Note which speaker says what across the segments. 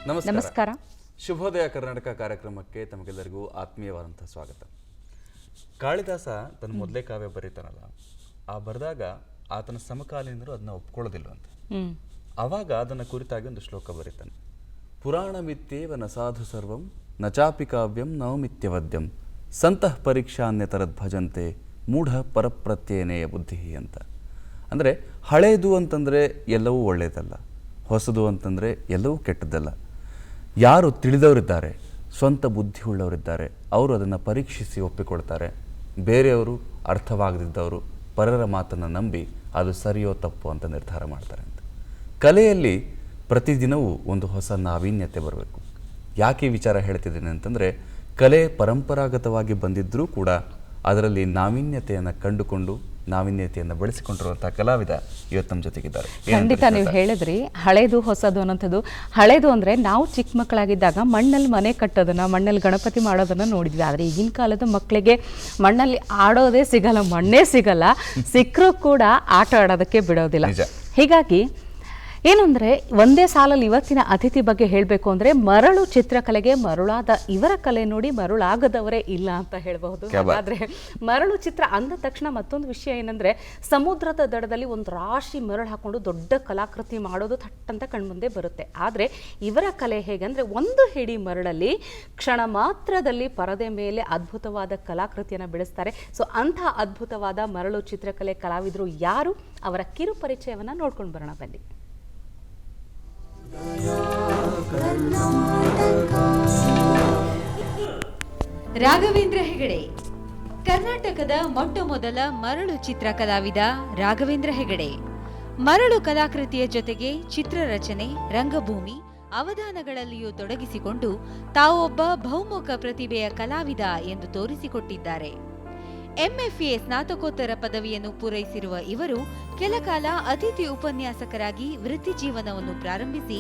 Speaker 1: ನಮಸ್ಕಾರ.
Speaker 2: ಶುಭೋದಯ ಕರ್ನಾಟಕ ಕಾರ್ಯಕ್ರಮಕ್ಕೆ ತಮಗೆಲ್ಲರಿಗೂ ಆತ್ಮೀಯವಾದಂಥ ಸ್ವಾಗತ. ಕಾಳಿದಾಸ ತನ್ನ ಮೊದಲೇ ಕಾವ್ಯ ಬರೀತಾನಲ್ಲ, ಆ ಬರೆದಾಗ ಆತನ ಸಮಕಾಲೀನರು ಅದನ್ನ ಒಪ್ಕೊಳ್ಳೋದಿಲ್ವಂತೆ. ಆವಾಗ ಅದನ್ನು ಕುರಿತಾಗಿ ಒಂದು ಶ್ಲೋಕ ಬರೀತಾನೆ. ಪುರಾಣಮಿತ್ಯೇವ ನ ಸಾಧು ಸರ್ವಂ ನ ಚಾಪಿ ಕಾವ್ಯಂ ನವಮಿತ್ಯವದ್ಯಂ ಸಂತಃ ಪರೀಕ್ಷಾನ್ಯತರದ್ ಭಜಂತೆ ಮೂಢ ಪರಪ್ರತ್ಯೇನೆಯ ಬುದ್ಧಿ ಅಂತ. ಅಂದರೆ ಹಳೇದು ಅಂತಂದರೆ ಎಲ್ಲವೂ ಒಳ್ಳೆಯದಲ್ಲ, ಹೊಸದು ಅಂತಂದರೆ ಎಲ್ಲವೂ ಕೆಟ್ಟದ್ದಲ್ಲ. ಯಾರು ತಿಳಿದವರಿದ್ದಾರೆ, ಸ್ವಂತ ಬುದ್ಧಿ ಉಳ್ಳವರಿದ್ದಾರೆ, ಅವರು ಅದನ್ನು ಪರೀಕ್ಷಿಸಿ ಒಪ್ಪಿಕೊಳ್ತಾರೆ. ಬೇರೆಯವರು ಅರ್ಥವಾಗದಿದ್ದವರು ಪರರ ಮಾತನ್ನು ನಂಬಿ ಅದು ಸರಿಯೋ ತಪ್ಪು ಅಂತ ನಿರ್ಧಾರ ಮಾಡ್ತಾರೆ ಅಂತ. ಕಲೆಯಲ್ಲಿ ಪ್ರತಿದಿನವೂ ಒಂದು ಹೊಸ ನಾವೀನ್ಯತೆ ಬರಬೇಕು. ಯಾಕೆ ಈ ವಿಚಾರ ಹೇಳ್ತಿದ್ದೀನಿ ಅಂತಂದರೆ, ಕಲೆ ಪರಂಪರಾಗತವಾಗಿ ಬಂದಿದ್ದರೂ ಕೂಡ ಅದರಲ್ಲಿ ನಾವೀನ್ಯತೆಯನ್ನು ಕಂಡುಕೊಂಡು ನಾವೀನ್ಯತೆಯನ್ನು ಬೆಳೆಸಿಕೊಂಡಿರುವಂಥ ಕಲಾವಿದ ಇವತ್ತು ನಮ್ಮ ಜೊತೆಗಿದ್ದಾರೆ.
Speaker 1: ಖಂಡಿತ ನೀವು ಹೇಳಿದ್ರಿ ಹಳೇದು ಹೊಸದು ಅನ್ನೋಂಥದ್ದು. ಹಳೇದು ಅಂದರೆ ನಾವು ಚಿಕ್ಕ ಮಕ್ಕಳಾಗಿದ್ದಾಗ ಮಣ್ಣಲ್ಲಿ ಮನೆ ಕಟ್ಟೋದನ್ನು, ಮಣ್ಣಲ್ಲಿ ಗಣಪತಿ ಮಾಡೋದನ್ನು ನೋಡಿದ್ವಿ. ಆದರೆ ಈಗಿನ ಕಾಲದ ಮಕ್ಕಳಿಗೆ ಮಣ್ಣಲ್ಲಿ ಆಡೋದೇ ಸಿಗಲ್ಲ, ಮಣ್ಣೇ ಸಿಗಲ್ಲ, ಸಿಕ್ಕರೂ ಕೂಡ ಆಟ ಆಡೋದಕ್ಕೆ ಬಿಡೋದಿಲ್ಲ. ಹೀಗಾಗಿ ಏನು ಅಂದರೆ, ಒಂದೇ ಸಾಲಲ್ಲಿ ಇವತ್ತಿನ ಅತಿಥಿ ಬಗ್ಗೆ ಹೇಳಬೇಕು ಅಂದರೆ, ಮರಳು ಚಿತ್ರಕಲೆಗೆ ಮರುಳಾದ ಇವರ ಕಲೆ ನೋಡಿ ಮರುಳಾಗದವರೇ ಇಲ್ಲ ಅಂತ ಹೇಳಬಹುದು. ಆದರೆ ಮರಳು ಚಿತ್ರ ಅಂದ ತಕ್ಷಣ ಮತ್ತೊಂದು ವಿಷಯ ಏನಂದರೆ, ಸಮುದ್ರದ ದಡದಲ್ಲಿ ಒಂದು ರಾಶಿ ಮರಳು ಹಾಕೊಂಡು ದೊಡ್ಡ ಕಲಾಕೃತಿ ಮಾಡೋದು ಥಟ್ಟಂತ ಕಣ್ಮುಂದೆ ಬರುತ್ತೆ. ಆದರೆ ಇವರ ಕಲೆ ಹೇಗೆಂದರೆ, ಒಂದು ಹಿಡಿ ಮರಳಲ್ಲಿ ಕ್ಷಣ ಮಾತ್ರದಲ್ಲಿ ಪರದೆ ಮೇಲೆ ಅದ್ಭುತವಾದ ಕಲಾಕೃತಿಯನ್ನು ಬಿಡಿಸ್ತಾರೆ. ಸೊ ಅಂಥ ಅದ್ಭುತವಾದ ಮರಳು ಚಿತ್ರಕಲೆ ಕಲಾವಿದರು ಯಾರು, ಅವರ ಕಿರು ಪರಿಚಯವನ್ನು ನೋಡ್ಕೊಂಡು ಬರೋಣ ಬನ್ನಿ.
Speaker 3: ರಾಘವೇಂದ್ರ ಹೆಗಡೆ ಕರ್ನಾಟಕದ ಮೊಟ್ಟ ಮೊದಲ ಮರಳು ಚಿತ್ರ ಕಲಾವಿದ ರಾಘವೇಂದ್ರ ಹೆಗಡೆ. ಮರಳು ಕಲಾಕೃತಿಯ ಜೊತೆಗೆ ಚಿತ್ರರಚನೆ, ರಂಗಭೂಮಿ, ಅವಧಾನಗಳಲ್ಲಿಯೂ ತೊಡಗಿಸಿಕೊಂಡು ತಾವೊಬ್ಬ ಬಹುಮುಖ ಪ್ರತಿಭೆಯ ಕಲಾವಿದ ಎಂದು ತೋರಿಸಿಕೊಟ್ಟಿದ್ದಾರೆ. ಎಂಎಫ್ಎ ಸ್ನಾತಕೋತ್ತರ ಪದವಿಯನ್ನು ಪೂರೈಸಿರುವ ಇವರು ಕೆಲಕಾಲ ಅತಿಥಿ ಉಪನ್ಯಾಸಕರಾಗಿ ವೃತ್ತಿ ಜೀವನವನ್ನು ಪ್ರಾರಂಭಿಸಿ,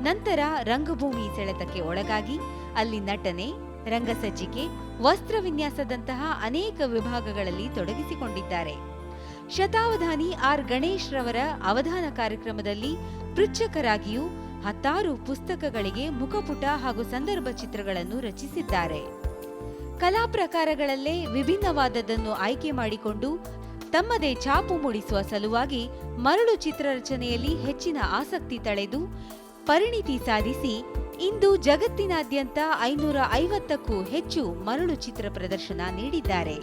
Speaker 3: ನಂತರ ರಂಗಭೂಮಿ ಸೆಳೆತಕ್ಕೆ ಒಳಗಾಗಿ ಅಲ್ಲಿ ನಟನೆ, ರಂಗಸಜ್ಜಿಕೆ, ವಸ್ತ್ರ ವಿನ್ಯಾಸದಂತಹ ಅನೇಕ ವಿಭಾಗಗಳಲ್ಲಿ ತೊಡಗಿಸಿಕೊಂಡಿದ್ದಾರೆ. ಶತಾವಧಾನಿ ಆರ್ ಗಣೇಶ್ ರವರ ಅವಧಾನ ಕಾರ್ಯಕ್ರಮದಲ್ಲಿ ಪೃಚ್ಛಕರಾಗಿಯೂ ಹತ್ತಾರು ಪುಸ್ತಕಗಳಿಗೆ ಮುಖಪುಟ ಹಾಗೂ ಸಂದರ್ಭ ಚಿತ್ರಗಳನ್ನು ರಚಿಸಿದ್ದಾರೆ. ಕಲಾ ಪ್ರಕಾರಗಳಲ್ಲೇ ವಿಭಿನ್ನವಾದದ್ದನ್ನು ಆಯ್ಕೆ ಮಾಡಿಕೊಂಡು ತಮ್ಮದೇ ಛಾಪು ಮೂಡಿಸುವ ಸಲುವಾಗಿ ಮರಳು ಚಿತ್ರರಚನೆಯಲ್ಲಿ ಹೆಚ್ಚಿನ ಆಸಕ್ತಿ ತಳೆದು ಪರಿಣಿತಿ ಸಾಧಿಸಿ ಇಂದು ಜಗತ್ತಿನಾದ್ಯಂತ 550ಕ್ಕೂ ಹೆಚ್ಚು ಮರಳು ಚಿತ್ರ ಪ್ರದರ್ಶನ ನೀಡಿದ್ದಾರೆ.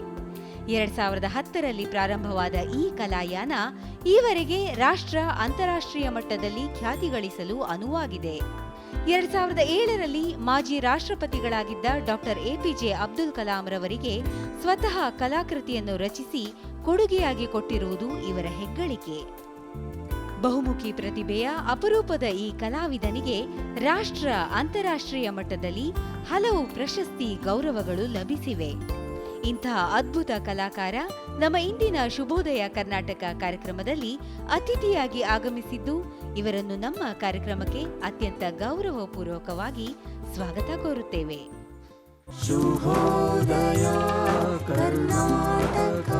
Speaker 3: 2010ರಲ್ಲಿ ಪ್ರಾರಂಭವಾದ ಈ ಕಲಾಯಾನ ಈವರೆಗೆ ರಾಷ್ಟ್ರ, ಅಂತಾರಾಷ್ಟ್ರೀಯ ಮಟ್ಟದಲ್ಲಿ ಖ್ಯಾತಿ ಗಳಿಸಲು ಅನುವಾಗಿದೆ. 2007ರಲ್ಲಿ ಮಾಜಿ ರಾಷ್ಟ್ರಪತಿಗಳಾಗಿದ್ದ ಡಾಕ್ಟರ್ ಎಪಿಜೆ ಅಬ್ದುಲ್ ಕಲಾಂ ರವರಿಗೆ ಸ್ವತಃ ಕಲಾಕೃತಿಯನ್ನು ರಚಿಸಿ ಕೊಡುಗೆಯಾಗಿ ಕೊಟ್ಟಿರುವುದು ಇವರ ಹೆಗ್ಗಳಿಕೆ. ಬಹುಮುಖಿ ಪ್ರತಿಭೆಯ ಅಪರೂಪದ ಈ ಕಲಾವಿದನಿಗೆ ರಾಷ್ಟ್ರ, ಅಂತಾರಾಷ್ಟ್ರೀಯ ಮಟ್ಟದಲ್ಲಿ ಹಲವು ಪ್ರಶಸ್ತಿ, ಗೌರವಗಳು ಲಭಿಸಿವೆ. ಇಂತಹ ಅದ್ಭುತ ಕಲಾಕಾರ ನಮ್ಮ ಇಂದಿನ ಶುಭೋದಯ ಕರ್ನಾಟಕ ಕಾರ್ಯಕ್ರಮದಲ್ಲಿ ಅತಿಥಿಯಾಗಿ ಆಗಮಿಸಿದ್ದು, ಇವರನ್ನು ನಮ್ಮ ಕಾರ್ಯಕ್ರಮಕ್ಕೆ ಅತ್ಯಂತ ಗೌರವಪೂರ್ವಕವಾಗಿ ಸ್ವಾಗತ ಕೋರುತ್ತೇವೆ. ಶುಭೋದಯ
Speaker 1: ಕರ್ನಾಟಕ.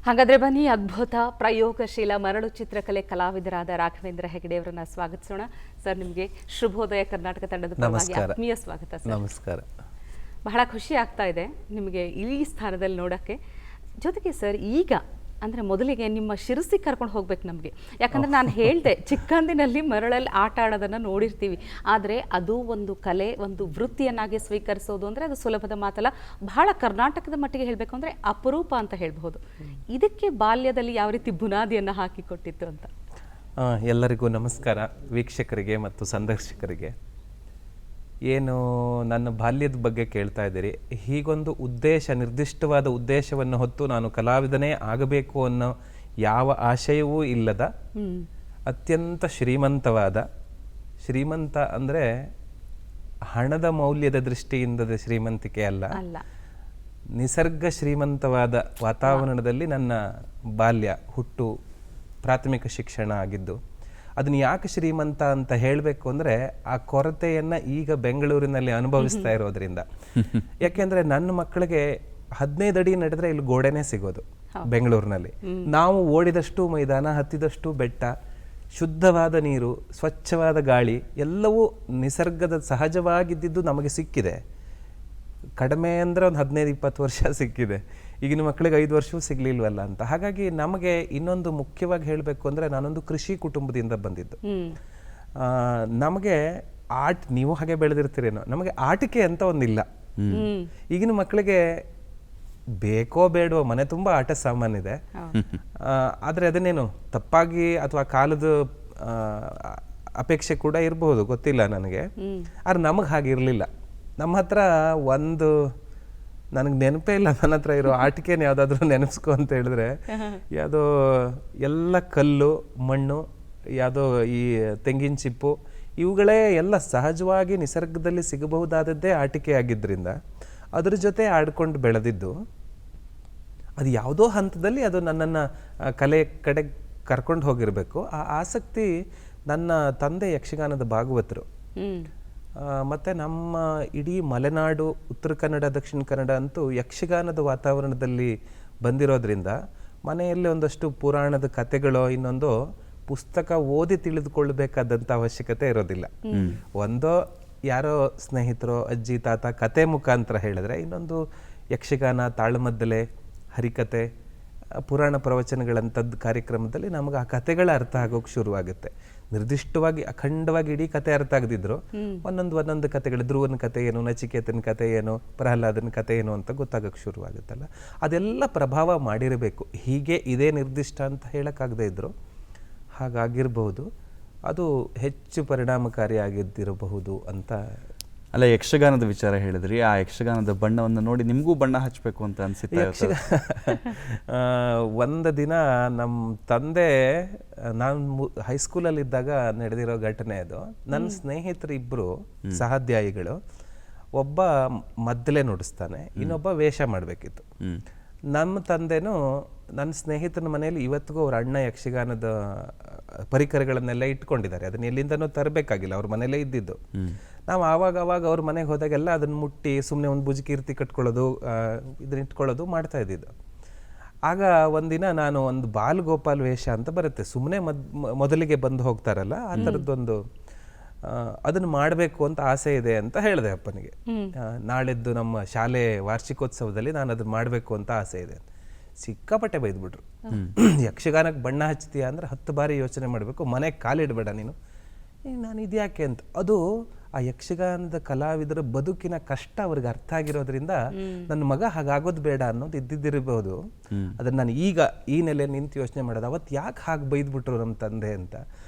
Speaker 1: ಹಾಗಾದ್ರೆ ಬನ್ನಿ, ಅದ್ಭುತ ಪ್ರಯೋಗಶೀಲ ಮರಳು ಚಿತ್ರಕಲೆ ಕಲಾವಿದರಾದ ರಾಘವೇಂದ್ರ ಹೆಗಡೆ ಅವರನ್ನ ಸ್ವಾಗತಿಸೋಣ. ಸರ್, ನಿಮಗೆ ಶುಭೋದಯ ಕರ್ನಾಟಕ ತಂಡದ ಪರವಾಗಿ ಆತ್ಮೀಯ ಸ್ವಾಗತ ಸರ್.
Speaker 2: ನಮಸ್ಕಾರ.
Speaker 1: ಬಹಳ ಖುಷಿ ಆಗ್ತಾ ಇದೆ ನಿಮಗೆ ಈ ಸ್ಥಾನದಲ್ಲಿ ನೋಡೋಕ್ಕೆ. ಜೊತೆಗೆ ಸರ್, ಈಗ ಅಂದರೆ ಮೊದಲಿಗೆ ನಿಮ್ಮ ಶಿರಸಿ ಕರ್ಕೊಂಡು ಹೋಗ್ಬೇಕು ನಮಗೆ. ಯಾಕಂದರೆ ನಾನು ಹೇಳಿದೆ, ಚಿಕ್ಕಂದಿನಲ್ಲಿ ಮರಳಲ್ಲಿ ಆಟ ಆಡೋದನ್ನು ನೋಡಿರ್ತೀವಿ, ಆದರೆ ಅದು ಒಂದು ಕಲೆ, ಒಂದು ವೃತ್ತಿಯನ್ನಾಗಿ ಸ್ವೀಕರಿಸೋದು ಅಂದರೆ ಅದು ಸುಲಭದ ಮಾತಲ್ಲ. ಬಹಳ ಕರ್ನಾಟಕದ ಮಟ್ಟಿಗೆ ಹೇಳಬೇಕು ಅಂದರೆ ಅಪರೂಪ ಅಂತ ಹೇಳ್ಬೋದು. ಇದಕ್ಕೆ ಬಾಲ್ಯದಲ್ಲಿ ಯಾವ ರೀತಿ ಬುನಾದಿಯನ್ನು ಹಾಕಿಕೊಟ್ಟಿತ್ತು ಅಂತ?
Speaker 4: ಎಲ್ಲರಿಗೂ ನಮಸ್ಕಾರ, ವೀಕ್ಷಕರಿಗೆ ಮತ್ತು ಸಂದರ್ಶಕರಿಗೆ. ಏನು ನನ್ನ ಬಾಲ್ಯದ ಬಗ್ಗೆ ಕೇಳ್ತಾ ಇದ್ದೀರಿ. ಹೀಗೊಂದು ಉದ್ದೇಶ, ನಿರ್ದಿಷ್ಟವಾದ ಉದ್ದೇಶವನ್ನು ಹೊತ್ತು ನಾನು ಕಲಾವಿದನೇ ಆಗಬೇಕು ಅನ್ನೋ ಯಾವ ಆಶಯವೂ ಇಲ್ಲದ ಅತ್ಯಂತ ಶ್ರೀಮಂತ ಅಂದರೆ ಹಣದ ಮೌಲ್ಯದ ದೃಷ್ಟಿಯಿಂದ ಶ್ರೀಮಂತಿಕೆ ಅಲ್ಲ, ನಿಸರ್ಗ ಶ್ರೀಮಂತವಾದ ವಾತಾವರಣದಲ್ಲಿ ನನ್ನ ಬಾಲ್ಯ, ಹುಟ್ಟು, ಪ್ರಾಥಮಿಕ ಶಿಕ್ಷಣ ಆಗಿದ್ದು. ಅದನ್ನ ಯಾಕೆ ಶ್ರೀಮಂತ ಅಂತ ಹೇಳಬೇಕು ಅಂದರೆ, ಆ ಕೊರತೆಯನ್ನು ಈಗ ಬೆಂಗಳೂರಿನಲ್ಲಿ ಅನುಭವಿಸ್ತಾ ಇರೋದ್ರಿಂದ. ಯಾಕೆಂದರೆ ನನ್ನ ಮಕ್ಕಳಿಗೆ 15 ಅಡಿ ನಡೆದ್ರೆ ಇಲ್ಲಿ ಗೋಡೆನೇ ಸಿಗೋದು ಬೆಂಗಳೂರಿನಲ್ಲಿ. ನಾವು ಓಡಿದಷ್ಟು ಮೈದಾನ, ಹತ್ತಿದಷ್ಟು ಬೆಟ್ಟ, ಶುದ್ಧವಾದ ನೀರು, ಸ್ವಚ್ಛವಾದ ಗಾಳಿ ಎಲ್ಲವೂ ನಿಸರ್ಗದ ಸಹಜವಾಗಿದ್ದಿದ್ದು ನಮಗೆ ಸಿಕ್ಕಿದೆ. ಕಡಿಮೆ ಅಂದರೆ ಒಂದು 15-20 ವರ್ಷ ಸಿಕ್ಕಿದೆ. ಈಗಿನ ಮಕ್ಕಳಿಗೆ 5 ವರ್ಷವೂ ಸಿಗಲಿಲ್ವಲ್ಲ ಅಂತ. ಹಾಗಾಗಿ ನಮಗೆ ಇನ್ನೊಂದು ಮುಖ್ಯವಾಗಿ ಹೇಳಬೇಕು ಅಂದರೆ, ನಾನೊಂದು ಕೃಷಿ ಕುಟುಂಬದಿಂದ ಬಂದಿದ್ದು. ನಮಗೆ ನೀವು ಹಾಗೆ ಬೆಳೆದಿರ್ತೀರೇನೋ, ನಮಗೆ ಆಟಿಕೆ ಅಂತ ಒಂದಿಲ್ಲ. ಈಗಿನ ಮಕ್ಕಳಿಗೆ ಬೇಕೋ ಬೇಡವೋ ಮನೆ ತುಂಬ ಆಟ ಸಾಮಾನಿದೆ. ಆದರೆ ಅದನ್ನೇನು ತಪ್ಪಾಗಿ ಅಥವಾ ಕಾಲದ ಅಪೇಕ್ಷೆ ಕೂಡ ಇರಬಹುದು, ಗೊತ್ತಿಲ್ಲ ನನಗೆ. ಆದ್ರೆ ನಮಗೆ ಹಾಗಿರಲಿಲ್ಲ. ನಮ್ಮ ಹತ್ರ ನನಗೆ ನೆನಪೇ ಇಲ್ಲ ನನ್ನ ಹತ್ರ ಇರೋ ಆಟಿಕೆನ ಯಾವುದಾದ್ರೂ ನೆನಪಿಸ್ಕೊ ಅಂತ ಹೇಳಿದ್ರೆ, ಯಾವುದೋ ಎಲ್ಲ ಕಲ್ಲು ಮಣ್ಣು, ಯಾವುದೋ ಈ ತೆಂಗಿನ ಚಿಪ್ಪು, ಇವುಗಳೇ ಎಲ್ಲ ಸಹಜವಾಗಿ ನಿಸರ್ಗದಲ್ಲಿ ಸಿಗಬಹುದಾದದ್ದೇ ಆಟಿಕೆ ಆಗಿದ್ದರಿಂದ ಅದ್ರ ಜೊತೆ ಆಡ್ಕೊಂಡು ಬೆಳೆದಿದ್ದು. ಅದು ಯಾವುದೋ ಹಂತದಲ್ಲಿ ಅದು ನನ್ನನ್ನು ಕಲೆ ಕಡೆ ಕರ್ಕೊಂಡು ಹೋಗಿರಬೇಕು. ಆ ಆಸಕ್ತಿ ನನ್ನ ತಂದೆ ಯಕ್ಷಗಾನದ ಭಾಗವತರು. ಮತ್ತು ನಮ್ಮ ಇಡೀ ಮಲೆನಾಡು, ಉತ್ತರ ಕನ್ನಡ, ದಕ್ಷಿಣ ಕನ್ನಡ ಅಂತೂ ಯಕ್ಷಗಾನದ ವಾತಾವರಣದಲ್ಲಿ ಬಂದಿರೋದ್ರಿಂದ ಮನೆಯಲ್ಲಿ ಒಂದಷ್ಟು ಪುರಾಣದ ಕಥೆಗಳೋ ಇನ್ನೊಂದೋ ಪುಸ್ತಕ ಓದಿ ತಿಳಿದುಕೊಳ್ಬೇಕಾದಂಥ ಅವಶ್ಯಕತೆ ಇರೋದಿಲ್ಲ. ಒಂದೋ ಯಾರೋ ಸ್ನೇಹಿತರೋ ಅಜ್ಜಿ ತಾತ ಕತೆ ಮುಖಾಂತರ ಹೇಳಿದ್ರೆ, ಇನ್ನೊಂದು ಯಕ್ಷಗಾನ, ತಾಳಮದ್ದಲೆ, ಹರಿಕತೆ, ಪುರಾಣ ಪ್ರವಚನಗಳಂಥದ್ದು ಕಾರ್ಯಕ್ರಮದಲ್ಲಿ ನಮಗೆ ಆ ಕಥೆಗಳ ಅರ್ಥ ಆಗೋಕೆ ಶುರುವಾಗುತ್ತೆ. ನಿರ್ದಿಷ್ಟವಾಗಿ ಅಖಂಡವಾಗಿ ಇಡೀ ಕತೆ ಅರ್ಥ ಆಗದಿದ್ರು ಒಂದೊಂದು ಕಥೆಗಳು, ಧ್ರುವನ ಕಥೆ ಏನು, ನಚಿಕೇತನ ಕಥೆ ಏನು, ಪ್ರಹ್ಲಾದನ ಕಥೆ ಏನು ಅಂತ ಗೊತ್ತಾಗೋಕ್ಕೆ ಶುರುವಾಗುತ್ತಲ್ಲ, ಅದೆಲ್ಲ ಪ್ರಭಾವ ಮಾಡಿರಬೇಕು. ಹೀಗೆ ಇದೇ ನಿರ್ದಿಷ್ಟ ಅಂತ ಹೇಳೋಕ್ಕಾಗದೇ ಇದ್ರು ಹಾಗಾಗಿರ್ಬಹುದು. ಅದು ಹೆಚ್ಚು ಪರಿಣಾಮಕಾರಿಯಾಗಿದ್ದಿರಬಹುದು ಅಂತ.
Speaker 2: ಅಲ್ಲ, ಯಕ್ಷಗಾನದ ವಿಚಾರ ಹೇಳಿದ್ರಿ. ಆ ಯಕ್ಷಗಾನದ ಬಣ್ಣವನ್ನು ನೋಡಿ ನಿಮಗೂ ಬಣ್ಣ ಹಚ್ಚಬೇಕು ಅಂತ ಅನಿಸುತ್ತೆ?
Speaker 4: ಒಂದು ದಿನ ನಮ್ಮ ತಂದೆ, ನಾನು ಹೈಸ್ಕೂಲಲ್ಲಿದ್ದಾಗ ನಡೆದಿರೋ ಘಟನೆ ಅದು. ನನ್ನ ಸ್ನೇಹಿತರು ಇಬ್ಬರು ಸಹಾಧ್ಯಾಯಿಗಳು, ಒಬ್ಬ ಮದ್ದಲೆ ನುಡಿಸ್ತಾನೆ, ಇನ್ನೊಬ್ಬ ವೇಷ ಮಾಡಬೇಕಿತ್ತು. ನಮ್ಮ ತಂದೆನೂ ನನ್ನ ಸ್ನೇಹಿತನ ಮನೆಯಲ್ಲಿ ಇವತ್ತಿಗೂ ಅವ್ರ ಅಣ್ಣ ಯಕ್ಷಗಾನದ ಪರಿಕರಗಳನ್ನೆಲ್ಲ ಇಟ್ಕೊಂಡಿದ್ದಾರೆ. ಅದನ್ನ ಎಲ್ಲಿಂದನೂ ತರಬೇಕಾಗಿಲ್ಲ, ಅವ್ರ ಮನೇಲೇ ಇದ್ದಿದ್ದು. ನಾವು ಆವಾಗ ಅವ್ರ ಮನೆಗೆ ಹೋದಾಗೆಲ್ಲ ಅದನ್ನು ಮುಟ್ಟಿ ಸುಮ್ಮನೆ ಒಂದು ಭುಜಕೀರ್ತಿ ಕಟ್ಕೊಳ್ಳೋದು, ಇದನ್ನ ಇಟ್ಕೊಳ್ಳೋದು ಮಾಡ್ತಾ ಇದ್ದಿದ್ದು. ಆಗ ಒಂದಿನ ನಾನು ಒಂದು ಬಾಲಗೋಪಾಲ್ ವೇಷ ಅಂತ ಬರುತ್ತೆ, ಸುಮ್ಮನೆ ಮೊದಲಿಗೆ ಬಂದು ಹೋಗ್ತಾರಲ್ಲ ಆ ಥರದ್ದೊಂದು, ಅದನ್ನು ಮಾಡಬೇಕು ಅಂತ ಆಸೆ ಇದೆ ಅಂತ ಹೇಳಿದೆ ಅಪ್ಪನಿಗೆ. ನಾಳೆದ್ದು ನಮ್ಮ ಶಾಲೆ ವಾರ್ಷಿಕೋತ್ಸವದಲ್ಲಿ ನಾನು ಅದನ್ನು ಮಾಡಬೇಕು ಅಂತ ಆಸೆ ಇದೆ. ಸಿಕ್ಕಾಪಟ್ಟೆ ಬೈದ್ಬಿಟ್ರು. ಯಕ್ಷಗಾನಕ್ಕೆ ಬಣ್ಣ ಹಚ್ತೀಯ ಅಂದ್ರೆ 10 ಬಾರಿ ಯೋಚನೆ ಮಾಡಬೇಕು, ಮನೆಗೆ ಕಾಲಿಡಬೇಡ ನೀನು. ನಾನು ಇದ್ಯಾಕೆ ಅಂತ. ಅದು ಆ ಯಕ್ಷಗಾನದ ಕಲಾವಿದರ ಬದುಕಿನ ಕಷ್ಟ ಅವ್ರಿಗೆ ಅರ್ಥ ಆಗಿರೋದ್ರಿಂದ ನನ್ನ ಮಗ ಹಾಗಾಗೋದು ಬೇಡ ಅನ್ನೋದು ಇದ್ದಿದ್ದಿರಬಹುದು. ಅದನ್ನ ನಾನು ಈಗ ಈ ನೆಲೆ ನಿಂತು ಯೋಚನೆ ಮಾಡೋದು, ಅವತ್ತು ಯಾಕೆ ಹಾಗೆ ಬೈದ್ಬಿಟ್ರು ನಮ್ಮ ತಂದೆ ಅಂತ.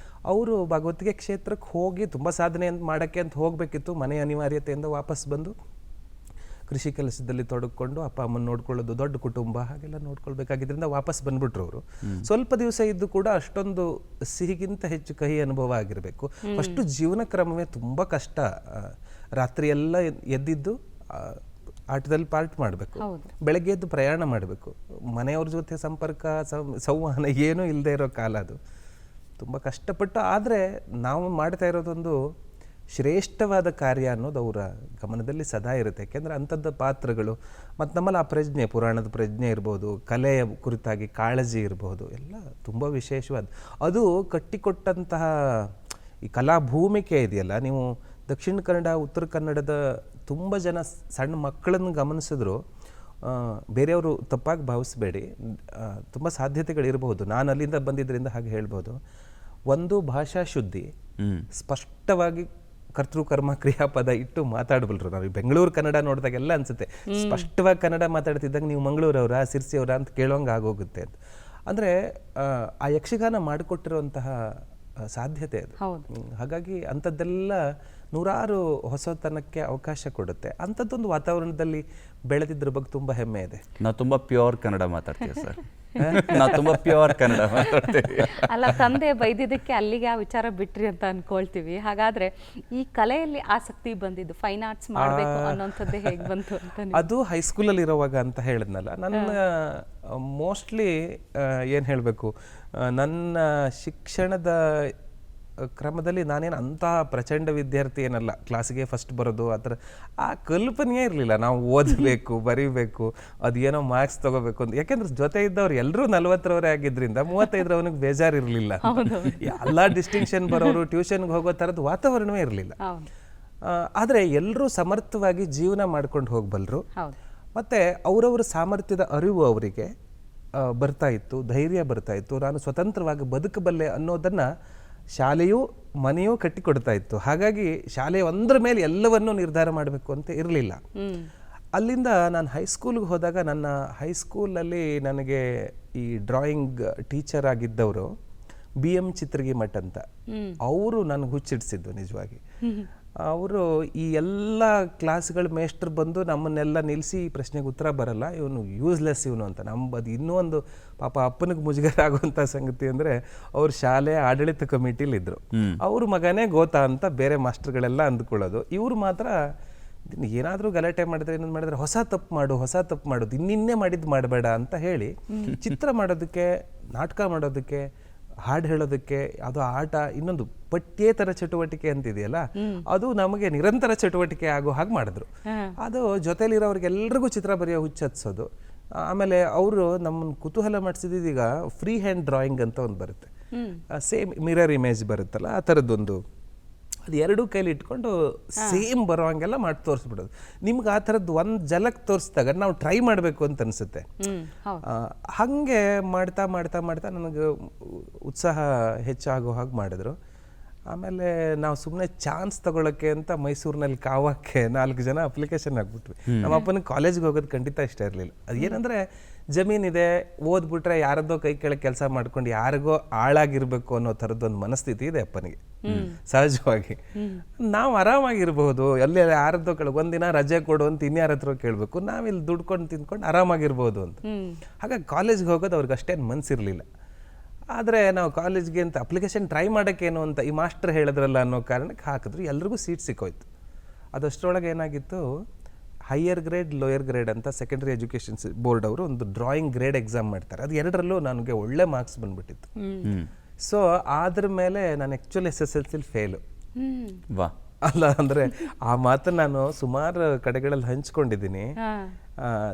Speaker 4: ಅವರು ಭಗವದ್ಗೀತೆ ಕ್ಷೇತ್ರಕ್ಕೆ ಹೋಗಿ ತುಂಬ ಸಾಧನೆ ಮಾಡೋಕ್ಕೆ ಅಂತ ಹೋಗಬೇಕಿತ್ತು. ಮನೆ ಅನಿವಾರ್ಯತೆಯಿಂದ ವಾಪಸ್ ಬಂದು ಕೃಷಿ ಕೆಲಸದಲ್ಲಿ ತೊಡಗಿಕೊಂಡು ಅಪ್ಪ ಅಮ್ಮನ ನೋಡ್ಕೊಳ್ಳೋದು, ದೊಡ್ಡ ಕುಟುಂಬ ಹಾಗೆಲ್ಲ ನೋಡ್ಕೊಳ್ಬೇಕಾಗಿದ್ದರಿಂದ ವಾಪಸ್ ಬಂದ್ಬಿಟ್ರು ಅವರು. ಸ್ವಲ್ಪ ದಿವಸ ಇದ್ದು ಕೂಡ ಅಷ್ಟೊಂದು ಸಿಹಿಗಿಂತ ಹೆಚ್ಚು ಕಹಿ ಅನುಭವ ಆಗಿರಬೇಕು. ಫಸ್ಟು ಜೀವನ ಕ್ರಮವೇ ತುಂಬ ಕಷ್ಟ. ರಾತ್ರಿ ಎಲ್ಲ ಎದ್ದಿದ್ದು ಆಟದಲ್ಲಿ ಪಾರ್ಟ್ ಮಾಡಬೇಕು, ಬೆಳಗ್ಗೆ ಎದ್ದು ಪ್ರಯಾಣ ಮಾಡಬೇಕು, ಮನೆಯವ್ರ ಜೊತೆ ಸಂಪರ್ಕ ಸಂವಹನ ಏನೂ ಇಲ್ಲದೆ ಇರೋ ಕಾಲ ಅದು. ತುಂಬ ಕಷ್ಟಪಟ್ಟು, ಆದರೆ ನಾವು ಮಾಡ್ತಾ ಇರೋದೊಂದು ಶ್ರೇಷ್ಠವಾದ ಕಾರ್ಯ ಅನ್ನೋದು ಅವರ ಗಮನದಲ್ಲಿ ಸದಾ ಇರುತ್ತೆ. ಯಾಕೆಂದರೆ ಅಂಥದ್ದು ಪಾತ್ರಗಳು ಮತ್ತು ನಮ್ಮಲ್ಲಿ ಆ ಪ್ರಜ್ಞೆ, ಪುರಾಣದ ಪ್ರಜ್ಞೆ ಇರ್ಬೋದು, ಕಲೆಯ ಕುರಿತಾಗಿ ಕಾಳಜಿ ಇರಬಹುದು, ಎಲ್ಲ ತುಂಬ ವಿಶೇಷವಾದ. ಅದು ಕಟ್ಟಿಕೊಟ್ಟಂತಹ ಈ ಕಲಾ ಭೂಮಿಕೆ ಇದೆಯಲ್ಲ, ನೀವು ದಕ್ಷಿಣ ಕನ್ನಡ, ಉತ್ತರ ಕನ್ನಡದ ತುಂಬ ಜನ ಸಣ್ಣ ಮಕ್ಕಳನ್ನು ಗಮನಿಸಿದ್ರು, ಬೇರೆಯವರು ತಪ್ಪಾಗಿ ಭಾವಿಸಬೇಡಿ, ತುಂಬ ಸಾಧ್ಯತೆಗಳಿರಬಹುದು. ನಾನು ಅಲ್ಲಿಂದ ಬಂದಿದ್ದರಿಂದ ಹಾಗೆ ಹೇಳ್ಬೋದು. ಒಂದು ಭಾಷಾ ಶುದ್ಧಿ, ಸ್ಪಷ್ಟವಾಗಿ ಕರ್ತೃ ಕರ್ಮ ಕ್ರಿಯಾಪದ ಇಟ್ಟು ಮಾತಾಡಬಲ್ರು. ನಾವು ಬೆಂಗಳೂರು ಕನ್ನಡ ನೋಡಿದಾಗೆಲ್ಲ ಅನ್ಸುತ್ತೆ, ಸ್ಪಷ್ಟವಾಗಿ ಕನ್ನಡ ಮಾತಾಡ್ತಿದ್ದಾಗ ನೀವು ಮಂಗಳೂರವರ, ಸಿರ್ಸಿಯವರ ಅಂತ ಕೇಳೋಂಗೆ ಆಗೋಗುತ್ತೆ ಅಂತ. ಅಂದರೆ ಆ ಯಕ್ಷಗಾನ ಮಾಡಿಕೊಟ್ಟಿರುವಂತಹ ಸಾಧ್ಯತೆ ಅದು. ಹಾಗಾಗಿ ಅಂಥದ್ದೆಲ್ಲ ನೂರಾರು ಹೊಸತನಕ್ಕೆ ಅವಕಾಶ ಕೊಡುತ್ತೆ. ಅಂಥದ್ದೊಂದು ವಾತಾವರಣದಲ್ಲಿ ಬೆಳೆದಿದ್ರ ಬಗ್ಗೆ ತುಂಬ ಹೆಮ್ಮೆ ಇದೆ.
Speaker 2: ನಾವು ತುಂಬ ಪ್ಯೂರ್ ಕನ್ನಡ ಮಾತಾಡ್ತೀವಿ ಸರ್. ನಾವು ತುಂಬ ಪ್ಯೂರ್ ಕನ್ನಡ ಮಾತಾಡ್ತೀವಿ.
Speaker 1: ಅಲ್ಲ, ತಂದೆ ಬೈದಿದ್ದಕ್ಕೆ ಅಲ್ಲಿಗೆ ಆ ವಿಚಾರ ಬಿಟ್ರಿ ಅಂತ ಅನ್ಕೊಳ್ತೀವಿ. ಹಾಗಾದ್ರೆ ಈ ಕಲೆಯಲ್ಲಿ ಆಸಕ್ತಿ ಬಂದಿದ್ದು, ಫೈನ್ ಆರ್ಟ್ಸ್ ಮಾಡಬೇಕು ಅನ್ನೋಂಥದ್ದೇ ಹೇಗೆ ಬಂತು ಅಂತ?
Speaker 4: ಅದು ಹೈಸ್ಕೂಲಲ್ಲಿ ಇರೋವಾಗ ಅಂತ ಹೇಳಿದ್ನಲ್ಲ, ನನ್ನ ಮೋಸ್ಟ್ಲಿ ಏನು ಹೇಳಬೇಕು, ನನ್ನ ಶಿಕ್ಷಣದ ಕ್ರಮದಲ್ಲಿ ನಾನೇನು ಅಂಥ ಪ್ರಚಂಡ ವಿದ್ಯಾರ್ಥಿ ಏನಲ್ಲ, ಕ್ಲಾಸಿಗೆ ಫಸ್ಟ್ ಬರೋದು ಆ ಥರ ಆ ಕಲ್ಪನೆಯೇ ಇರಲಿಲ್ಲ. ನಾವು ಓದಬೇಕು, ಬರೀಬೇಕು, ಅದೇನೋ ಮಾರ್ಕ್ಸ್ ತೊಗೋಬೇಕು ಅಂತ. ಯಾಕೆಂದ್ರೆ ಜೊತೆ ಇದ್ದವ್ರು ಎಲ್ಲರೂ 40ರವರೇ ಆಗಿದ್ದರಿಂದ 35ರವನಿಗೆ ಬೇಜಾರಿರಲಿಲ್ಲ. ಎಲ್ಲ ಡಿಸ್ಟಿಂಕ್ಷನ್ ಬರೋರು, ಟ್ಯೂಷನ್ಗೆ ಹೋಗೋ ಥರದ್ದು ವಾತಾವರಣವೇ ಇರಲಿಲ್ಲ. ಆದರೆ ಎಲ್ಲರೂ ಸಮರ್ಥವಾಗಿ ಜೀವನ ಮಾಡ್ಕೊಂಡು ಹೋಗಬಲ್ಲರು. ಮತ್ತು ಅವರವರ ಸಾಮರ್ಥ್ಯದ ಅರಿವು ಅವರಿಗೆ ಬರ್ತಾ ಇತ್ತು, ಧೈರ್ಯ ಬರ್ತಾ ಇತ್ತು. ನಾನು ಸ್ವತಂತ್ರವಾಗಿ ಬದುಕಬಲ್ಲೆ ಅನ್ನೋದನ್ನು ಶಾಲೆಯೂ ಮನೆಯೂ ಕಟ್ಟಿಕೊಡ್ತಾ ಇತ್ತು. ಹಾಗಾಗಿ ಶಾಲೆ ಒಂದರ ಮೇಲೆ ಎಲ್ಲವನ್ನೂ ನಿರ್ಧಾರ ಮಾಡಬೇಕು ಅಂತ ಇರಲಿಲ್ಲ. ಅಲ್ಲಿಂದ ನಾನು ಹೈಸ್ಕೂಲ್ಗೆ ಹೋದಾಗ ನನ್ನ ಹೈಸ್ಕೂಲಲ್ಲಿ ನನಗೆ ಈ ಡ್ರಾಯಿಂಗ್ ಟೀಚರ್ ಆಗಿದ್ದವರು BM ಚಿತ್ರಗಿಮಠ್ ಅಂತ, ಅವರು ನನಗೆ ಹುಚ್ಚಿಡಿಸಿದ್ದು ನಿಜವಾಗಿ. ಅವರು ಈ ಎಲ್ಲ ಕ್ಲಾಸ್ಗಳ ಮೇಸ್ಟ್ರು ಬಂದು ನಮ್ಮನ್ನೆಲ್ಲ ನಿಲ್ಲಿಸಿ ಈ ಪ್ರಶ್ನೆಗೆ ಉತ್ತರ ಬರಲ್ಲ, ಇವನು ಯೂಸ್ಲೆಸ್ ಇವನು ಅಂತ. ಅದು ಇನ್ನೂ ಒಂದು ಪಾಪ ಅಪ್ಪನಿಗೆ ಮುಜುಗರ ಆಗುವಂಥ ಸಂಗತಿ ಅಂದರೆ ಅವ್ರ ಶಾಲೆ ಆಡಳಿತ ಕಮಿಟಿಲಿದ್ದರು. ಅವ್ರ ಮಗನೇ ಗೋತಾ ಅಂತ ಬೇರೆ ಮಾಸ್ಟರ್ಗಳೆಲ್ಲ ಅಂದ್ಕೊಳ್ಳೋದು. ಇವರು ಮಾತ್ರ ಏನಾದರೂ ಗಲಾಟೆ ಮಾಡಿದ್ರೆ ಇನ್ನೊಂದು ಮಾಡಿದ್ರೆ ಹೊಸ ತಪ್ಪು ಮಾಡೋದು, ಇನ್ನಿನ್ನೇ ಮಾಡಿದ್ದು ಮಾಡಬೇಡ ಅಂತ ಹೇಳಿ ಚಿತ್ರ ಮಾಡೋದಕ್ಕೆ, ನಾಟಕ ಮಾಡೋದಕ್ಕೆ, ಹಾಡು ಹೇಳೋದಕ್ಕೆ, ಅದು ಆಟ, ಇನ್ನೊಂದು ಪಠ್ಯೇತರ ಚಟುವಟಿಕೆ ಅಂತಿದೆಯಲ್ಲ, ಅದು ನಮಗೆ ನಿರಂತರ ಚಟುವಟಿಕೆ ಆಗೋ ಹಾಗೆ ಮಾಡಿದ್ರು. ಅದು ಜೊತೆಲಿರೋರಿಗೆಲ್ರಿಗೂ ಚಿತ್ರ ಬರೆಯೋ ಹುಚ್ಚತ್ಸೋದು. ಆಮೇಲೆ ಅವರು ನಮ್ಮನ್ನು ಕುತೂಹಲ ಮಾಡಿಸಿದ್ದು, ಈಗ ಫ್ರೀ ಹ್ಯಾಂಡ್ ಡ್ರಾಯಿಂಗ್ ಅಂತ ಒಂದು ಬರುತ್ತೆ, ಸೇಮ್ ಮಿರರ್ ಇಮೇಜ್ ಬರುತ್ತಲ್ಲ, ಆ ಥರದ್ದೊಂದು, ಅದು ಎರಡೂ ಕೈಲಿ ಇಟ್ಕೊಂಡು ಸೇಮ್ ಬರೋ ಹಂಗೆಲ್ಲ ಮಾಡಿ ತೋರಿಸ್ಬಿಡೋದು. ನಿಮ್ಗೆ ಆ ಥರದ್ದು ಒಂದು ಜಲಕ್ ತೋರಿಸಿದಾಗ ನಾವು ಟ್ರೈ ಮಾಡಬೇಕು ಅಂತ ಅನಿಸುತ್ತೆ. ಹಾಗೆ ಮಾಡ್ತಾ ಮಾಡ್ತಾ ಮಾಡ್ತಾ ನನಗೆ ಉತ್ಸಾಹ ಹೆಚ್ಚಾಗೋ ಹಾಗೆ ಮಾಡಿದ್ರು. ಆಮೇಲೆ ನಾವು ಸುಮ್ಮನೆ ಚಾನ್ಸ್ ತಗೊಳ್ಳೋಕ್ಕೆ ಅಂತ ಮೈಸೂರಿನಲ್ಲಿ ಕಾವಕ್ಕೆ 4 ಜನ ಅಪ್ಲಿಕೇಶನ್ ಹಾಕ್ಬಿಟ್ವಿ. ನಮ್ಮ ಅಪ್ಪನಿಗೆ ಕಾಲೇಜ್ಗೆ ಹೋಗೋದು ಖಂಡಿತ ಇಷ್ಟ ಇರಲಿಲ್ಲ. ಅದೇನಂದರೆ ಜಮೀನಿದೆ, ಓದ್ಬಿಟ್ರೆ ಯಾರದ್ದೋ ಕೈ ಕೆಳಗೆ ಕೆಲಸ ಮಾಡ್ಕೊಂಡು ಯಾರಿಗೋ ಆಳಾಗಿರ್ಬೇಕು ಅನ್ನೋ ಥರದ್ದೊಂದು ಮನಸ್ಥಿತಿ ಇದೆ ಅಪ್ಪನಿಗೆ ಸಹಜವಾಗಿ. ನಾವು ಆರಾಮಾಗಿರ್ಬೋದು, ಅಲ್ಲಿ ಯಾರದ್ದೋ ಕೆಳಗೆ ಒಂದಿನ ರಜೆ ಕೊಡು ಅಂತ ಇನ್ಯಾರ ಹತ್ರ ಕೇಳಬೇಕು, ನಾವಿಲ್ಲಿ ದುಡ್ಕೊಂಡು ತಿಂದ್ಕೊಂಡು ಆರಾಮಾಗಿರ್ಬೋದು ಅಂತ. ಹಾಗಾಗಿ ಕಾಲೇಜ್ಗೆ ಹೋಗೋದು ಅವ್ರಿಗೆ ಅಷ್ಟೇನು ಮನಸ್ಸಿರಲಿಲ್ಲ. ಆದರೆ ನಾವು ಕಾಲೇಜ್ಗೆ ಅಂತ ಅಪ್ಲಿಕೇಶನ್ ಟ್ರೈ ಮಾಡೋಕ್ಕೇನು ಅಂತ ಈ ಮಾಸ್ಟರ್ ಹೇಳಿದ್ರಲ್ಲ ಅನ್ನೋ ಕಾರಣಕ್ಕೆ ಹಾಕಿದ್ರು. ಎಲ್ರಿಗೂ ಸೀಟ್ ಸಿಕ್ಕೋಯ್ತು. ಅದಷ್ಟರೊಳಗೆ ಏನಾಗಿತ್ತು, ಹೈಯರ್ ಗ್ರೇಡ್, ಲೋಯರ್ ಗ್ರೇಡ್ ಅಂತ ಸೆಕೆಂಡ್ರಿ ಎಜುಕೇಷನ್ ಬೋರ್ಡ್ ಅವರು ಒಂದು ಡ್ರಾಯಿಂಗ್ ಗ್ರೇಡ್ ಎಕ್ಸಾಮ್ ಮಾಡ್ತಾರೆ. ಅದು ಎರಡರಲ್ಲೂ ನನಗೆ ಒಳ್ಳೆ ಮಾರ್ಕ್ಸ್ ಬಂದ್ಬಿಟ್ಟಿತ್ತು. ಸೊ ಅದ್ರ ಮೇಲೆ ನಾನು ಆ್ಯಕ್ಚುಲಿ SSLC ಫೇಲು.
Speaker 2: ವಾ
Speaker 4: ಅಲ್ಲ ಅಂದರೆ ಆ ಮಾತನ್ನು ನಾನು ಸುಮಾರು ಕಡೆಗಳಲ್ಲಿ ಹಂಚ್ಕೊಂಡಿದ್ದೀನಿ.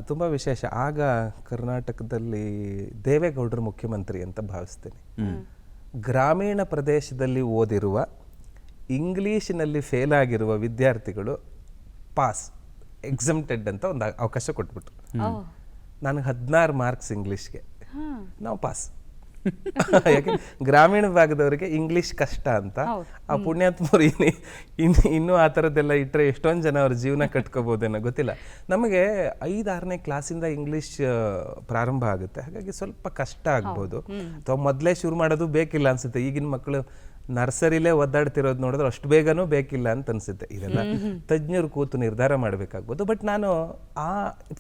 Speaker 4: ತುಂಬ ವಿಶೇಷ. ಆಗ ಕರ್ನಾಟಕದಲ್ಲಿ ದೇವೇಗೌಡರು ಮುಖ್ಯಮಂತ್ರಿ ಅಂತ ಭಾವಿಸ್ತೀನಿ. ಗ್ರಾಮೀಣ ಪ್ರದೇಶದಲ್ಲಿ ಓದಿರುವ, ಇಂಗ್ಲೀಷಿನಲ್ಲಿ ಫೇಲ್ ಆಗಿರುವ ವಿದ್ಯಾರ್ಥಿಗಳು ಪಾಸ್, ಎಕ್ಸಮ್ಟೆಡ್ ಅಂತ ಒಂದು ಅವಕಾಶ ಕೊಟ್ಬಿಟ್ರು. ನನಗೆ 16 ಮಾರ್ಕ್ಸ್ ಇಂಗ್ಲೀಷ್ಗೆ, ನಾವು ಪಾಸ್. ಯಾಕೆ ಗ್ರಾಮೀಣ ಭಾಗದವರಿಗೆ ಇಂಗ್ಲೀಷ್ ಕಷ್ಟ ಅಂತ ಆ ಪುಣ್ಯಾತ್ಮರು ಇನ್ನೂ ಆ ಥರದ್ದೆಲ್ಲ ಇಟ್ಟರೆ ಎಷ್ಟೊಂದು ಜನ ಅವ್ರ ಜೀವನ ಕಟ್ಕೋಬೋದೇನೋ ಗೊತ್ತಿಲ್ಲ. ನಮಗೆ 5-6ನೇ ಕ್ಲಾಸಿಂದ ಇಂಗ್ಲೀಷ್ ಪ್ರಾರಂಭ ಆಗುತ್ತೆ, ಹಾಗಾಗಿ ಸ್ವಲ್ಪ ಕಷ್ಟ ಆಗ್ಬೋದು. ಅಥವಾ ಮೊದಲೇ ಶುರು ಮಾಡೋದು ಬೇಕಿಲ್ಲ ಅನ್ಸುತ್ತೆ. ಈಗಿನ ಮಕ್ಕಳು ನರ್ಸರಿಲೇ ಒದ್ದಾಡ್ತಿರೋದು ನೋಡಿದ್ರೆ ಅಷ್ಟು ಬೇಗನೂ ಬೇಕಿಲ್ಲ ಅಂತ ಅನ್ಸುತ್ತೆ. ಇದೆಲ್ಲ ತಜ್ಞರು ಕೂತು ನಿರ್ಧಾರ ಮಾಡಬೇಕಾಗ್ಬೋದು. ಬಟ್ ನಾನು ಆ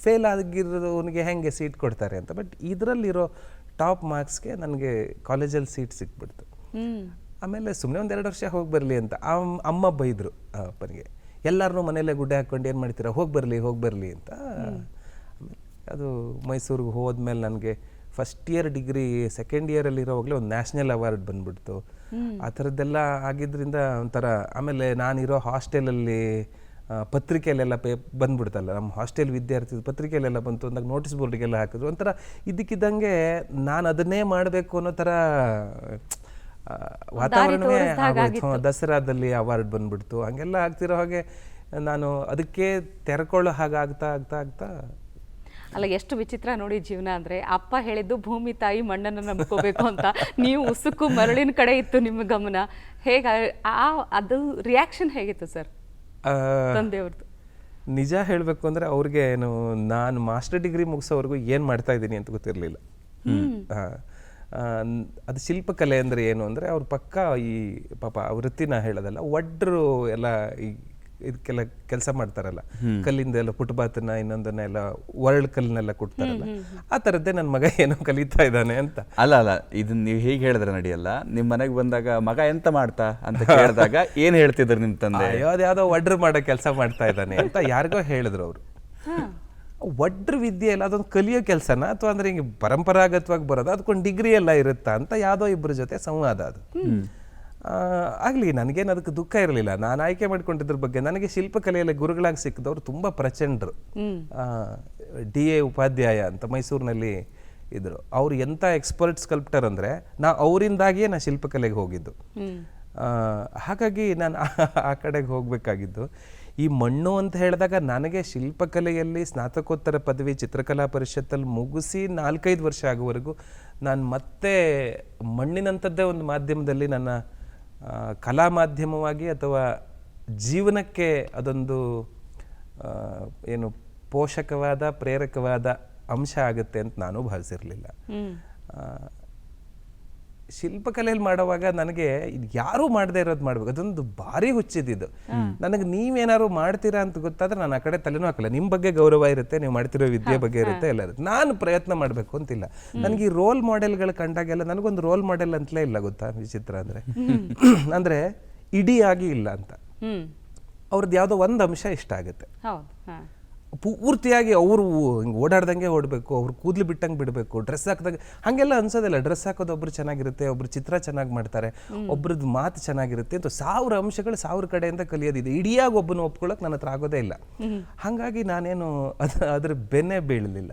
Speaker 4: ಫೇಲ್ ಆಗಿರೋನಿಗೆ ಹೆಂಗೆ ಸೀಟ್ ಕೊಡ್ತಾರೆ ಅಂತ, ಬಟ್ ಇದರಲ್ಲಿರೋ ಟಾಪ್ ಮಾರ್ಕ್ಸ್ಗೆ ನನಗೆ ಕಾಲೇಜಲ್ಲಿ ಸೀಟ್ ಸಿಕ್ಬಿಡ್ತು. ಆಮೇಲೆ ಸುಮ್ಮನೆ 1-2 ವರ್ಷ ಹೋಗಿ ಬರಲಿ ಅಂತ ಅಮ್ಮ ಬೈದರು ಅಪ್ಪನಿಗೆ. ಎಲ್ಲರನ್ನೂ ಮನೆಯಲ್ಲೇ ಗುಡ್ಡೆ ಹಾಕ್ಕೊಂಡು ಏನು ಮಾಡ್ತೀರಾ, ಹೋಗಿ ಬರಲಿ ಅಂತ. ಅದು ಮೈಸೂರಿಗೆ ಹೋದ್ಮೇಲೆ ನನಗೆ ಫಸ್ಟ್ ಇಯರ್ ಡಿಗ್ರಿ ಸೆಕೆಂಡ್ ಇಯರಲ್ಲಿರೋವಾಗಲೇ ಒಂದು ನ್ಯಾಷನಲ್ ಅವಾರ್ಡ್ ಬಂದ್ಬಿಡ್ತು. ಆ ಥರದ್ದೆಲ್ಲ ಆಗಿದ್ದರಿಂದ ಒಂಥರ. ಆಮೇಲೆ ನಾನಿರೋ ಹಾಸ್ಟೆಲಲ್ಲಿ ಪತ್ರಿಕೆಯಲ್ಲೆಲ್ಲ ಬಂದ್ಬಿಡ್ತಲ್ಲ, ನಮ್ಮ ಹಾಸ್ಟೆಲ್ ವಿದ್ಯಾರ್ಥಿ ಪತ್ರಿಕೆಯಲ್ಲೆಲ್ಲ ಬಂತು ಅಂದಾಗ ನೋಟಿಸ್ ಬೋರ್ಡಿಗೆಲ್ಲ ಹಾಕಿದ್ರು. ಒಂಥರ ಇದ್ದಕ್ಕಿದ್ದಂಗೆ ನಾನು ಅದನ್ನೇ ಮಾಡಬೇಕು ಅನ್ನೋ ಥರ ವಾತಾವರಣವೇ ಆಗೋಯ್ತು. ದಸರಾದಲ್ಲಿ ಅವಾರ್ಡ್ ಬಂದ್ಬಿಡ್ತು. ಹಂಗೆಲ್ಲ ಆಗ್ತಿರೋ ಹಾಗೆ ನಾನು ಅದಕ್ಕೆ ತೆರ್ಕೊಳ್ಳೋ ಹಾಗೆ ಆಗ್ತಾ
Speaker 1: ಅಲ್ಲ, ಎಷ್ಟು ವಿಚಿತ್ರ ನೋಡಿ ಜೀವನ ಅಂದರೆ. ಅಪ್ಪ ಹೇಳಿದ್ದು ಭೂಮಿ ತಾಯಿ ಮಣ್ಣನ್ನು ನಂಬ್ಕೋಬೇಕು ಅಂತ, ನೀವು ಉಸುಕು ಮರಳಿನ ಕಡೆ ಇತ್ತು ನಿಮ್ಮ ಗಮನ. ಹೇಗೆ ಅದು ರಿಯಾಕ್ಷನ್ ಹೇಗಿತ್ತು ಸರ್ ತಂದೆಯವ್ರದ್ದು?
Speaker 4: ನಿಜ ಹೇಳಬೇಕು ಅಂದರೆ ಅವ್ರಿಗೆ ನಾನು ಮಾಸ್ಟರ್ ಡಿಗ್ರಿ ಮುಗಿಸೋವರೆಗೂ ಏನು ಮಾಡ್ತಾ ಇದ್ದೀನಿ ಅಂತ ಗೊತ್ತಿರಲಿಲ್ಲ. ಅದು ಶಿಲ್ಪಕಲೆ ಅಂದರೆ ಏನು ಅಂದರೆ ಅವ್ರ ಪಕ್ಕ ಈ ಪಾಪ ವೃತ್ತಿನ ಹೇಳೋದಲ್ಲ, ಒಡ್ರು ಎಲ್ಲ ಈ ಇದಕ್ಕೆಲ್ಲ ಕೆಲಸ ಮಾಡ್ತಾರಲ್ಲ, ಕಲ್ಲಿಂದ ಎಲ್ಲ ಫುಟ್ಪಾತ್ನ ಇನ್ನೊಂದನ್ನ ಎಲ್ಲ ವರ್ಲ್ಡ್ ಕಲ್ಲಿನೆಲ್ಲ ಕೊಡ್ತಾರಲ್ಲ, ಆ ಥರದ್ದೇ ನನ್ನ ಮಗ ಏನೋ ಕಲಿತಾ ಇದ್ದಾನೆ ಅಂತ.
Speaker 2: ಅಲ್ಲ ಇದನ್ನ ನೀವು ಹೇಗೆ ಹೇಳಿದ್ರೆ ನಡೆಯಲ್ಲ. ನಿಮ್ಮ ಮನೆಗೆ ಬಂದಾಗ ಮಗ ಎಂತ ಮಾಡ್ತಾ ಅಂತ ಕೇಳಿದಾಗ ಏನು ಹೇಳ್ತಿದ್ರು ನಿಮ್ಮ ತಂದೆ?
Speaker 4: ಯಾವುದೋ ಒಡ್ರು ಮಾಡೋ ಕೆಲಸ ಮಾಡ್ತಾ ಇದ್ದಾನೆ ಅಂತ ಯಾರಿಗೋ ಹೇಳಿದ್ರು ಅವರು. ಒಡ್ರು ವಿದ್ಯೆ ಎಲ್ಲ ಅದೊಂದು ಕಲಿಯೋ ಕೆಲಸನ ಅಥವಾ ಅಂದ್ರೆ ಹಿಂಗೆ ಪರಂಪರಾಗತವಾಗಿ ಬರೋದು, ಅದಕ್ಕೊಂದು ಡಿಗ್ರಿ ಎಲ್ಲ ಇರುತ್ತಾ ಅಂತ ಯಾವುದೋ ಇಬ್ಬರ ಜೊತೆ ಸಂವಾದ ಅದು. ಆಗಲಿ, ನನಗೇನು ಅದಕ್ಕೆ ದುಃಖ ಇರಲಿಲ್ಲ. ನಾನು ಆಯ್ಕೆ ಮಾಡ್ಕೊಂಡಿದ್ರ ಬಗ್ಗೆ ನನಗೆ ಶಿಲ್ಪಕಲೆಯಲ್ಲಿ ಗುರುಗಳಾಗಿ ಸಿಕ್ಕಿದವರು ತುಂಬ ಪ್ರಚಂಡರು. DA ಉಪಾಧ್ಯಾಯ ಅಂತ ಮೈಸೂರಿನಲ್ಲಿ ಇದ್ರು. ಅವ್ರು ಎಂಥ ಎಕ್ಸ್ಪರ್ಟ್ ಸ್ಕಲ್ಪ್ಟರ್ ಅಂದರೆ ಅವರಿಂದಾಗಿಯೇ ನಾ ಶಿಲ್ಪಕಲೆಗೆ ಹೋಗಿದ್ದು. ಹಾಗಾಗಿ ನಾನು ಆ ಕಡೆಗೆ ಹೋಗಬೇಕಾಗಿದ್ದು. ಈ ಮಣ್ಣು ಅಂತ ಹೇಳಿದಾಗ ನನಗೆ ಶಿಲ್ಪಕಲೆಯಲ್ಲಿ ಸ್ನಾತಕೋತ್ತರ ಪದವಿ ಚಿತ್ರಕಲಾ ಪರಿಷತ್ತಲ್ಲಿ ಮುಗಿಸಿ 4-5 ವರ್ಷ ಆಗುವವರೆಗೂ ನಾನು ಮತ್ತೆ ಮಣ್ಣಿನಂಥದ್ದೇ ಒಂದು ಮಾಧ್ಯಮದಲ್ಲಿ ನನ್ನ ಕಲಾ ಮಾಧ್ಯಮವಾಗಿ ಅಥವಾ ಜೀವನಕ್ಕೆ ಅದೊಂದು ಏನು ಪೋಷಕವಾದ ಪ್ರೇರಕವಾದ ಅಂಶ ಆಗುತ್ತೆ ಅಂತ ನಾನು ಭಾವಿಸಿರಲಿಲ್ಲ. ಶಿಲ್ಪಕಲೆಯಲ್ಲಿ ಮಾಡುವಾಗ ನನಗೆ ಯಾರೂ ಮಾಡದೇ ಇರೋದು ಮಾಡ್ಬೇಕು, ಅದೊಂದು ಭಾರಿ ಹುಚ್ಚಿದ್ದು. ನನಗೆ ನೀವೇನಾದ್ರು ಮಾಡ್ತೀರಾ ಅಂತ ಗೊತ್ತಾದ್ರೆ ನಾನು ಆ ಕಡೆ ತಲೆನೂ ಹಾಕಲ್ಲ. ನಿಮ್ಮ ಬಗ್ಗೆ ಗೌರವ ಇರುತ್ತೆ, ನೀವು ಮಾಡ್ತಿರೋ ವಿದ್ಯೆ ಬಗ್ಗೆ ಇರುತ್ತೆ, ಎಲ್ಲ ಇರುತ್ತೆ. ನಾನು ಪ್ರಯತ್ನ ಮಾಡಬೇಕು ಅಂತಿಲ್ಲ. ನನಗೆ ಈ ರೋಲ್ ಮಾಡೆಲ್ಗಳು ಕಂಡಾಗೆಲ್ಲ ನನಗೊಂದು ರೋಲ್ ಮಾಡೆಲ್ ಅಂತಲೇ ಇಲ್ಲ, ಗೊತ್ತಾ ವಿಚಿತ್ರ ಅಂದರೆ ಅಂದರೆ ಇಡಿಯಾಗಿ ಇಲ್ಲ ಅಂತ. ಅವ್ರದ್ದು ಯಾವುದೋ ಒಂದು ಅಂಶ ಇಷ್ಟ ಆಗುತ್ತೆ, ಪೂರ್ತಿಯಾಗಿ ಅವರು ಹಿಂಗೆ ಓಡಾಡ್ದಂಗೆ ಓಡಬೇಕು, ಅವ್ರು ಕೂದಲು ಬಿಟ್ಟಂಗೆ ಬಿಡಬೇಕು, ಡ್ರೆಸ್ ಹಾಕಿದಾಗ ಹಾಗೆಲ್ಲ ಅನ್ಸೋದಿಲ್ಲ. ಡ್ರೆಸ್ ಹಾಕೋದು ಒಬ್ರು ಚೆನ್ನಾಗಿರುತ್ತೆ, ಒಬ್ರು ಚಿತ್ರ ಚೆನ್ನಾಗಿ ಮಾಡ್ತಾರೆ, ಒಬ್ರದ್ದು ಮಾತು ಚೆನ್ನಾಗಿರುತ್ತೆ ಅಂತ 1000 ಅಂಶಗಳು 1000 ಕಡೆಯಿಂದ ಕಲಿಯೋದಿದೆ. ಇಡಿಯಾಗಿ ಒಬ್ಬನ ಒಪ್ಕೊಳ್ಳೋಕೆ ನನ್ನ ಹತ್ರ ಆಗೋದೇ ಇಲ್ಲ. ಹಾಗಾಗಿ ನಾನೇನು ಅದ್ರ ಬೆನ್ನೇ ಬೀಳಲಿಲ್ಲ.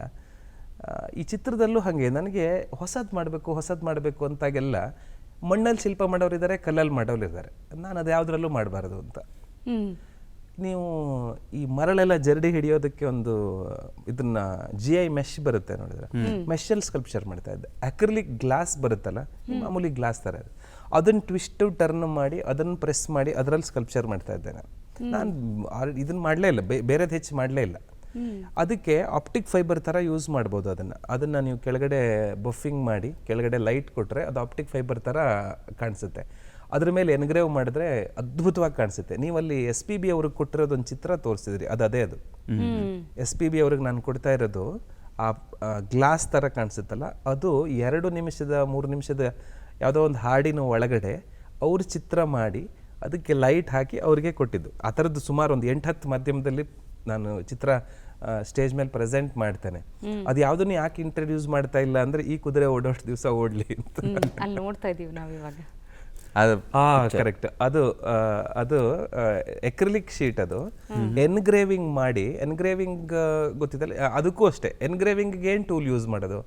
Speaker 4: ಈ ಚಿತ್ರದಲ್ಲೂ ಹಾಗೆ ನನಗೆ ಹೊಸದು ಮಾಡಬೇಕು ಅಂತಾಗೆಲ್ಲ ಮಣ್ಣಲ್ಲಿ ಶಿಲ್ಪ ಮಾಡೋರಿದ್ದಾರೆ, ಕಲ್ಲಲ್ಲಿ ಮಾಡೋರಿದ್ದಾರೆ. ನಾನು ಅದು ಯಾವುದ್ರಲ್ಲೂ ಮಾಡಬಾರ್ದು ಅಂತ. ನೀವು ಈ ಮರಳೆಲ್ಲ ಜರಡಿ ಹಿಡಿಯೋದಕ್ಕೆ ಒಂದು ಇದನ್ನ GI ಮೆಶ್ ಬರುತ್ತೆ ನೋಡಿದ್ರೆ, ಮೆಶಲ್ಲಿ ಸ್ಕಲ್ಪ್ಚರ್ ಮಾಡ್ತಾ ಇದ್ದೆ. ಅಕ್ರಿಲಿಕ್ ಗ್ಲಾಸ್ ಬರುತ್ತಲ್ಲ, ಮಾಮೂಲಿ ಗ್ಲಾಸ್ ಥರ ಇದೆ, ಅದನ್ನು ಟ್ವಿಸ್ಟ್ ಟರ್ನ್ ಮಾಡಿ ಅದನ್ನು ಪ್ರೆಸ್ ಮಾಡಿ ಅದರಲ್ಲಿ ಸ್ಕಲ್ಪ್ಚರ್ ಮಾಡ್ತಾ ಇದ್ದೆ. ನಾನು ಇದನ್ನು ಮಾಡಲೇ ಇಲ್ಲ, ಬೇರೆದು ಹೆಚ್ಚು ಮಾಡಲೇ ಇಲ್ಲ. ಅದಕ್ಕೆ ಆಪ್ಟಿಕ್ ಫೈಬರ್ ಥರ ಯೂಸ್ ಮಾಡ್ಬೋದು. ಅದನ್ನು ನೀವು ಕೆಳಗಡೆ ಬಫಿಂಗ್ ಮಾಡಿ ಕೆಳಗಡೆ ಲೈಟ್ ಕೊಟ್ಟರೆ ಅದು ಆಪ್ಟಿಕ್ ಫೈಬರ್ ಥರ ಕಾಣಿಸುತ್ತೆ. ಅದ್ರ ಮೇಲೆ ಎನ್ಗ್ರೇವ್ ಮಾಡಿದ್ರೆ ಅದ್ಭುತವಾಗಿ ಕಾಣಿಸುತ್ತೆ. ನೀವಲ್ಲಿ SPB ಅವ್ರಿಗೆ ಕೊಟ್ಟಿರೋದೊಂದು ಚಿತ್ರ ತೋರಿಸಿದ್ರಿ, ಅದೇ ಅದು SPB ಅವ್ರಿಗೆ ನಾನು ಕೊಡ್ತಾ ಇರೋದು. ಆ ಗ್ಲಾಸ್ ಥರ ಕಾಣಿಸುತ್ತಲ್ಲ, ಅದು 2 ನಿಮಿಷದ 3 ನಿಮಿಷದ ಯಾವುದೋ ಒಂದು ಹಾಡಿನ ಒಳಗಡೆ ಅವ್ರ ಚಿತ್ರ ಮಾಡಿ ಅದಕ್ಕೆ ಲೈಟ್ ಹಾಕಿ ಅವ್ರಿಗೆ ಕೊಟ್ಟಿದ್ದು. ಆ ಥರದ್ದು ಸುಮಾರು ಒಂದು 8-10 ಮಾಧ್ಯಮದಲ್ಲಿ ನಾನು ಚಿತ್ರ ಸ್ಟೇಜ್ ಮೇಲೆ ಪ್ರೆಸೆಂಟ್ ಮಾಡ್ತೇನೆ. ಅದು ಯಾವುದನ್ನು ಯಾಕೆ ಇಂಟ್ರಡ್ಯೂಸ್ ಮಾಡ್ತಾ ಇಲ್ಲ ಅಂದರೆ ಈ ಕುದುರೆ ಓಡೋಷ್ಟು ದಿವಸ ಓಡಲಿ ಅಂತ.
Speaker 1: ಅಲ್ಲಿ ನೋಡ್ತಾ ಇದೀವಿ ನಾವಿವಾಗ.
Speaker 4: ಕರೆಕ್ಟ್. ಅದು ಎಕ್ರಿಲಿಕ್ ಶೀಟ್, ಅದು ಎನ್ಗ್ರೇವಿಂಗ್ ಮಾಡಿ, ಎನ್ಗ್ರೇವಿಂಗ್ ಗೊತ್ತಿದ್ದಲ್ಲ, ಅದಕ್ಕೂ ಅಷ್ಟೇ ಎನ್ಗ್ರೇವಿಂಗ್ಗೆ ಏನು ಟೂಲ್ ಯೂಸ್ ಮಾಡೋದು,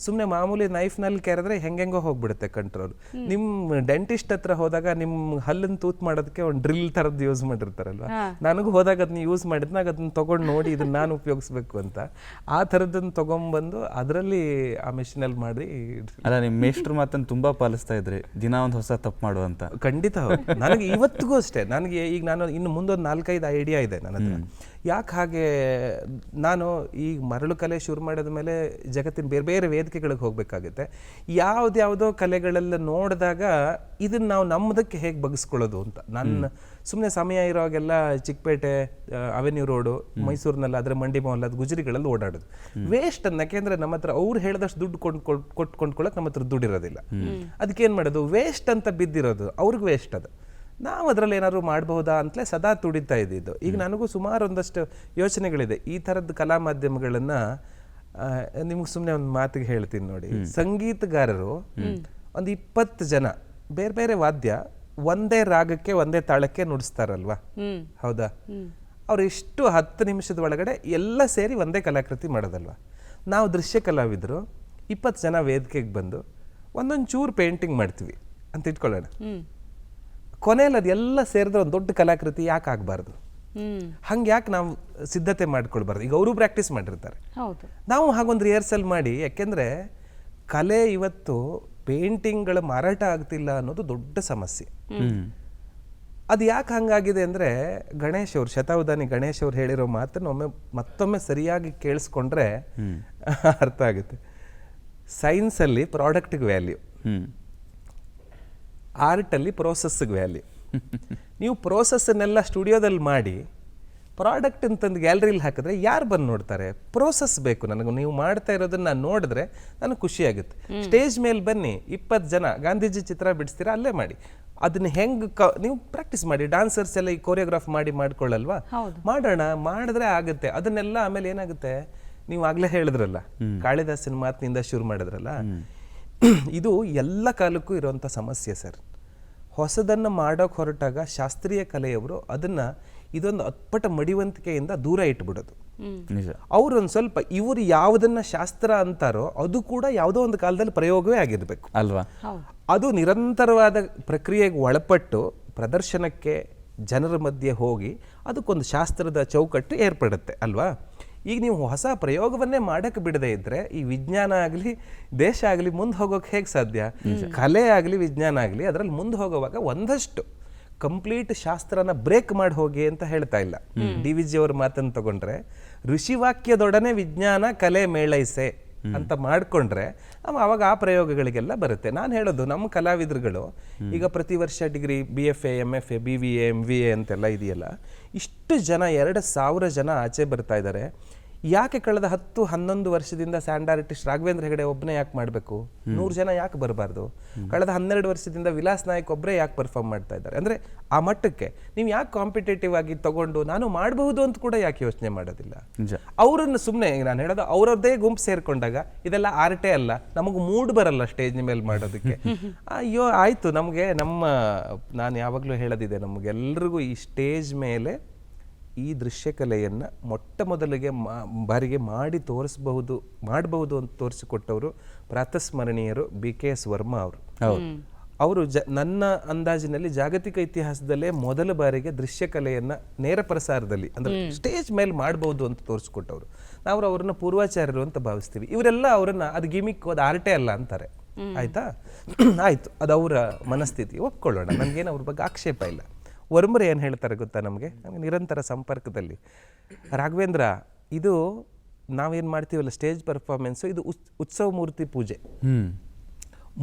Speaker 4: ಸುಮ್ಮನೆ ಮಾಮೂಲಿ ನೈಫ್ನಲ್ಲಿ ಕೆರೆದ್ರೆ ಹೆಂಗೆಂಗೋ ಹೋಗ್ಬಿಡುತ್ತೆ ಕಂಟ್ರೋಲ್. ನಿಮ್ಮ ಡೆಂಟಿಸ್ಟ್ ಹತ್ರ ಹೋದಾಗ ನಿಮ್ಮ ಹಲ್ಲನ್ನು ತೂತ್ ಮಾಡೋದಕ್ಕೆ ಒಂದು ಡ್ರಿಲ್ ಥರದ್ದು ಯೂಸ್ ಮಾಡಿರ್ತಾರಲ್ವ, ನನಗೂ ಹೋದಾಗ ಅದನ್ನ ಯೂಸ್ ಮಾಡಿದ್ನಾಗ ಅದನ್ನ ತೊಗೊಂಡು ನೋಡಿ ಇದನ್ನ ನಾನು ಉಪಯೋಗಿಸ್ಬೇಕು ಅಂತ ಆ ಥರದ್ದನ್ನು ತೊಗೊಂಬಂದು ಅದರಲ್ಲಿ ಆ ಮೆಷಿನಲ್ಲಿ ಮಾಡಿ.
Speaker 2: ಅಲ್ಲ, ನಿಮ್ಮ ಮೇಷ್ಟ್ರು ಮಾತನ್ನು ತುಂಬಾ ಪಾಲಿಸ್ತಾ ಇದ್ರಿ, ದಿನ ಒಂದು ಹೊಸ ತಪ್ಪು ಮಾಡುವಂತ.
Speaker 4: ಖಂಡಿತ ಹೌದು. ನನಗೆ ಇವತ್ತಿಗೂ ಅಷ್ಟೇ, ನನಗೆ ಈಗ ನಾನು ಇನ್ನು ಮುಂದೊಂದು 4-5 ಐಡಿಯಾ ಇದೆ ನನ್ನ ಹತ್ರ. ಯಾಕೆ ಹಾಗೆ, ನಾನು ಈಗ ಮರಳು ಕಲೆ ಶುರು ಮಾಡಿದ ಮೇಲೆ ಜಗತ್ತಿನ ಬೇರೆ ಬೇರೆ ವೇದಿಕೆಗಳಿಗೆ ಹೋಗಬೇಕಾಗುತ್ತೆ. ಯಾವುದ್ಯಾವುದೋ ಕಲೆಗಳೆಲ್ಲ ನೋಡಿದಾಗ ಇದನ್ನು ನಾವು ನಮ್ಮದಕ್ಕೆ ಹೇಗೆ ಬಗ್ಗಿಸ್ಕೊಳ್ಳೋದು ಅಂತ. ನನ್ನ ಸುಮ್ಮನೆ ಸಮಯ ಇರೋವಾಗೆಲ್ಲ ಚಿಕ್ಕಪೇಟೆ ಅವೆನ್ಯೂ ರೋಡು ಮೈಸೂರಿನಲ್ಲಿ ಅದರ ಮಂಡಿ ಮಾಲ್ ಅದು ಗುಜರಿಗಳಲ್ಲಿ ಓಡಾಡೋದು ವೇಸ್ಟ್ ಅನ್ನ. ಯಾಕೆಂದ್ರೆ ನಮ್ಮ ಹತ್ರ ಅವ್ರು ಹೇಳಿದಷ್ಟು ದುಡ್ಡು ಕೊಂಡ್ಕೊಳ್ಳೋಕೆ ನಮ್ಮ ಹತ್ರ ದುಡ್ಡು ಇರೋದಿಲ್ಲ. ಅದಕ್ಕೇನು ಮಾಡೋದು, ವೇಸ್ಟ್ ಅಂತ ಬಿದ್ದಿರೋದು ಅವ್ರಿಗೆ ವೇಸ್ಟ್. ಅದು ನಾವು ಅದರಲ್ಲಿ ಏನಾದ್ರು ಮಾಡಬಹುದಾ ಅಂತಲೇ ಸದಾ ತುಡಿತಾ ಇದ್ದಿದ್ದು. ಈಗ ನನಗೂ ಸುಮಾರು ಒಂದಷ್ಟು ಯೋಚನೆಗಳಿದೆ ಈ ಥರದ್ದು ಕಲಾ ಮಾಧ್ಯಮಗಳನ್ನ. ನಿಮ್ಗೆ ಸುಮ್ಮನೆ ಒಂದು ಮಾತಿಗೆ ಹೇಳ್ತೀನಿ ನೋಡಿ, ಸಂಗೀತಗಾರರು ಒಂದು 20 ಜನ ಬೇರೆ ಬೇರೆ ವಾದ್ಯ ಒಂದೇ ರಾಗಕ್ಕೆ ಒಂದೇ ತಾಳಕ್ಕೆ ನುಡಿಸ್ತಾರಲ್ವಾ, ಹೌದಾ? ಅವ್ರು ಇಷ್ಟು 10 ನಿಮಿಷದ ಒಳಗಡೆ ಎಲ್ಲ ಸೇರಿ ಒಂದೇ ಕಲಾಕೃತಿ ಮಾಡೋದಲ್ವಾ. ನಾವು ದೃಶ್ಯ ಕಲಾವಿದರು 20 ಜನ ವೇದಿಕೆಗೆ ಬಂದು ಒಂದೊಂದು ಚೂರು ಪೇಂಟಿಂಗ್ ಮಾಡ್ತೀವಿ ಅಂತ ಇಟ್ಕೊಳ್ಳೋಣ. ಕೊನೆಯಲ್ಲಿ ಅದೆಲ್ಲ ಸೇರಿದ್ರೆ ಒಂದು ದೊಡ್ಡ ಕಲಾಕೃತಿ ಯಾಕೆ ಆಗಬಾರ್ದು? ಹಂಗೆ ಯಾಕೆ ನಾವು ಸಿದ್ಧತೆ ಮಾಡ್ಕೊಳ್ಬಾರ್ದು? ಈಗ ಅವರು ಪ್ರಾಕ್ಟೀಸ್ ಮಾಡಿರ್ತಾರೆ, ನಾವು ಹಾಗೊಂದು ರಿಹರ್ಸಲ್ ಮಾಡಿ. ಯಾಕೆಂದ್ರೆ ಕಲೆ ಇವತ್ತು ಪೇಂಟಿಂಗ್ಗಳ ಮಾರಾಟ ಆಗ್ತಿಲ್ಲ ಅನ್ನೋದು ದೊಡ್ಡ ಸಮಸ್ಯೆ. ಅದು ಯಾಕೆ ಹಂಗಾಗಿದೆ ಅಂದರೆ, ಗಣೇಶ್ ಅವರು, ಶತಾವಧಾನಿ ಗಣೇಶ್ ಅವ್ರು ಹೇಳಿರೋ ಮಾತನ್ನು ಮತ್ತೊಮ್ಮೆ ಸರಿಯಾಗಿ ಕೇಳಿಸ್ಕೊಂಡ್ರೆ ಅರ್ಥ ಆಗುತ್ತೆ. ಸೈನ್ಸಲ್ಲಿ ಪ್ರಾಡಕ್ಟ್ಗೆ ವ್ಯಾಲ್ಯೂ, ಆರ್ಟಲ್ಲಿ ಪ್ರೋಸೆಸ್ಗೆ ವ್ಯಾಲ್ಯೂ. ನೀವು ಪ್ರೋಸೆಸ್ಸನ್ನೆಲ್ಲ ಸ್ಟುಡಿಯೋದಲ್ಲಿ ಮಾಡಿ ಪ್ರಾಡಕ್ಟ್ ಅಂತಂದು ಗ್ಯಾಲರಿಲಿ ಹಾಕಿದ್ರೆ ಯಾರು ಬಂದು ನೋಡ್ತಾರೆ? ಪ್ರೋಸೆಸ್ ಬೇಕು ನನಗೆ. ನೀವು ಮಾಡ್ತಾ ಇರೋದನ್ನ ನೋಡಿದ್ರೆ ನನಗೆ ಖುಷಿಯಾಗುತ್ತೆ. ಸ್ಟೇಜ್ ಮೇಲೆ ಬನ್ನಿ, 20 ಜನ ಗಾಂಧೀಜಿ ಚಿತ್ರ ಬಿಡಿಸ್ತೀರಾ, ಅಲ್ಲೇ ಮಾಡಿ. ಅದನ್ನ ಹೆಂಗೆ ನೀವು ಪ್ರಾಕ್ಟೀಸ್ ಮಾಡಿ. ಡಾನ್ಸರ್ಸ್ ಎಲ್ಲ ಈ ಕೋರಿಯೋಗ್ರಾಫ್ ಮಾಡ್ಕೊಳ್ಳಲ್ವಾ? ಮಾಡೋಣ, ಮಾಡಿದ್ರೆ ಆಗುತ್ತೆ. ಅದನ್ನೆಲ್ಲ ಆಮೇಲೆ ಏನಾಗುತ್ತೆ, ನೀವು ಆಗ್ಲೇ ಹೇಳಿದ್ರಲ್ಲ, ಕಾಳಿದಾಸನ ಮಾತಿನಿಂದ ಶುರು ಮಾಡಿದ್ರಲ್ಲ, ಇದು ಎಲ್ಲ ಕಾಲಕ್ಕೂ ಇರುವಂಥ ಸಮಸ್ಯೆ ಸರ್. ಹೊಸದನ್ನು ಮಾಡೋಕೆ ಹೊರಟಾಗ ಶಾಸ್ತ್ರೀಯ ಕಲೆಯವರು ಅದನ್ನು ಇದೊಂದು ಅಪ್ಪಟ ಮಡಿವಂತಿಕೆಯಿಂದ ದೂರ ಇಟ್ಬಿಡೋದು.
Speaker 2: ನಿಜ.
Speaker 4: ಅವರು ಒಂದು ಸ್ವಲ್ಪ ಇವರು ಯಾವುದನ್ನು ಶಾಸ್ತ್ರ ಅಂತಾರೋ ಅದು ಕೂಡ ಯಾವುದೋ ಒಂದು ಕಾಲದಲ್ಲಿ ಪ್ರಯೋಗವೇ ಆಗಿರಬೇಕು
Speaker 2: ಅಲ್ವಾ?
Speaker 4: ಅದು ನಿರಂತರವಾದ ಪ್ರಕ್ರಿಯೆಗೆ ಒಳಪಟ್ಟು ಪ್ರದರ್ಶನಕ್ಕೆ ಜನರ ಮಧ್ಯೆ ಹೋಗಿ ಅದಕ್ಕೊಂದು ಶಾಸ್ತ್ರದ ಚೌಕಟ್ಟು ಏರ್ಪಡುತ್ತೆ ಅಲ್ವಾ? ಈಗ ನೀವು ಹೊಸ ಪ್ರಯೋಗವನ್ನೇ ಮಾಡಕ್ಕೆ ಬಿಡದೇ ಇದ್ದರೆ ಈ ವಿಜ್ಞಾನ ಆಗಲಿ ದೇಶ ಆಗಲಿ ಮುಂದೆ ಹೋಗೋಕೆ ಹೇಗೆ ಸಾಧ್ಯ? ಕಲೆ ಆಗಲಿ ವಿಜ್ಞಾನ ಆಗಲಿ ಅದರಲ್ಲಿ ಮುಂದೆ ಹೋಗುವಾಗ ಒಂದಷ್ಟು ಕಂಪ್ಲೀಟ್ ಶಾಸ್ತ್ರನ ಬ್ರೇಕ್ ಮಾಡಿ ಹೋಗಿ ಅಂತ ಹೇಳ್ತಾ ಇಲ್ಲ. ಡಿ ವಿ ಜಿ ಅವ್ರ ಮಾತನ್ನು ತಗೊಂಡ್ರೆ ಋಷಿವಾಕ್ಯದೊಡನೆ ವಿಜ್ಞಾನ ಕಲೆ ಮೇಳೈಸೆ ಅಂತ ಮಾಡಿಕೊಂಡ್ರೆ ಅವಾಗ ಆ ಪ್ರಯೋಗಗಳಿಗೆಲ್ಲ ಬರುತ್ತೆ. ನಾನು ಹೇಳೋದು ನಮ್ಮ ಕಲಾವಿದರುಗಳು ಈಗ ಪ್ರತಿ ವರ್ಷ degree BFA MFA BVA MVA ಅಂತೆಲ್ಲ ಇದೆಯಲ್ಲ, ಇಷ್ಟು ಜನ 2,000 ಜನ ಆಚೆ ಬರ್ತಾ ಇದ್ದಾರೆ. ಯಾಕೆ ಕಳೆದ 10-11 ವರ್ಷದಿಂದ ಸ್ಯಾಂಡ್ ಆರ್ಟಿಸ್ಟ್ ರಾಘವೇಂದ್ರ ಹೆಗಡೆ ಒಬ್ಬನೇ ಯಾಕೆ ಮಾಡಬೇಕು? 100 ಜನ ಯಾಕೆ ಬರಬಾರ್ದು? ಕಳೆದ 12 ವರ್ಷದಿಂದ ವಿಲಾಸ್ ನಾಯಕ್ ಒಬ್ಬರೇ ಯಾಕೆ ಪರ್ಫಾರ್ಮ್ ಮಾಡ್ತಾ ಇದ್ದಾರೆ? ಅಂದರೆ ಆ ಮಟ್ಟಕ್ಕೆ ನೀವು ಯಾಕೆ ಕಾಂಪಿಟೇಟಿವ್ ಆಗಿ ತಗೊಂಡು ನಾನು ಮಾಡಬಹುದು ಅಂತ ಕೂಡ ಯಾಕೆ ಯೋಚನೆ ಮಾಡೋದಿಲ್ಲ? ಅವರನ್ನು ಸುಮ್ಮನೆ ನಾನು ಹೇಳೋದು ಅವರದ್ದೇ ಗುಂಪು ಸೇರ್ಕೊಂಡಾಗ ಇದೆಲ್ಲ ಆರ್ಟೇ ಅಲ್ಲ, ನಮಗೆ ಮೂಡ್ ಬರಲ್ಲ ಸ್ಟೇಜ್ ಮೇಲೆ ಮಾಡೋದಕ್ಕೆ. ಅಯ್ಯೋ ಆಯಿತು, ನಮಗೆ ನಾನು ಯಾವಾಗಲೂ ಹೇಳೋದಿದೆ, ನಮಗೆಲ್ರಿಗೂ ಈ ಸ್ಟೇಜ್ ಮೇಲೆ ಈ ದೃಶ್ಯಕಲೆಯನ್ನು ಮೊಟ್ಟ ಮೊದಲಿಗೆ ಬಾರಿಗೆ ಮಾಡಬಹುದು ಅಂತ ತೋರಿಸಿಕೊಟ್ಟವರು ಪ್ರಾತಸ್ಮರಣೀಯರು BKS ವರ್ಮಾ ಅವರು. ಅವರು ನನ್ನ ಅಂದಾಜಿನಲ್ಲಿ ಜಾಗತಿಕ ಇತಿಹಾಸದಲ್ಲೇ ಮೊದಲ ಬಾರಿಗೆ ದೃಶ್ಯಕಲೆಯನ್ನು ನೇರ ಪ್ರಸಾರದಲ್ಲಿ ಅಂದರೆ ಸ್ಟೇಜ್ ಮೇಲೆ ಮಾಡಬಹುದು ಅಂತ ತೋರಿಸ್ಕೊಟ್ಟವರು. ನಾವು ಅವ್ರನ್ನ ಪೂರ್ವಾಚಾರ್ಯರು ಅಂತ ಭಾವಿಸ್ತೀವಿ. ಇವರೆಲ್ಲ ಅವರನ್ನ ಅದು ಗಿಮಿಕ್, ಅದು ಆರ್ಟೇ ಅಲ್ಲ ಅಂತಾರೆ. ಆಯ್ತಾ? ಆಯ್ತು, ಅದು ಅವರ ಮನಸ್ಥಿತಿ, ಒಪ್ಕೊಳ್ಳೋಣ, ನನಗೇನು ಅವ್ರ ಬಗ್ಗೆ ಆಕ್ಷೇಪ ಇಲ್ಲ. ವರ್ಮರು ಏನು ಹೇಳ್ತಾರೆ ಗೊತ್ತಾ? ನಮಗೆ ನಿರಂತರ ಸಂಪರ್ಕದಲ್ಲಿ ರಾಘವೇಂದ್ರ, ಇದು ನಾವೇನು ಮಾಡ್ತೀವಲ್ಲ ಸ್ಟೇಜ್ ಪರ್ಫಾರ್ಮೆನ್ಸು, ಇದು ಉತ್ಸವ ಮೂರ್ತಿ ಪೂಜೆ,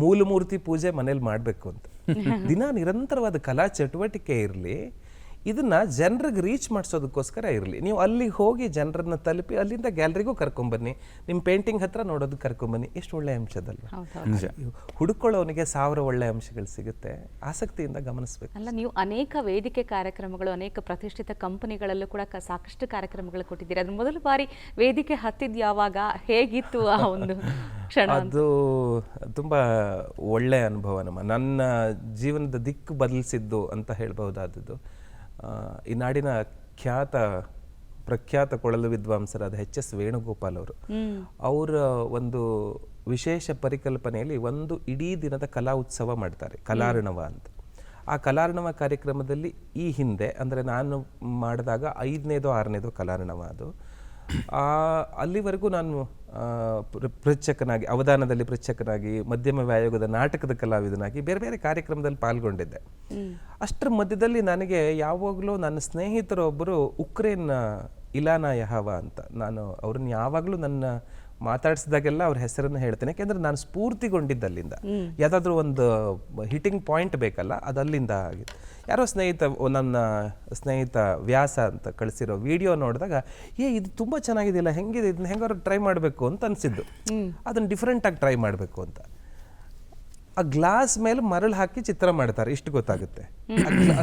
Speaker 4: ಮೂಲ ಮೂರ್ತಿ ಪೂಜೆ ಮನೇಲಿ ಮಾಡಬೇಕು ಅಂತ. ದಿನ ನಿರಂತರವಾದ ಕಲಾ ಚಟುವಟಿಕೆ ಇರಲಿ, ಇದನ್ನ ಜನರಿಗೆ ರೀಚ್ ಮಾಡಿಸೋದಕ್ಕೋಸ್ಕರ ಇರಲಿ. ನೀವು ಅಲ್ಲಿಗೆ ಹೋಗಿ ಜನರನ್ನ ತಲುಪಿ ಅಲ್ಲಿಂದ ಗ್ಯಾಲರಿಗೂ ಕರ್ಕೊಂಬನ್ನಿ, ನಿಮ್ಮ ಪೇಂಟಿಂಗ್ ಹತ್ರ ನೋಡೋದಕ್ಕೆ ಕರ್ಕೊಂಬನ್ನಿ. ಎಷ್ಟು ಒಳ್ಳೆ ಅಂಶದಲ್ವ? ಹುಡುಕೊಳ್ಳೋನಿಗೆ 1000 ಒಳ್ಳೆ ಅಂಶಗಳು ಸಿಗುತ್ತೆ. ಆಸಕ್ತಿಯಿಂದ ಗಮನಿಸಬೇಕು.
Speaker 1: ಅಲ್ಲ, ನೀವು ಅನೇಕ ವೇದಿಕೆ ಕಾರ್ಯಕ್ರಮಗಳು, ಅನೇಕ ಪ್ರತಿಷ್ಠಿತ ಕಂಪನಿಗಳಲ್ಲೂ ಕೂಡ ಸಾಕಷ್ಟು ಕಾರ್ಯಕ್ರಮಗಳು ಕೊಟ್ಟಿದ್ದೀರಿ. ಅದ್ರ ಮೊದಲ ಬಾರಿ ವೇದಿಕೆ ಹತ್ತಿದ್ದು ಯಾವಾಗ? ಹೇಗಿತ್ತು ಆ ಒಂದು ಕ್ಷಣ?
Speaker 4: ಅದು ತುಂಬ ಒಳ್ಳೆಯ ಅನುಭವ. ನನ್ನ ಜೀವನದ ದಿಕ್ಕು ಬದಲಿಸಿದ್ದು ಅಂತ ಹೇಳ್ಬಹುದಾದದ್ದು ಈ ನಾಡಿನ ಪ್ರಖ್ಯಾತ ಕೊಳಲು ವಿದ್ವಾಂಸರಾದ HS ವೇಣುಗೋಪಾಲ್ ಅವರು. ಅವರ ಒಂದು ವಿಶೇಷ ಪರಿಕಲ್ಪನೆಯಲ್ಲಿ ಒಂದು ಇಡೀ ದಿನದ ಕಲಾ ಉತ್ಸವ ಮಾಡ್ತಾರೆ, ಕಲಾರ್ಣವ ಅಂತ. ಆ ಕಲಾರ್ಣವ ಕಾರ್ಯಕ್ರಮದಲ್ಲಿ ಈ ಹಿಂದೆ ಅಂದರೆ ನಾನು ಮಾಡಿದಾಗ 5ನೇದೋ 6ನೇದೋ ಕಲಾರ್ಣವ ಅದು. ಅಲ್ಲಿವರೆಗೂ ನಾನು ಪೃಚ್ಛಕನಾಗಿ, ಅವಧಾನದಲ್ಲಿ ಪೃಚ್ಛಕನಾಗಿ, ಮಧ್ಯಮ ವ್ಯಾಯೋಗದ ನಾಟಕದ ಕಲಾವಿದನಾಗಿ ಬೇರೆ ಬೇರೆ ಕಾರ್ಯಕ್ರಮದಲ್ಲಿ ಪಾಲ್ಗೊಂಡಿದ್ದೆ. ಅಷ್ಟರ ಮಧ್ಯದಲ್ಲಿ ನನಗೆ ಯಾವಾಗಲೂ ನನ್ನ ಸ್ನೇಹಿತರೊಬ್ಬರು ಉಕ್ರೇನ್ ಇಲಾನಾ ಯಹವ ಅಂತ, ನಾನು ಅವ್ರನ್ನ ಯಾವಾಗಲೂ ನನ್ನ ಮಾತಾಡಿಸಿದಾಗೆಲ್ಲ ಅವ್ರ ಹೆಸರನ್ನು ಹೇಳ್ತೇನೆ. ಯಾಕೆಂದ್ರೆ ನಾನು ಸ್ಫೂರ್ತಿಗೊಂಡಿದ್ದಲ್ಲಿಂದ. ಯಾವುದಾದ್ರೂ ಒಂದು ಹಿಟ್ಟಿಂಗ್ ಪಾಯಿಂಟ್ ಬೇಕಲ್ಲ, ಅದು ಅಲ್ಲಿಂದ ಆಗಿತ್ತು. ಯಾರೋ ನನ್ನ ಸ್ನೇಹಿತ ವ್ಯಾಸ ಅಂತ ಕಳಿಸಿರೋ ವಿಡಿಯೋ ನೋಡಿದಾಗ ಇದು ತುಂಬ ಚೆನ್ನಾಗಿದೆಯಲ್ಲ, ಹೆಂಗಿದೆ, ಇದನ್ನ ಹೆಂಗಾರು ಟ್ರೈ ಮಾಡಬೇಕು ಅಂತ ಅನಿಸಿದ್ದು. ಅದನ್ನು ಡಿಫ್ರೆಂಟಾಗಿ ಟ್ರೈ ಮಾಡಬೇಕು ಅಂತ. ಆ ಗ್ಲಾಸ್ ಮೇಲೆ ಮರಳು ಹಾಕಿ ಚಿತ್ರ ಮಾಡ್ತಾರೆ, ಇಷ್ಟು ಗೊತ್ತಾಗುತ್ತೆ.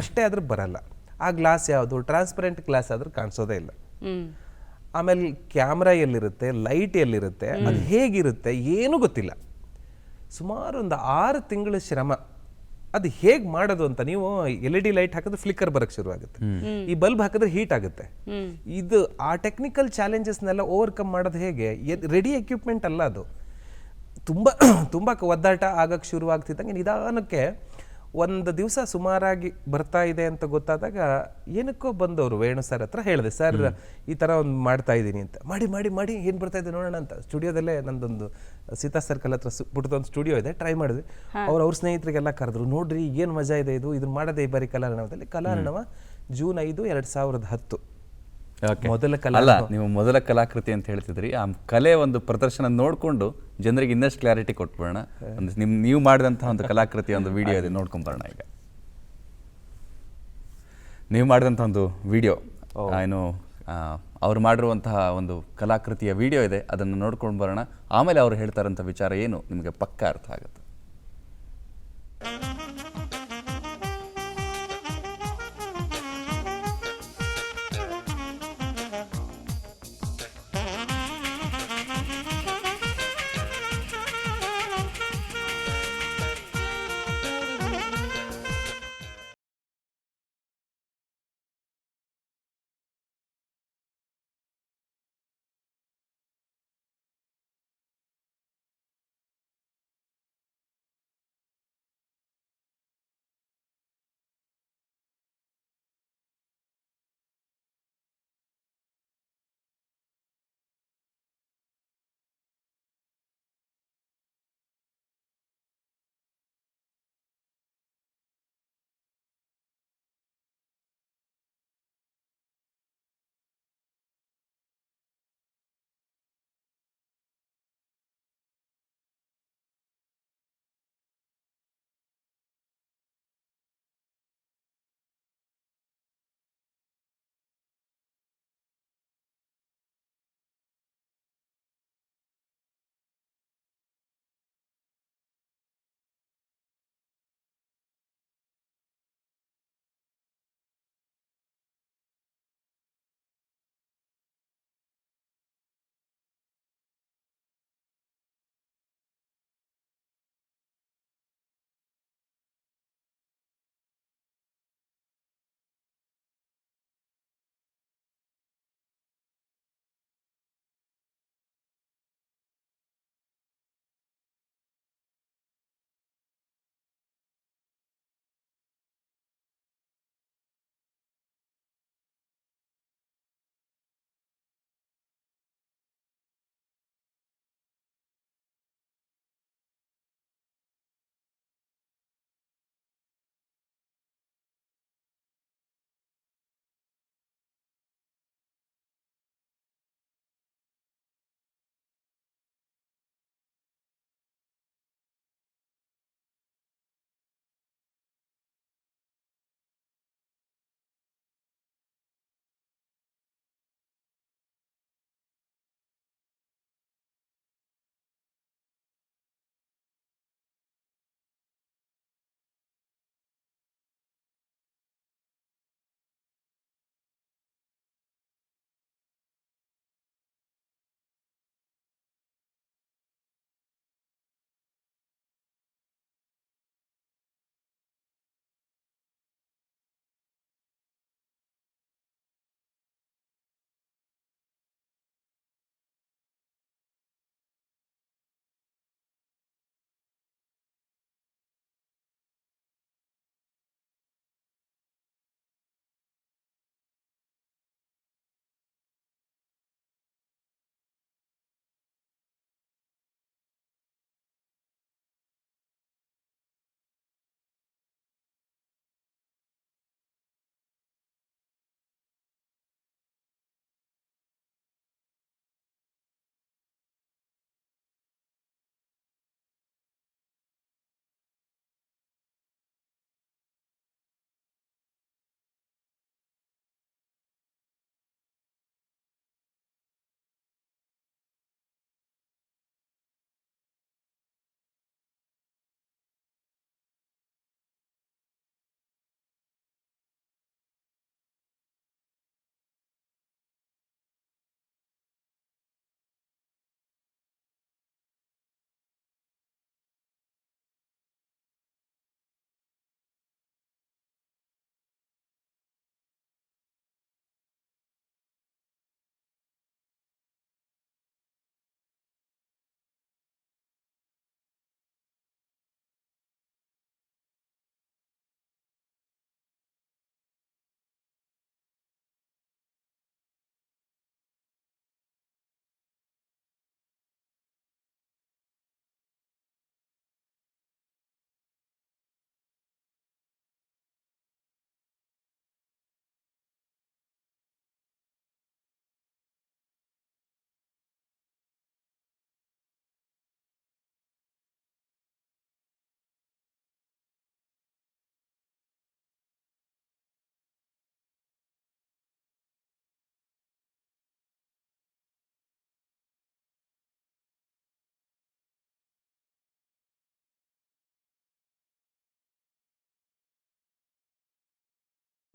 Speaker 4: ಅಷ್ಟೇ ಆದ್ರೂ ಬರಲ್ಲ. ಆ ಗ್ಲಾಸ್ ಯಾವುದು? ಟ್ರಾನ್ಸ್ಪರೆಂಟ್ ಗ್ಲಾಸ್ ಆದ್ರೂ ಕಾಣಿಸೋದೇ ಇಲ್ಲ. ಆಮೇಲೆ ಕ್ಯಾಮ್ರಾ ಎಲ್ಲಿರುತ್ತೆ, ಲೈಟ್ ಎಲ್ಲಿರುತ್ತೆ, ಅದು ಹೇಗಿರುತ್ತೆ ಏನೂ ಗೊತ್ತಿಲ್ಲ. ಸುಮಾರು ಒಂದು 6 ತಿಂಗಳ ಶ್ರಮ. ಅದು ಹೇಗೆ ಮಾಡೋದು ಅಂತ, ನೀವು LED ಲೈಟ್ ಹಾಕಿದ್ರೆ ಫ್ಲಿಕ್ಕರ್ ಬರಕ್ಕೆ ಶುರು ಆಗುತ್ತೆ, ಈ ಬಲ್ಬ್ ಹಾಕಿದ್ರೆ ಹೀಟ್ ಆಗುತ್ತೆ. ಇದು ಆ ಟೆಕ್ನಿಕಲ್ ಚಾಲೆಂಜಸ್ನೆಲ್ಲ ಓವರ್ಕಮ್ ಮಾಡೋದು ಹೇಗೆ? ರೆಡಿ ಎಕ್ವಿಪ್ಮೆಂಟ್ ಅಲ್ಲ ಅದು. ತುಂಬ ಒದ್ದಾಟ ಆಗಕ್ಕೆ ಶುರುವಾಗ್ತಿದ್ದಂಗೆ ನಿಧಾನಕ್ಕೆ ಒಂದು ದಿವಸ ಸುಮಾರಾಗಿ ಬರ್ತಾ ಇದೆ ಅಂತ ಗೊತ್ತಾದಾಗ ಏನಕ್ಕೋ ಬಂದವರು ವೇಣು ಸರ್ ಹತ್ರ ಹೇಳಿದೆ, ಸರ್ ಈ ಥರ ಒಂದು ಮಾಡ್ತಾ ಇದ್ದೀನಿ ಅಂತ. ಮಾಡಿ ಏನು ಬರ್ತಾ ಇದೆ ನೋಡೋಣ ಅಂತ ಸ್ಟುಡಿಯೋದಲ್ಲೇ ನಂದೊಂದು ಸೀತಾ ಸರ್ಕಲ್ ಹತ್ರ ಪುಟ್ಟದೊಂದು ಸ್ಟುಡಿಯೋ ಇದೆ, ಟ್ರೈ ಮಾಡಿದ್ವಿ. ಅವ್ರ ಸ್ನೇಹಿತರಿಗೆಲ್ಲ ಕರೆದ್ರು, ನೋಡ್ರಿ ಏನು ಮಜಾ ಇದೆ ಇದು, ಇದನ್ನ ಮಾಡೋದೇ ಬಾರಿ ಕಲಾರ್ಣವದಲ್ಲಿ. ಕಲಾರ್ಣವ ಜೂನ್ 5, 2010 ಮೊದಲ
Speaker 2: ಅಲ್ಲ, ನೀವು ಮೊದಲ ಕಲಾಕೃತಿ ಅಂತ ಹೇಳ್ತಿದ್ರಿ. ಆ ಕಲೆ ಒಂದು ಪ್ರದರ್ಶನ ನೋಡಿಕೊಂಡು ಜನರಿಗೆ ಇನ್ನಷ್ಟು ಕ್ಲಾರಿಟಿ ಕೊಟ್ಬಿಡೋಣ. ನೀವು ಮಾಡಿದಂತಹ ಒಂದು ಕಲಾಕೃತಿಯ ಒಂದು ವಿಡಿಯೋ ಇದೆ, ನೋಡ್ಕೊಂಬರೋಣ. ಈಗ ನೀವು ಮಾಡಿದಂಥ ಒಂದು ವಿಡಿಯೋ ಏನು ಅವ್ರು ಮಾಡಿರುವಂತಹ ಒಂದು ಕಲಾಕೃತಿಯ ವಿಡಿಯೋ ಇದೆ, ಅದನ್ನು ನೋಡ್ಕೊಂಡು ಬರೋಣ. ಆಮೇಲೆ ಅವ್ರು ಹೇಳ್ತಾರಂಥ ವಿಚಾರ ಏನು ನಿಮಗೆ ಪಕ್ಕಾ ಅರ್ಥ ಆಗುತ್ತೆ.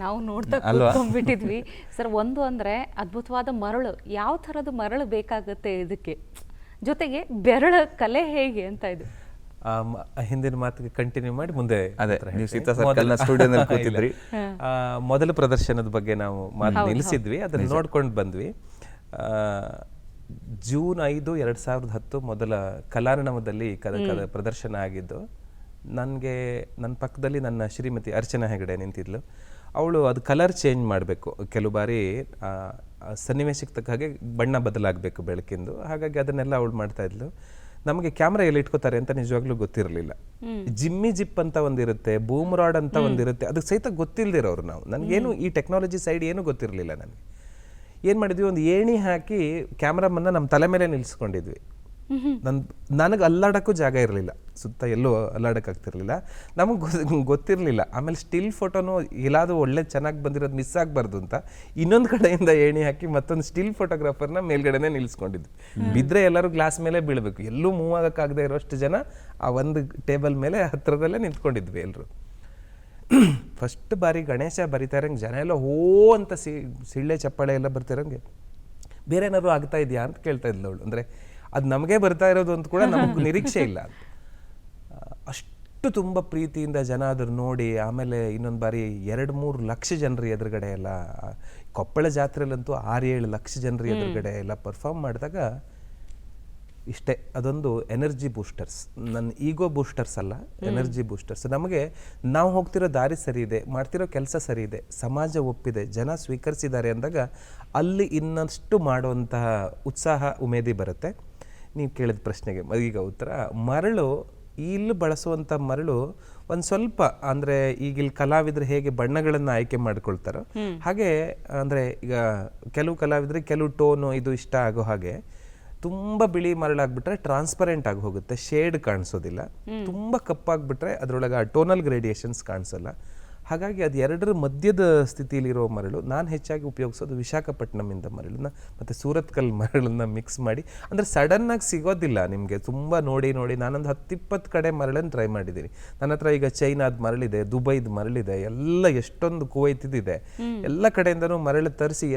Speaker 1: ನಾವು ನೋಡ್ತಾ ಕೂತ್ಕೊಂಡ್ಬಿಟ್ಟಿದ್ವಿ ಸರ್. ಒಂದು ಅಂದರೆ ಅದ್ಭುತವಾದ ಮರಳು, ಯಾವ ಥರದ ಮರಳು ಬೇಕಾಗುತ್ತೆ ಇದಕ್ಕೆ, ಜೊತೆಗೆ ಬೆರಳ ಕಲೆ ಹೇಗೆ ಅಂತ ಇದು.
Speaker 4: ಹಿಂದಿನ ಮಾತಿಗೆ ಕಂಟಿನ್ಯೂ ಮಾಡಿ ಮುಂದೆ
Speaker 2: ಅದೇ ನೀವು ಸೀತಾ ಸರ್ಕಲ್ನ ಸ್ಟುಡಿಯೋದಲ್ಲಿ ಕೂತಿದ್ರಿ.
Speaker 4: ಮೊದಲ ಪ್ರದರ್ಶನದ ಬಗ್ಗೆ ನಾವು ಮಾತು ನಿಲ್ಲಿಸಿದ್ವಿ, ಅದನ್ನ ನೋಡ್ಕೊಂಡು ಬಂದ್ವಿ. ಜೂನ್ 5, 2010 ಮೊದಲ ಕಲಾರ್ಣವದಲ್ಲಿ ಪ್ರದರ್ಶನ ಆಗಿದ್ದು. ನನಗೆ ನನ್ನ ಪಕ್ಕದಲ್ಲಿ ನನ್ನ ಶ್ರೀಮತಿ ಅರ್ಚನಾ ಹೆಗಡೆ ನಿಂತಿದ್ಲು. ಅವಳು ಅದು ಕಲರ್ ಚೇಂಜ್ ಮಾಡಬೇಕು, ಕೆಲವು ಬಾರಿ ಸನ್ನಿವೇಶಕ್ಕೆ ತಕ್ಕ ಹಾಗೆ ಬಣ್ಣ ಬದಲಾಗಬೇಕು ಬೆಳಕಿಂದು. ಹಾಗಾಗಿ ಅದನ್ನೆಲ್ಲ ಅವಳು ಮಾಡ್ತಾ ಇದ್ಲು. ನಮಗೆ ಕ್ಯಾಮ್ರಾ ಎಲ್ಲಿ ಇಟ್ಕೋತಾರೆ ಅಂತ ನಿಜವಾಗ್ಲೂ ಗೊತ್ತಿರಲಿಲ್ಲ. ಜಿಮ್ಮಿ ಜಿಪ್ ಅಂತ ಒಂದಿರುತ್ತೆ, ಬೂಮ್ ರಾಡ್ ಅಂತ ಒಂದಿರುತ್ತೆ, ಅದಕ್ಕೆ ಸಹಿತ ಗೊತ್ತಿಲ್ಲದಿರೋರು ನಾವು. ನನಗೇನು ಈ ಟೆಕ್ನಾಲಜಿ ಸೈಡ್ ಏನೂ ಗೊತ್ತಿರಲಿಲ್ಲ. ನನಗೆ ಏನು ಮಾಡಿದ್ವಿ, ಒಂದು ಏಣಿ ಹಾಕಿ ಕ್ಯಾಮ್ರಾಮನ್ನ ನಮ್ಮ ತಲೆ ಮೇಲೆ ನಿಲ್ಲಿಸ್ಕೊಂಡಿದ್ವಿ. ನನಗೆ ಅಲ್ಲಾಡೋಕ್ಕೂ ಜಾಗ ಇರಲಿಲ್ಲ, ಸುತ್ತ ಎಲ್ಲೂ ಅಲ್ಲಾಡೋಕ್ಕಾಗ್ತಿರ್ಲಿಲ್ಲ. ನಮಗೆ ಗೊತ್ತಿರಲಿಲ್ಲ. ಆಮೇಲೆ ಸ್ಟಿಲ್ ಫೋಟೋನು ಎಲ್ಲಾದರೂ ಒಳ್ಳೆ ಚೆನ್ನಾಗಿ ಬಂದಿರೋದು ಮಿಸ್ ಆಗಬಾರ್ದು ಅಂತ ಇನ್ನೊಂದು ಕಡೆಯಿಂದ ಏಣಿ ಹಾಕಿ ಮತ್ತೊಂದು ಸ್ಟಿಲ್ ಫೋಟೋಗ್ರಾಫರ್ನ ಮೇಲ್ಗಡೆನೇ ನಿಲ್ಲಿಸ್ಕೊಂಡಿದ್ವಿ. ಬಿದ್ದರೆ ಎಲ್ಲರೂ ಗ್ಲಾಸ್ ಮೇಲೆ ಬೀಳಬೇಕು, ಎಲ್ಲೂ ಮೂವ್ ಆಗೋಕ್ಕಾಗದೇ ಇರೋಷ್ಟು ಜನ ಆ ಒಂದು ಟೇಬಲ್ ಮೇಲೆ ಹತ್ತಿರದಲ್ಲೇ ನಿಂತ್ಕೊಂಡಿದ್ವಿ ಎಲ್ಲರೂ. ಫಸ್ಟ್ ಬಾರಿ ಗಣೇಶ ಬರಿತಾ ಇರೋಂಗೆ ಜನ ಎಲ್ಲ ಹೋ ಅಂತ ಸಿಳ್ಳೆ ಚಪ್ಪಾಳೆ ಎಲ್ಲ ಬರ್ತಾ ಇರೋಂಗೆ ಬೇರೆ ಏನಾದ್ರು ಆಗ್ತಾ ಇದೆಯಾ ಅಂತ ಕೇಳ್ತಾ ಇದ್ಲು ಅವಳು. ಅಂದರೆ ಅದು ನಮಗೆ ಬರ್ತಾ ಇರೋದು ಅಂತ ಕೂಡ ನಮಗೆ ನಿರೀಕ್ಷೆ ಇಲ್ಲ. ಅಷ್ಟು ತುಂಬ ಪ್ರೀತಿಯಿಂದ ಜನ ಅದ್ರ ನೋಡಿ. ಆಮೇಲೆ ಇನ್ನೊಂದು ಬಾರಿ 2-3 ಲಕ್ಷ ಜನರ ಎದುರುಗಡೆ ಎಲ್ಲ, ಕೊಪ್ಪಳ ಜಾತ್ರೆಯಲ್ಲಂತೂ 6-7 ಲಕ್ಷ ಜನರ ಎದುರುಗಡೆ ಎಲ್ಲ ಪರ್ಫಾರ್ಮ್ ಮಾಡಿದಾಗ ಇಷ್ಟೇ, ಅದೊಂದು ಎನರ್ಜಿ ಬೂಸ್ಟರ್ಸ್. ನನ್ನ ಈಗೋ ಬೂಸ್ಟರ್ಸ್ ಅಲ್ಲ, ಎನರ್ಜಿ ಬೂಸ್ಟರ್ಸ್. ನಮಗೆ ನಾವು ಹೋಗ್ತಿರೋ ದಾರಿ ಸರಿ ಇದೆ, ಮಾಡ್ತಿರೋ ಕೆಲಸ ಸರಿ ಇದೆ, ಸಮಾಜ ಒಪ್ಪಿದೆ, ಜನ ಸ್ವೀಕರಿಸಿದ್ದಾರೆ ಅಂದಾಗ ಅಲ್ಲಿ ಇನ್ನಷ್ಟು ಮಾಡುವಂತಹ ಉತ್ಸಾಹ, ಉಮೇದಿ ಬರುತ್ತೆ. ನೀವು ಕೇಳಿದ ಪ್ರಶ್ನೆಗೆ ಈಗ ಉತ್ತರ, ಮರಳು ಇಲ್ಲಿ ಬಳಸುವಂಥ ಮರಳು ಒಂದು ಸ್ವಲ್ಪ ಅಂದರೆ ಈಗಿಲ್ಲಿ ಕಲಾವಿದರು ಹೇಗೆ ಬಣ್ಣಗಳನ್ನು ಆಯ್ಕೆ ಮಾಡ್ಕೊಳ್ತಾರೋ ಹಾಗೆ, ಅಂದರೆ ಈಗ ಕೆಲವು ಕಲಾವಿದರಿಗೆ ಕೆಲವು ಟೋನು ಇದು ಇಷ್ಟ ಆಗೋ ಹಾಗೆ, ತುಂಬ ಬಿಳಿ ಮರಳಾಗ್ಬಿಟ್ರೆ ಟ್ರಾನ್ಸ್ಪರೆಂಟ್ ಆಗಿ ಹೋಗುತ್ತೆ, ಶೇಡ್ ಕಾಣಿಸೋದಿಲ್ಲ. ತುಂಬ ಕಪ್ಪಾಗ್ಬಿಟ್ರೆ ಅದರೊಳಗೆ ಆ ಟೋನಲ್ ಗ್ರೇಡಿಯೇಷನ್ಸ್ ಕಾಣಿಸಲ್ಲ. ಹಾಗಾಗಿ ಅದು ಎರಡರ ಮಧ್ಯದ ಸ್ಥಿತಿಯಲ್ಲಿರೋ ಮರಳು ನಾನು ಹೆಚ್ಚಾಗಿ ಉಪಯೋಗಿಸೋದು ವಿಶಾಖಪಟ್ಟಣಮಿಂದ ಮರಳನ್ನ ಮತ್ತು ಸೂರತ್ಕಲ್ ಮರಳನ್ನ ಮಿಕ್ಸ್ ಮಾಡಿ. ಅಂದರೆ ಸಡನ್ನಾಗಿ ಸಿಗೋದಿಲ್ಲ ನಿಮಗೆ, ತುಂಬ ನೋಡಿ ನಾನೊಂದು 10-20 ಕಡೆ ಮರಳನ್ನು ಟ್ರೈ ಮಾಡಿದ್ದೀನಿ. ನನ್ನ ಹತ್ರ ಈಗ ಚೈನಾದ ಮರಳಿದೆ, ದುಬೈದ ಮರಳಿದೆ, ಎಲ್ಲ ಎಷ್ಟೊಂದು ಕುವೈತಿದೆ, ಎಲ್ಲ ಕಡೆಯಿಂದನೂ ಮರಳು ತರಿಸಿ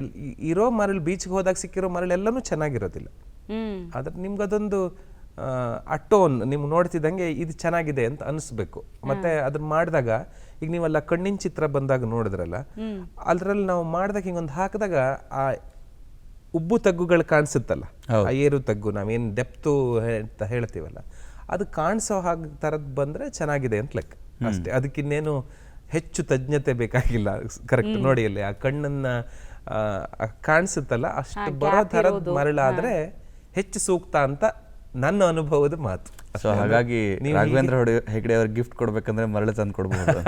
Speaker 4: ಇರೋ ಮರಳು ಬೀಚ್ಗೆ ಹೋದಾಗ ಸಿಕ್ಕಿರೋ ಮರಳು ಎಲ್ಲನೂ ಚೆನ್ನಾಗಿರೋದಿಲ್ಲ. ಆದ್ರೆ ನಿಮ್ಗೆ ಅದೊಂದು ಆ ಟೋನ್ ನಿಮ್ಗೆ ನೋಡ್ತಿದ್ದಂಗೆ ಇದು ಚೆನ್ನಾಗಿದೆ ಅಂತ ಅನಿಸ್ಬೇಕು. ಮತ್ತೆ ಅದನ್ನ ಮಾಡಿದಾಗ ಈಗ ನೀವೆಲ್ಲ ಕಣ್ಣಿನ ಚಿತ್ರ ಬಂದಾಗ ನೋಡಿದ್ರಲ್ಲ, ಅದ್ರಲ್ಲಿ ನಾವು ಮಾಡಿದಾಗ ಹಿಂಗೊಂದು ಹಾಕಿದಾಗ ಆ ಉಬ್ಬು ತಗ್ಗುಗಳು ಕಾಣಿಸುತ್ತಲ್ಲ, ಆ ಏರು ತಗ್ಗು ನಾವೇನು ಡೆಪ್ತು ಅಂತ ಹೇಳ್ತೀವಲ್ಲ, ಅದು ಕಾಣಿಸೋ ಹಾಗೆ ಥರದ್ದು ಬಂದರೆ ಚೆನ್ನಾಗಿದೆ ಅಂತ ಲೆಕ್ಕ ಅಷ್ಟೇ. ಅದಕ್ಕಿನ್ನೇನು ಹೆಚ್ಚು ತಜ್ಞತೆ ಬೇಕಾಗಿಲ್ಲ. ಕರೆಕ್ಟ್ ನೋಡಿ ಅಲ್ಲಿ ಆ ಕಣ್ಣನ್ನ ಕಾಣಿಸುತ್ತಲ್ಲ, ಅಷ್ಟು ಬರೋ ಥರದ್ದು ಮರಳಾದ್ರೆ ಹೆಚ್ಚು ಸೂಕ್ತ ಅಂತ ನನ್ನ ಅನುಭವದ ಮಾತು.
Speaker 2: ಸೊ ಹಾಗಾಗಿ ರಾಘವೇಂದ್ರ ಹೆಗಡೆ ಅವ್ರಿಗೆ ಗಿಫ್ಟ್ ಕೊಡ್ಬೇಕಂದ್ರೆ ಮರಳು ತಂದು ಕೊಡ್ಬೋದು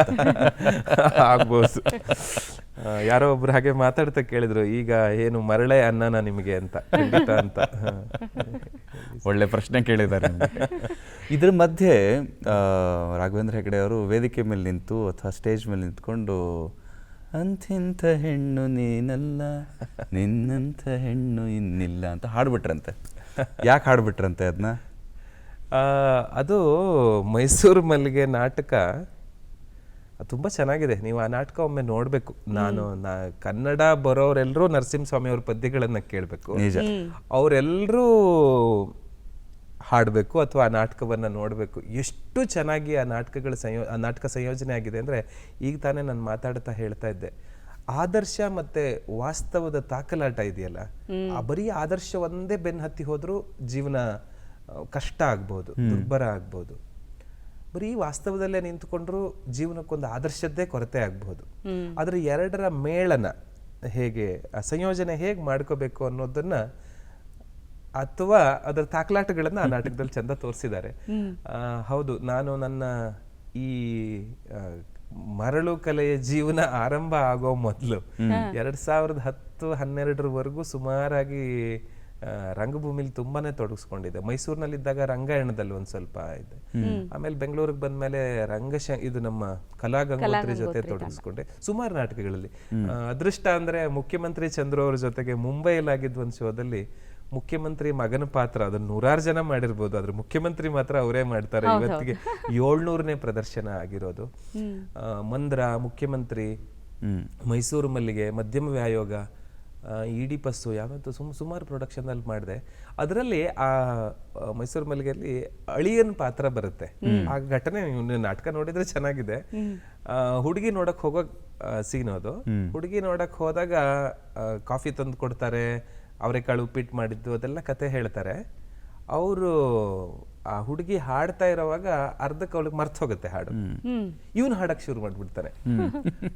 Speaker 4: ಆಗ್ಬೋದು. ಯಾರೋ ಒಬ್ರು ಹಾಗೆ ಮಾತಾಡ್ತಾ ಕೇಳಿದ್ರು, ಈಗ ಏನು ಮರಳೆ ಅನ್ನನ ನಿಮಗೆ ಅಂತ. ಖಂಡಿತ ಅಂತ
Speaker 2: ಒಳ್ಳೆ ಪ್ರಶ್ನೆ ಕೇಳಿದ್ದಾರೆ. ಇದ್ರ ಮಧ್ಯೆ ರಾಘವೇಂದ್ರ ಹೆಗಡೆ ಅವರು ವೇದಿಕೆ ಮೇಲೆ ನಿಂತು ಅಥವಾ ಸ್ಟೇಜ್ ಮೇಲೆ ನಿಂತ್ಕೊಂಡು ಅಂತಿಂಥ ಹೆಣ್ಣು ನೀನಲ್ಲ, ನಿನ್ನಂಥ ಹೆಣ್ಣು ಇನ್ನಿಲ್ಲ ಅಂತ ಹಾಡ್ಬಿಟ್ರಂತೆ. ಯಾಕೆ ಹಾಡ್ಬಿಟ್ರಂತೆ ಅದನ್ನ?
Speaker 4: ಅದು ಮೈಸೂರು ಮಲ್ಲಿಗೆ ನಾಟಕ ತುಂಬ ಚೆನ್ನಾಗಿದೆ. ನೀವು ಆ ನಾಟಕ ಒಮ್ಮೆ ನೋಡಬೇಕು. ಕನ್ನಡ ಬರೋರೆಲ್ಲರೂ ನರಸಿಂಹಸ್ವಾಮಿ ಅವ್ರ ಪದ್ಯಗಳನ್ನು ಕೇಳಬೇಕು, ಅವರೆಲ್ಲರೂ ಹಾಡಬೇಕು ಅಥವಾ ಆ ನಾಟಕವನ್ನು ನೋಡಬೇಕು. ಎಷ್ಟು ಚೆನ್ನಾಗಿ ಆ ನಾಟಕ ಸಂಯೋಜನೆ ಆಗಿದೆ ಅಂದರೆ, ಈಗ ತಾನೇ ನಾನು ಮಾತಾಡ್ತಾ ಹೇಳ್ತಾ ಇದ್ದೆ, ಆದರ್ಶ ಮತ್ತೆ ವಾಸ್ತವದ ತಾಕಲಾಟ ಇದೆಯಲ್ಲ, ಆ ಬರೀ ಆದರ್ಶ ಒಂದೇ ಬೆನ್ನು ಹತ್ತಿ ಹೋದ್ರೂ ಜೀವನ ಕಷ್ಟ ಆಗ್ಬೋದು, ದುರ್ಬರ ಆಗ್ಬೋದು. ಬರೀ ವಾಸ್ತವದಲ್ಲೇ ನಿಂತ್ಕೊಂಡ್ರು ಜೀವನಕ್ಕೊಂದು ಆದರ್ಶದ್ದೇ ಕೊರತೆ ಆಗ್ಬಹುದು. ಆದ್ರೆ ಎರಡರ ಮೇಳನ ಹೇಗೆ, ಆ ಸಂಯೋಜನೆ ಹೇಗೆ ಮಾಡ್ಕೋಬೇಕು ಅನ್ನೋದನ್ನ ಅಥವಾ ಅದರ ತಾಕಲಾಟಗಳನ್ನ ಆ ನಾಟಕದಲ್ಲಿ ಚಂದ ತೋರಿಸಿದ್ದಾರೆ. ಹೌದು, ನಾನು ನನ್ನ ಈ ಮರಳು ಕಲೆಯ ಜೀವನ ಆರಂಭ ಆಗೋ ಮೊದಲು 2010-12 ಸುಮಾರಾಗಿ ರಂಗಭೂಮಿಲಿ ತುಂಬಾನೇ ತೊಡಗಿಸ್ಕೊಂಡಿದ್ದೆ. ಮೈಸೂರಿನಲ್ಲಿದ್ದಾಗ ರಂಗಾಯಣದಲ್ಲಿ ಒಂದ್ ಸ್ವಲ್ಪ ಇದೆ, ಆಮೇಲೆ ಬೆಂಗಳೂರಿಗೆ ಬಂದ್ಮೇಲೆ ಇದು ನಮ್ಮ ಕಲಾಗಂಗೋತ್ರಿ ಜೊತೆ ತೊಡಗಿಸ್ಕೊಂಡೆ ಸುಮಾರು ನಾಟಕಗಳಲ್ಲಿ. ಅದೃಷ್ಟ ಅಂದ್ರೆ ಮುಖ್ಯಮಂತ್ರಿ ಚಂದ್ರು ಅವ್ರ ಜೊತೆಗೆ ಮುಂಬೈಯಲ್ಲಿ ಆಗಿದ್ದ ಒಂದು ಶೋದಲ್ಲಿ ಮುಖ್ಯಮಂತ್ರಿ ಮಗನ ಪಾತ್ರ, ಅದನ್ನ 100 ಜನ ಮಾಡಿರ್ಬೋದು, ಆದ್ರೆ ಮುಖ್ಯಮಂತ್ರಿ ಮಾತ್ರ ಅವರೇ ಮಾಡ್ತಾರೆ. ಇವತ್ತಿಗೆ 700ನೇ ಪ್ರದರ್ಶನ ಆಗಿರೋದು. ಮಂದ್ರ, ಮುಖ್ಯಮಂತ್ರಿ, ಮೈಸೂರು ಮಲ್ಲಿಗೆ, ಮಧ್ಯಮ ವ್ಯಾಯೋಗ, ಈಡಿಪಸ್ಸು, ಯಾವಂತೂ ಸುಮಾರು ಪ್ರೊಡಕ್ಷನಲ್ಲಿ ಮಾಡಿದೆ. ಅದರಲ್ಲಿ ಆ ಮೈಸೂರು ಮಲ್ಲಿಗೆಯಲ್ಲಿ ಅಳಿಯನ್ ಪಾತ್ರ ಬರುತ್ತೆ. ಆ ಘಟನೆ ನೀವು ನಾಟಕ ನೋಡಿದ್ರೆ ಚೆನ್ನಾಗಿದೆ. ಹುಡುಗಿ ನೋಡಕ್ ಹೋಗೋ ಸೀನ್ ಅದು. ಹುಡುಗಿ ನೋಡಕ್ ಹೋದಾಗ ಕಾಫಿ ತಂದು ಕೊಡ್ತಾರೆ, ಅವರೆಕಾಳು ಉಪ್ಪಿಟ್ಟು ಮಾಡಿದ್ದು ಅದೆಲ್ಲ ಕತೆ ಹೇಳ್ತಾರೆ. ಅವರು ಆ ಹುಡುಗಿ ಹಾಡ್ತಾ ಇರೋವಾಗ ಅರ್ಧಕ್ಕೆ ಅವಳಿಗೆ ಮರ್ತ ಹೋಗುತ್ತೆ ಹಾಡು. ಇವನು ಹಾಡಕ್ ಶುರು ಮಾಡ್ಬಿಡ್ತಾನೆ.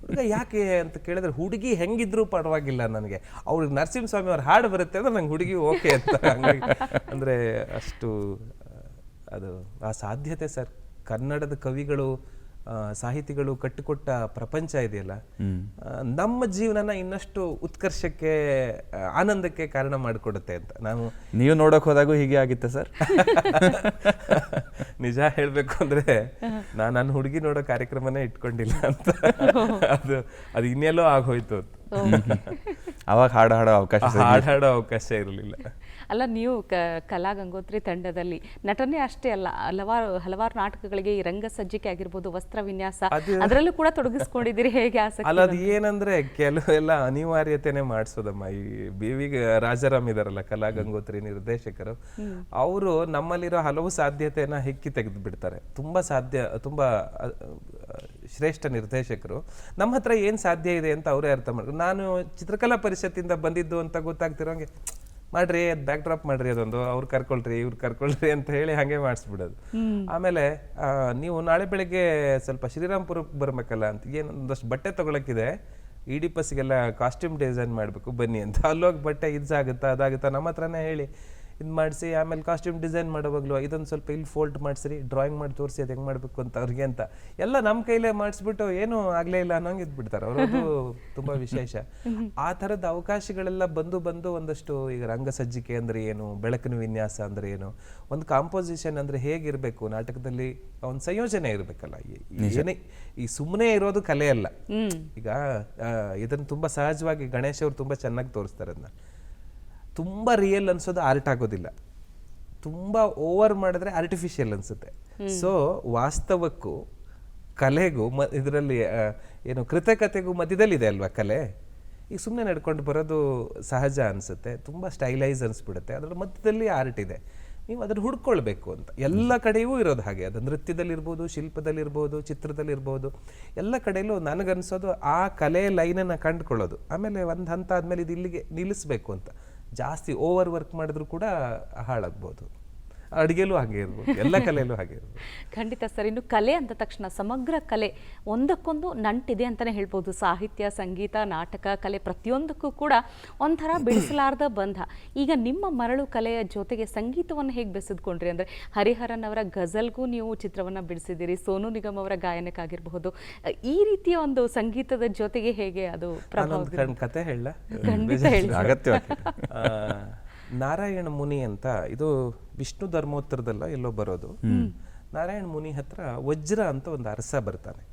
Speaker 4: ಹುಡುಗ ಯಾಕೆ ಅಂತ ಕೇಳಿದ್ರೆ, ಹುಡುಗಿ ಹೆಂಗಿದ್ರು ಪರವಾಗಿಲ್ಲ ನನಗೆ, ಅವ್ರಿಗೆ ನರಸಿಂಹಸ್ವಾಮಿ ಅವ್ರ ಹಾಡು ಬರುತ್ತೆ ಅಂದ್ರೆ ನಂಗೆ ಹುಡುಗಿ ಓಕೆ ಅಂತ. ಹಂಗಾಗಿ ಅಂದ್ರೆ ಅಷ್ಟು ಅದು ಆ ಸಾಧ್ಯತೆ ಸರ್. ಕನ್ನಡದ ಕವಿಗಳು, ಸಾಹಿತಿಗಳು ಕಟ್ಟಿಕೊಟ್ಟ ಪ್ರಪಂಚ ಇದೆಯಲ್ಲ, ನಮ್ಮ ಜೀವನನ ಇನ್ನಷ್ಟು ಉತ್ಕರ್ಷಕ್ಕೆ, ಆನಂದಕ್ಕೆ ಕಾರಣ ಮಾಡಿಕೊಡುತ್ತೆ ಅಂತ.
Speaker 2: ನೀವು ನೋಡಕ್ ಹೋದಾಗೂ ಹೀಗೆ ಆಗಿತ್ತೆ ಸರ್?
Speaker 4: ನಿಜ ಹೇಳ್ಬೇಕು ಅಂದ್ರೆ ನನ್ನ ಹುಡುಗಿ ನೋಡೋ ಕಾರ್ಯಕ್ರಮನೇ ಇಟ್ಕೊಂಡಿಲ್ಲ ಅಂತ. ಅದು ಇನ್ನೆಲ್ಲೋ ಆಗೋಯ್ತು.
Speaker 2: ಅವಾಗ ಹಾಡೋ
Speaker 4: ಅವಕಾಶ ಇರಲಿಲ್ಲ.
Speaker 1: ಅಲ್ಲ, ನೀವು ಕಲಾ ಗಂಗೋತ್ರಿ ತಂಡದಲ್ಲಿ ನಟನೆ ಅಷ್ಟೇ ಅಲ್ಲ, ಹಲವಾರು ನಾಟಕಗಳಿಗೆ ಈ ರಂಗ ಸಜ್ಜಿಕೆ ಆಗಿರ್ಬೋದು, ವಸ್ತ್ರ ವಿನ್ಯಾಸ, ಅದರಲ್ಲೂ ಕೂಡ ತೊಡಗಿಸ್ಕೊಂಡಿದ್ದೀರಿ. ಹೇಗೆ ಆಸಕ್ತಿ?
Speaker 4: ಅಲ್ಲ, ಅದು ಏನಂದ್ರೆ ಕೆಲವೆಲ್ಲ ಅನಿವಾರ್ಯತೆನೆ ಮಾಡಿಸೋದಮ್ಮ. ಈ BV ರಾಜಾರಾಮ್ ಇದಾರಲ್ಲ, ಕಲಾ ಗಂಗೋತ್ರಿ ನಿರ್ದೇಶಕರು, ಅವರು ನಮ್ಮಲ್ಲಿರೋ ಹಲವು ಸಾಧ್ಯತೆಯನ್ನ ಹೆಕ್ಕಿ ತೆಗೆದು ಬಿಡ್ತಾರೆ. ತುಂಬಾ ಶ್ರೇಷ್ಠ ನಿರ್ದೇಶಕರು. ನಮ್ಮ ಹತ್ರ ಏನ್ ಸಾಧ್ಯ ಇದೆ ಅಂತ ಅವರೇ ಅರ್ಥ ಮಾಡ್ತಾರೆ. ನಾನು ಚಿತ್ರಕಲಾ ಪರಿಷತ್ತಿಂದ ಬಂದಿದ್ದು ಅಂತ ಗೊತ್ತಾಗ್ತಿರೋಂಗೆ, ಮಾಡ್ರಿ ಅದ್ ಬ್ಯಾಕ್ ಡ್ರಾಪ್ ಮಾಡ್ರಿ, ಅದೊಂದು ಅವ್ರು ಕರ್ಕೊಳ್ರಿ ಇವ್ರು ಕರ್ಕೊಳ್ರಿ ಅಂತ ಹೇಳಿ ಹಂಗೆ ಮಾಡಿಸ್ಬಿಡೋದು. ಆಮೇಲೆ ನೀವು ನಾಳೆ ಬೆಳಗ್ಗೆ ಸ್ವಲ್ಪ ಶ್ರೀರಾಮ್ಪುರಕ್ಕೆ ಬರ್ಬೇಕಲ್ಲ ಅಂತ, ಏನೊಂದಷ್ಟು ಬಟ್ಟೆ ತಗೊಳಕ್ಕಿದೆ, ಈಡಿಪಸ್ಗೆಲ್ಲ ಕಾಸ್ಟ್ಯೂಮ್ ಡಿಸೈನ್ ಮಾಡ್ಬೇಕು ಬನ್ನಿ ಅಂತ. ಅಲ್ಲೋಗಿ ಬಟ್ಟೆ ಇದಾಗುತ್ತಾ ಅದಾಗುತ್ತಾ ನಮ್ಮ ಹತ್ರನೇ ಹೇಳಿ ಇದು ಮಾಡಿಸಿ, ಆಮೇಲೆ ಕಾಸ್ಟ್ಯೂಮ್ ಡಿಸೈನ್ ಮಾಡೋವಾಗ್ಲು ಇದೊಂದು ಸ್ವಲ್ಪ ಇಲ್ಲಿ ಫೋಲ್ಡ್ ಮಾಡಿಸ್ರಿ, ಡ್ರಾಯಿಂಗ್ ಮಾಡಿ ತೋರಿಸಿ ಅದು ಹೆಂಗೆ ಮಾಡಬೇಕು ಅಂತ ಅವ್ರಿಗೆ ಅಂತ ಎಲ್ಲ ನಮ್ಮ ಕೈಲೇ ಮಾಡಿಸ್ಬಿಟ್ಟು ಏನೂ ಆಗಲೇ ಇಲ್ಲ ಅನ್ನೋಂಗೆ ಇದ್ಬಿಡ್ತಾರೆ. ಅವರದು ತುಂಬ ವಿಶೇಷ. ಆ ಥರದ ಅವಕಾಶಗಳೆಲ್ಲ ಬಂದು ಒಂದಷ್ಟು, ಈಗ ರಂಗ ಸಜ್ಜಿಕೆ ಅಂದರೆ ಏನು, ಬೆಳಕಿನ ವಿನ್ಯಾಸ ಅಂದರೆ ಏನು, ಒಂದು ಕಾಂಪೋಸಿಷನ್ ಅಂದರೆ ಹೇಗಿರಬೇಕು, ನಾಟಕದಲ್ಲಿ ಒಂದು ಸಂಯೋಜನೆ ಇರಬೇಕಲ್ಲ. ಈ ಸುಮ್ಮನೆ ಇರೋದು ಕಲೆ ಅಲ್ಲ. ಈಗ ಇದನ್ನು ತುಂಬ ಸಹಜವಾಗಿ ಗಣೇಶ್ ಅವರು ತುಂಬ ಚೆನ್ನಾಗಿ ತೋರಿಸ್ತಾರೆ. ಅದನ್ನ ತುಂಬ ರಿಯಲ್ ಅನ್ಸೋದು ಆರ್ಟ್ ಆಗೋದಿಲ್ಲ, ತುಂಬ ಓವರ್ ಮಾಡಿದ್ರೆ ಆರ್ಟಿಫಿಷಿಯಲ್ ಅನ್ಸುತ್ತೆ. ಸೊ ವಾಸ್ತವಕ್ಕೂ ಕಲೆಗೂ ಇದರಲ್ಲಿ ಏನು ಕೃತಕತೆಗೂ ಮಧ್ಯದಲ್ಲಿದೆ ಅಲ್ವಾ ಕಲೆ. ಈಗ ಸುಮ್ಮನೆ ನಡ್ಕೊಂಡು ಬರೋದು ಸಹಜ ಅನಿಸುತ್ತೆ, ತುಂಬ ಸ್ಟೈಲೈಸ್ ಅನಿಸ್ಬಿಡುತ್ತೆ. ಅದರ ಮಧ್ಯದಲ್ಲಿ ಆರ್ಟ್ ಇದೆ, ನೀವು ಅದನ್ನು ಹುಡ್ಕೊಳ್ಬೇಕು ಅಂತ. ಎಲ್ಲ ಕಡೆಯೂ ಇರೋದು ಹಾಗೆ. ಅದು ನೃತ್ಯದಲ್ಲಿರ್ಬೋದು, ಶಿಲ್ಪದಲ್ಲಿರ್ಬೋದು, ಚಿತ್ರದಲ್ಲಿರ್ಬೋದು, ಎಲ್ಲ ಕಡೆಯಲ್ಲೂ ನನಗನ್ಸೋದು ಆ ಕಲೆ ಲೈನನ್ನು ಕಂಡುಕೊಳ್ಳೋದು. ಆಮೇಲೆ ಒಂದು ಹಂತ ಆದಮೇಲೆ ಇದು ಇಲ್ಲಿಗೆ ನಿಲ್ಲಿಸ್ಬೇಕು ಅಂತ. ಜಾಸ್ತಿ ಓವರ್ ವರ್ಕ್ ಮಾಡಿದ್ರು ಕೂಡ ಹಾಳಾಗ್ಬೋದು. ಅಡುಗೆಲೂ ಹಾಗೆ ಇರ್ಬೋದು, ಎಲ್ಲ ಕಲೆಯಲ್ಲೂ ಹಾಗೆ ಇರ್ಬೋದು.
Speaker 1: ಖಂಡಿತ ಸರ್. ಇನ್ನು ಕಲೆ ಅಂದ ತಕ್ಷಣ ಸಮಗ್ರ ಕಲೆ ಒಂದಕ್ಕೊಂದು ನಂಟಿದೆ ಅಂತಲೇ ಹೇಳ್ಬೋದು. ಸಾಹಿತ್ಯ, ಸಂಗೀತ, ನಾಟಕ, ಕಲೆ ಪ್ರತಿಯೊಂದಕ್ಕೂ ಕೂಡ ಒಂಥರ ಬಿಡಿಸಲಾರ್ದ ಬಂಧ. ಈಗ ನಿಮ್ಮ ಮರಳು ಕಲೆಯ ಜೊತೆಗೆ ಸಂಗೀತವನ್ನು ಹೇಗೆ ಬೆಸೆದುಕೊಂಡ್ರಿ? ಅಂದರೆ ಹರಿಹರನ್ ಅವರ ಗಜಲ್ಗೂ ನೀವು ಚಿತ್ರವನ್ನು ಬಿಡಿಸಿದ್ದೀರಿ, ಸೋನು ನಿಗಮ್ ಅವರ ಗಾಯನಕ್ಕಾಗಿರಬಹುದು. ಈ ರೀತಿಯ ಒಂದು ಸಂಗೀತದ ಜೊತೆಗೆ ಹೇಗೆ ಅದು ಪ್ರಭಾವ?
Speaker 4: ಕತೆ ಹೇಳ?
Speaker 1: ಖಂಡಿತ ಹೇಳಿ.
Speaker 4: ನಾರಾಯಣ ಮುನಿ ಅಂತ, ಇದು ವಿಷ್ಣು ಧರ್ಮೋತ್ತರದಲ್ಲ ಎಲ್ಲೋ ಬರೋದು. ನಾರಾಯಣ ಮುನಿ ಹತ್ರ ವಜ್ರ ಅಂತ ಒಂದು ಅರಸ ಬರ್ತಾನೆ.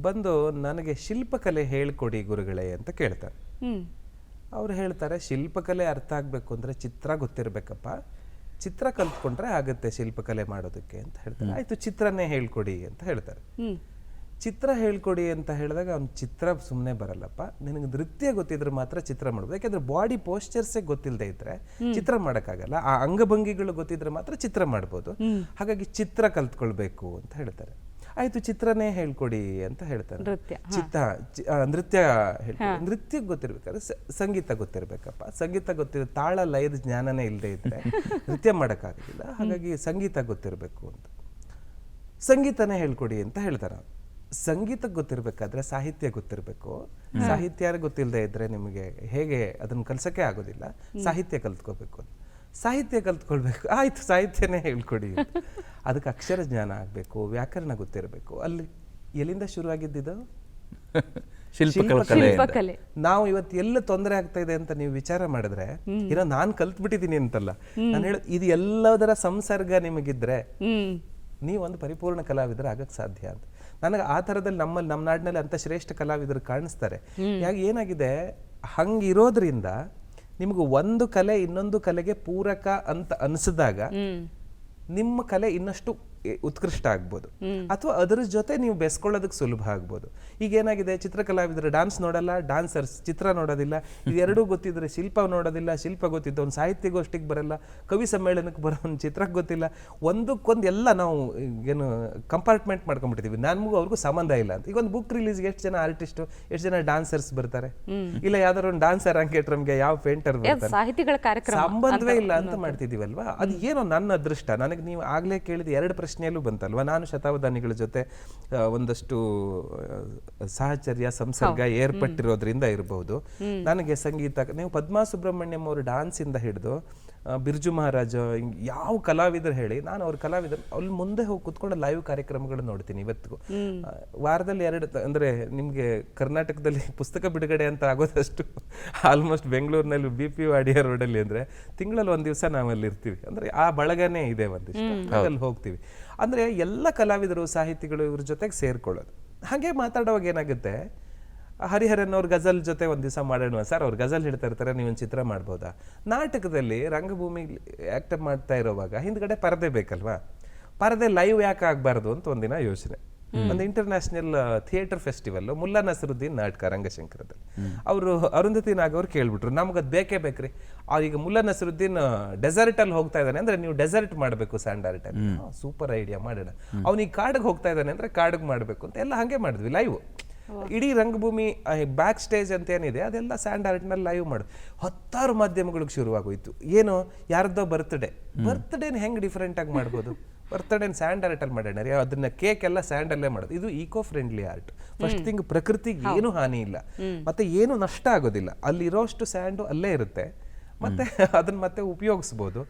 Speaker 4: ಬಂದು ನನಗೆ ಶಿಲ್ಪಕಲೆ ಹೇಳ್ಕೊಡಿ ಗುರುಗಳೇ ಅಂತ ಕೇಳ್ತಾರೆ. ಅವ್ರು ಹೇಳ್ತಾರೆ, ಶಿಲ್ಪಕಲೆ ಅರ್ಥ ಆಗ್ಬೇಕು ಅಂದ್ರೆ ಚಿತ್ರ ಗೊತ್ತಿರ್ಬೇಕಪ್ಪ, ಚಿತ್ರ ಕಲ್ತ್ಕೊಂಡ್ರೆ ಆಗುತ್ತೆ ಶಿಲ್ಪಕಲೆ ಮಾಡೋದಕ್ಕೆ ಅಂತ ಹೇಳ್ತಾರೆ. ಆಯ್ತು, ಚಿತ್ರನೇ ಹೇಳ್ಕೊಡಿ ಅಂತ ಹೇಳ್ತಾರೆ. ಚಿತ್ರ ಹೇಳ್ಕೊಡಿ ಅಂತ ಹೇಳಿದಾಗ ಅವ್ನು ಚಿತ್ರ ಸುಮ್ಮನೆ ಬರಲ್ಲಪ್ಪ, ನಿನಗೆ ನೃತ್ಯ ಗೊತ್ತಿದ್ರೆ ಮಾತ್ರ ಚಿತ್ರ ಮಾಡ್ಬೋದು. ಯಾಕೆಂದ್ರೆ ಬಾಡಿ ಪೋಸ್ಚರ್ಸೇ ಗೊತ್ತಿಲ್ಲದೆ ಇದ್ರೆ ಚಿತ್ರ ಮಾಡೋಕ್ಕಾಗಲ್ಲ. ಆ ಅಂಗಭಂಗಿಗಳು ಗೊತ್ತಿದ್ರೆ ಮಾತ್ರ ಚಿತ್ರ ಮಾಡ್ಬೋದು. ಹಾಗಾಗಿ ಚಿತ್ರ ಕಲ್ತ್ಕೊಳ್ಬೇಕು ಅಂತ ಹೇಳ್ತಾರೆ. ಆಯ್ತು, ಚಿತ್ರನೇ ಹೇಳ್ಕೊಡಿ ಅಂತ ಹೇಳ್ತಾರೆ. ನೃತ್ಯ ಹೇಳ್ಕೊಡಿ. ನೃತ್ಯಕ್ಕೆ ಗೊತ್ತಿರ್ಬೇಕಾದ್ರೆ ಸಂಗೀತ ಗೊತ್ತಿರ್ಬೇಕಪ್ಪ, ಸಂಗೀತ ಗೊತ್ತಿರೋ ತಾಳ ಲಯದ ಜ್ಞಾನನೇ ಇಲ್ಲದೆ ಇದ್ರೆ ನೃತ್ಯ ಮಾಡೋಕ್ಕಾಗೋದಿಲ್ಲ. ಹಾಗಾಗಿ ಸಂಗೀತ ಗೊತ್ತಿರಬೇಕು ಅಂತ. ಸಂಗೀತನೇ ಹೇಳ್ಕೊಡಿ ಅಂತ ಹೇಳ್ತಾರೆ. ಸಂಗೀತಕ್ಕೆ ಗೊತ್ತಿರ್ಬೇಕಾದ್ರೆ ಸಾಹಿತ್ಯ ಗೊತ್ತಿರಬೇಕು. ಸಾಹಿತ್ಯ ಗೊತ್ತಿಲ್ಲದೆ ಇದ್ರೆ ನಿಮಗೆ ಹೇಗೆ ಅದನ್ನು ಕಲ್ಸಕ್ಕೆ ಆಗೋದಿಲ್ಲ. ಸಾಹಿತ್ಯ ಕಲ್ತ್ಕೋಬೇಕು. ಸಾಹಿತ್ಯ ಕಲ್ತ್ಕೊಳ್ಬೇಕು. ಆಯ್ತು, ಸಾಹಿತ್ಯನೇ ಹೇಳ್ಕೊಡಿ. ಅದಕ್ಕೆ ಅಕ್ಷರ ಜ್ಞಾನ ಆಗಬೇಕು, ವ್ಯಾಕರಣ ಗೊತ್ತಿರಬೇಕು. ಅಲ್ಲಿ ಎಲ್ಲಿಂದ ಶುರುವಾಗಿದ್ದು? ಶಿಲ್ಪಕಲೆ. ನಾವು ಇವತ್ತು ಎಲ್ಲ ತೊಂದರೆ ಆಗ್ತಾ ಇದೆ ಅಂತ ನೀವು ವಿಚಾರ ಮಾಡಿದ್ರೆ, ಏನೋ ನಾನು ಕಲ್ತ್ಬಿಟ್ಟಿದ್ದೀನಿ ಅಂತಲ್ಲ, ನಾನು ಹೇಳೋದು ಇದು ಎಲ್ಲದರ ಸಂಸರ್ಗ ನಿಮಗಿದ್ರೆ ನೀವು ಒಂದು ಪರಿಪೂರ್ಣ ಕಲಾವಿದರು ಆಗಕ್ಕೆ ಸಾಧ್ಯ ಅಂತ. ನನಗೆ ಆ ಥರದಲ್ಲಿ ನಮ್ಮ ನಾಡಿನಲ್ಲಿ ಅಂತ ಶ್ರೇಷ್ಠ ಕಲಾವಿದರು ಕಾಣಿಸ್ತಾರೆ. ಏನಾಗಿದೆ, ಹಂಗಿರೋದ್ರಿಂದ ನಿಮ್ಗೆ ಒಂದು ಕಲೆ ಇನ್ನೊಂದು ಕಲೆಗೆ ಪೂರಕ ಅಂತ ಅನಿಸಿದಾಗ ನಿಮ್ಮ ಕಲೆ ಇನ್ನಷ್ಟು ಉತ್ಕೃಷ್ಟ ಆಗ್ಬೋದು, ಅಥವಾ ಅದರ ಜೊತೆ ನೀವು ಬೆಸ್ಕೊಳ್ಳೋದಕ್ಕೆ ಸುಲಭ ಆಗ್ಬೋದು. ಈಗ ಏನಾಗಿದೆ, ಚಿತ್ರಕಲಾವಿದರು ಡಾನ್ಸ್ ನೋಡಲ್ಲ, ಡಾನ್ಸರ್ಸ್ ಚಿತ್ರ ನೋಡೋದಿಲ್ಲ. ಇವೆರಡೂ ಗೊತ್ತಿದ್ರೆ ಶಿಲ್ಪ ನೋಡೋದಿಲ್ಲ, ಶಿಲ್ಪ ಗೊತ್ತಿದ್ದ ಒಂದು ಸಾಹಿತ್ಯಗೋಷ್ಠಿಗೆ ಬರಲ್ಲ, ಕವಿ ಸಮ್ಮೇಳನಕ್ಕೆ ಬರೋ ಒಂದು ಚಿತ್ರಕ್ಕೆ ಗೊತ್ತಿಲ್ಲ. ಒಂದಕ್ಕೊಂದು ಎಲ್ಲ ನಾವು ಏನು ಕಂಪಾರ್ಟ್ಮೆಂಟ್ ಮಾಡ್ಕೊಂಡ್ಬಿಟ್ಟಿದ್ದೀವಿ, ನಮಗೂ ಅವ್ರಿಗೂ ಸಂಬಂಧ ಇಲ್ಲ ಅಂತ. ಈಗ ಒಂದು ಬುಕ್ ರಿಲೀಸ್ಗೆ ಎಷ್ಟು ಜನ ಆರ್ಟಿಸ್ಟು, ಎಷ್ಟು ಜನ ಡಾನ್ಸರ್ಸ್ ಬರ್ತಾರೆ, ಇಲ್ಲ ಯಾವ್ದಾದ್ರು ಒಂದು ಡಾನ್ಸರ್ ಅಂಕೇಟ್ರಮ್ಗೆ ಯಾವ ಪೇಂಟರ್ ಬರ್ತಾರೆ,
Speaker 1: ಸಾಹಿತಿಗಳ ಕಾರ್ಯಕ್ರಮ
Speaker 4: ಸಂಬಂಧವೇ ಇಲ್ಲ ಅಂತ ಮಾಡ್ತಿದೀವಲ್ವಾ. ಅದು ಏನೋ ನನ್ನ ಅದೃಷ್ಟ. ನನಗೆ ನೀವು ಆಗ್ಲೇ ಕೇಳಿದ 2 ಪ್ರಶ್ನೆಯಲ್ಲೂ ಬಂತಲ್ವಾ, ನಾನು ಶತಾವಧಾನಿಗಳ ಜೊತೆ ಒಂದಷ್ಟು ಸಾಹಚರ್ಯ ಸಂಸರ್ಗ ಏರ್ಪಟ್ಟಿರೋದ್ರಿಂದ ಇರಬಹುದು. ನನಗೆ ಸಂಗೀತ, ನೀವು ಪದ್ಮಾ ಸುಬ್ರಹ್ಮಣ್ಯಂ ಅವರು ಡಾನ್ಸ್ ಇಂದ ಹಿಡಿದು ಬಿರ್ಜು ಮಹಾರಾಜ, ಯಾವ ಕಲಾವಿದರು ಹೇಳಿ, ನಾನು ಅವ್ರ ಕಲಾವಿದರು ಅಲ್ಲಿ ಮುಂದೆ ಹೋಗಿ ಕುತ್ಕೊಂಡು ಲೈವ್ ಕಾರ್ಯಕ್ರಮಗಳು ನೋಡ್ತೀನಿ ಇವತ್ತಿಗೂ. ವಾರದಲ್ಲಿ 2 ಅಂದ್ರೆ ನಿಮ್ಗೆ ಕರ್ನಾಟಕದಲ್ಲಿ ಪುಸ್ತಕ ಬಿಡುಗಡೆ ಅಂತ ಆಗೋದಷ್ಟು ಆಲ್ಮೋಸ್ಟ್ ಬೆಂಗಳೂರಿನಲ್ಲಿ BPO ಅಡಿಯ ರೋಡಲ್ಲಿ ಅಂದ್ರೆ ತಿಂಗಳಲ್ಲಿ 1 ದಿವಸ ನಾವಲ್ಲಿ ಇರ್ತೀವಿ. ಅಂದ್ರೆ ಆ ಬಳಗನೇ ಇದೆ ಒಂದಿಷ್ಟು, ಅಲ್ಲಿ ಹೋಗ್ತೀವಿ. ಅಂದ್ರೆ ಎಲ್ಲ ಕಲಾವಿದರು ಸಾಹಿತಿಗಳು ಇವ್ರ ಜೊತೆಗೆ ಸೇರ್ಕೊಳ್ಳೋದು. ಹಾಗೆ ಮಾತಾಡುವಾಗ ಏನಾಗುತ್ತೆ, ಹರಿಹರನ್ ಅವ್ರ ಗಜಲ್ ಜೊತೆ ಒಂದು ದಿವಸ ಮಾಡೋಣ ಸರ್, ಅವ್ರು ಗಜಲ್ ಹೇಳ್ತಾ ಇರ್ತಾರೆ, ನೀವೊಂದು ಚಿತ್ರ ಮಾಡ್ಬೋದಾ. ನಾಟಕದಲ್ಲಿ ರಂಗಭೂಮಿ ಆಕ್ಟ್ ಮಾಡ್ತಾ ಇರೋವಾಗ ಹಿಂದ್ಗಡೆ ಪರದೆ ಬೇಕಲ್ವಾ, ಪರದೆ ಲೈವ್ ಯಾಕೆ ಆಗಬಾರ್ದು ಅಂತ ಒಂದಿನ ಯೋಚನೆ. ಒಂದು international theatre festival Mulla Nasruddin ನಾಟಕ ರಂಗಶಂಕರದಲ್ಲಿ ಅವರು ಅರುಂಧತಿ ನಾಗ್ ಅವ್ರು ಕೇಳ್ಬಿಟ್ರು, ನಮ್ಗದು ಬೇಕೇ ಬೇಕ್ರಿ. ಈಗ ಮುಲ್ಲಾ ನಸರುದ್ದೀನ್ ಡೆಸರ್ಟ್ ಅಲ್ಲಿ ಹೋಗ್ತಾ ಇದ್ದಾನೆ ಅಂದ್ರೆ ನೀವು ಡೆಸರ್ಟ್ ಮಾಡಬೇಕು ಸ್ಯಾಂಡಾರ್ಟ್ ಅಲ್ಲಿ. ಸೂಪರ್ ಐಡಿಯಾ, ಮಾಡೋಣ. ಅವ್ನಿಗೆ ಕಾಡಿಗೆ ಹೋಗ್ತಾ ಇದ್ದಾನೆ ಅಂದ್ರೆ ಕಾಡಿಗೆ ಮಾಡಬೇಕು ಅಂತ ಎಲ್ಲ ಹಾಗೆ ಮಾಡಿದ್ವಿ ಲೈವ್. ಇಡೀ ರಂಗಭೂಮಿ ಬ್ಯಾಕ್ ಸ್ಟೇಜ್ ಅಂತ ಏನಿದೆ ಅದೆಲ್ಲ ಸ್ಯಾಂಡ್ ಆರ್ಟ್ನಲ್ಲಿ ಲೈವ್ ಮಾಡು. 10 ಮಾಧ್ಯಮಗಳಿಗೆ ಶುರುವಾಗೋಯ್ತು. ಏನು, ಯಾರ್ದೋ ಬರ್ತ್ಡೇನ ಹೆಂಗೆ ಡಿಫ್ರೆಂಟ್ ಆಗಿ ಮಾಡ್ಬೋದು, ಬರ್ತ್ಡೇನ ಸ್ಯಾಂಡ್ ಆರ್ಟಲ್ಲಿ ಮಾಡೋಣ ರೀ, ಅದನ್ನ ಕೇಕ್ ಎಲ್ಲ ಸ್ಯಾಂಡಲ್ಲೇ ಮಾಡೋದು. ಇದು eco friendly art. First thing, ಪ್ರಕೃತಿಗೆ ಏನು ಹಾನಿ ಇಲ್ಲ, ಮತ್ತೆ ಏನು ನಷ್ಟ ಆಗೋದಿಲ್ಲ. ಅಲ್ಲಿರೋಷ್ಟು ಸ್ಯಾಂಡು ಅಲ್ಲೇ ಇರುತ್ತೆ, ಮತ್ತೆ ಅದನ್ನ ಮತ್ತೆ ಉಪಯೋಗಿಸ್ಬೋದು.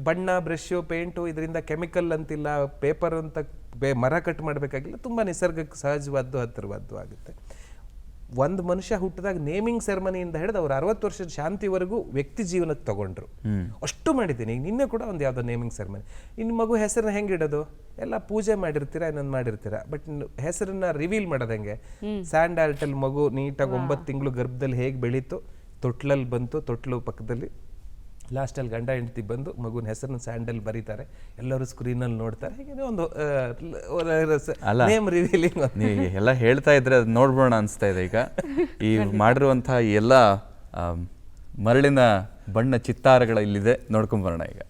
Speaker 4: ಬಣ್ಣ, ಬ್ರಷ್, ಪೇಂಟು, ಇದರಿಂದ ಕೆಮಿಕಲ್ ಅಂತಿಲ್ಲ, ಪೇಪರ್ ಅಂತ ಮರ ಕಟ್ ಮಾಡಬೇಕಾಗಿಲ್ಲ, ತುಂಬಾ ನಿಸರ್ಗಕ್ಕೆ ಸಹಜವಾದ್ದು ಹತ್ತಿರವಾದ್ದು ಆಗುತ್ತೆ. ಒಂದು ಮನುಷ್ಯ ಹುಟ್ಟಿದಾಗ ನೇಮಿಂಗ್ ಸೆರೆಮನಿಯಿಂದ ಹಿಡಿದು ಅವ್ರು 60 ವರ್ಷದ ಶಾಂತಿವರೆಗೂ ವ್ಯಕ್ತಿ ಜೀವನಕ್ಕೆ ತಗೊಂಡ್ರು. ಅಷ್ಟು ಮಾಡಿದ್ದೀನಿ. ಈಗ ನಿನ್ನೆ ಕೂಡ ಒಂದು ಯಾವುದೋ ನೇಮಿಂಗ್ ಸೆರೆಮನಿ. ಇನ್ನು ಮಗು ಹೆಸರನ್ನ ಹೆಂಗೆ ಇಡೋದು, ಎಲ್ಲ ಪೂಜೆ ಮಾಡಿರ್ತೀರಾ, ಇನ್ನೊಂದು ಮಾಡಿರ್ತೀರಾ, ಬಟ್ ಹೆಸರನ್ನ ರಿವೀಲ್ ಮಾಡೋದು ಹೆಂಗೆ. ಸ್ಯಾಂಡ್ ಆರ್ಟಲ್ಲಿ ಮಗು ನೀಟಾಗಿ 9 ತಿಂಗಳು ಗರ್ಭದಲ್ಲಿ ಹೇಗೆ ಬೆಳೀತು, ತೊಟ್ಲಲ್ಲಿ ಬಂತು, ತೊಟ್ಲು ಪಕ್ಕದಲ್ಲಿ ಲಾಸ್ಟಲ್ಲಿ ಗಂಡ ಹೆಂಡತಿ ಬಂದು ಮಗುನ ಹೆಸರನ್ನ ಸ್ಯಾಂಡಲ್ ಬರೀತಾರೆ, ಎಲ್ಲರೂ ಸ್ಕ್ರೀನಲ್ಲಿ ನೋಡ್ತಾರೆ. ಹೀಗೆ ಒಂದು ನೇಮ್ ರಿವೀಲಿಂಗ್.
Speaker 2: ನೀವು ಎಲ್ಲ ಹೇಳ್ತಾ ಇದ್ರೆ ಅದು ನೋಡ್ಬೋಣ ಅನಿಸ್ತಾ ಇದೆ. ಈಗ ಈ ಮಾಡಿರುವಂತಹ ಎಲ್ಲ ಮರಳಿನ ಬಣ್ಣ ಚಿತ್ತಾರಗಳ ಇಲ್ಲಿದೆ, ನೋಡ್ಕೊಂಬರೋಣ ಈಗ.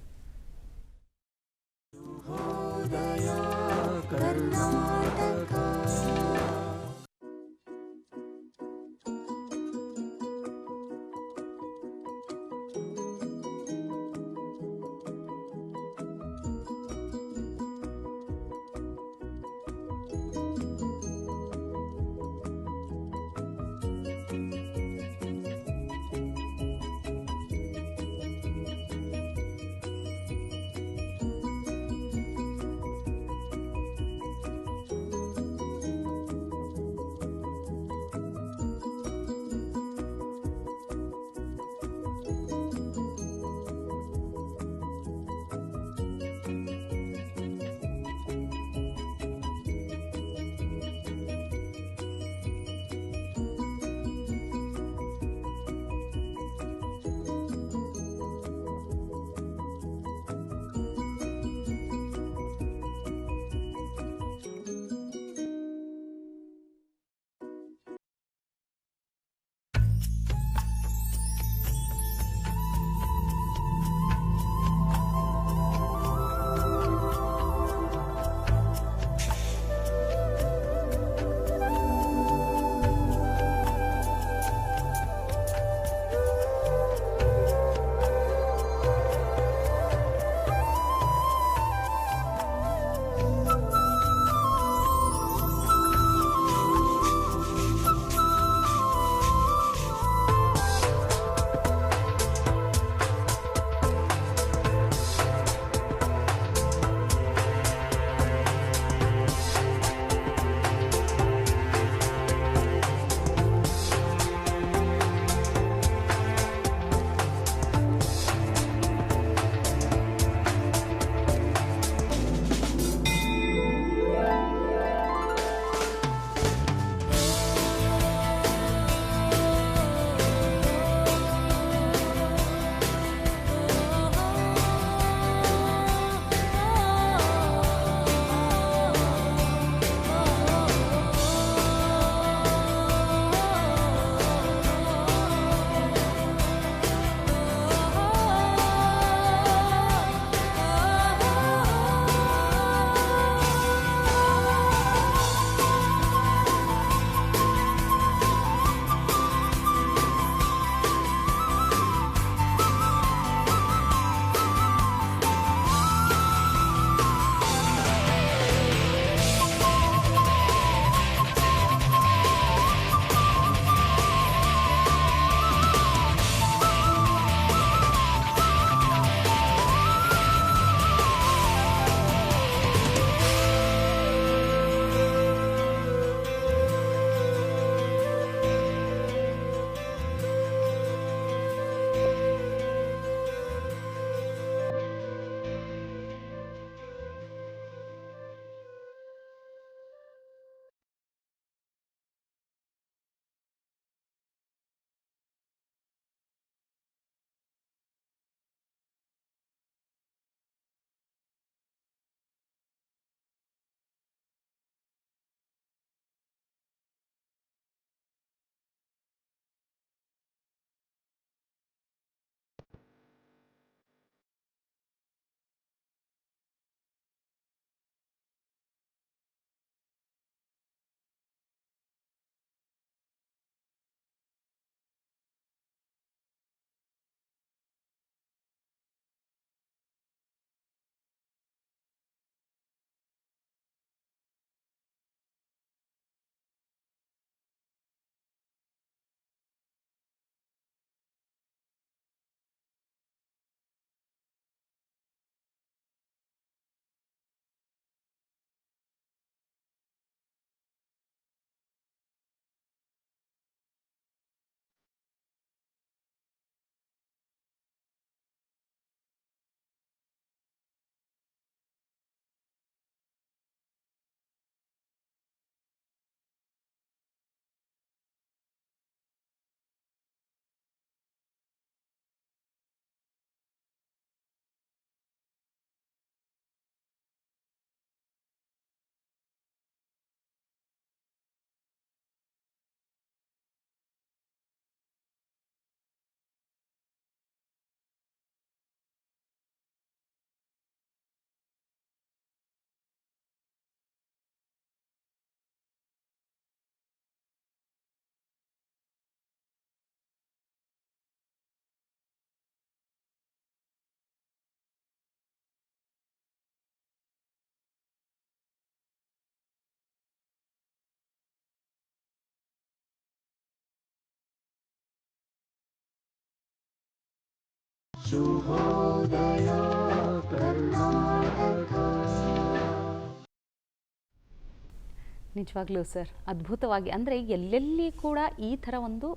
Speaker 1: ನಿಜವಾಗ್ಲೂ ಸರ್ ಅದ್ಭುತವಾಗಿ, ಅಂದರೆ ಎಲ್ಲೆಲ್ಲಿ ಕೂಡ ಈ ಥರ ಒಂದು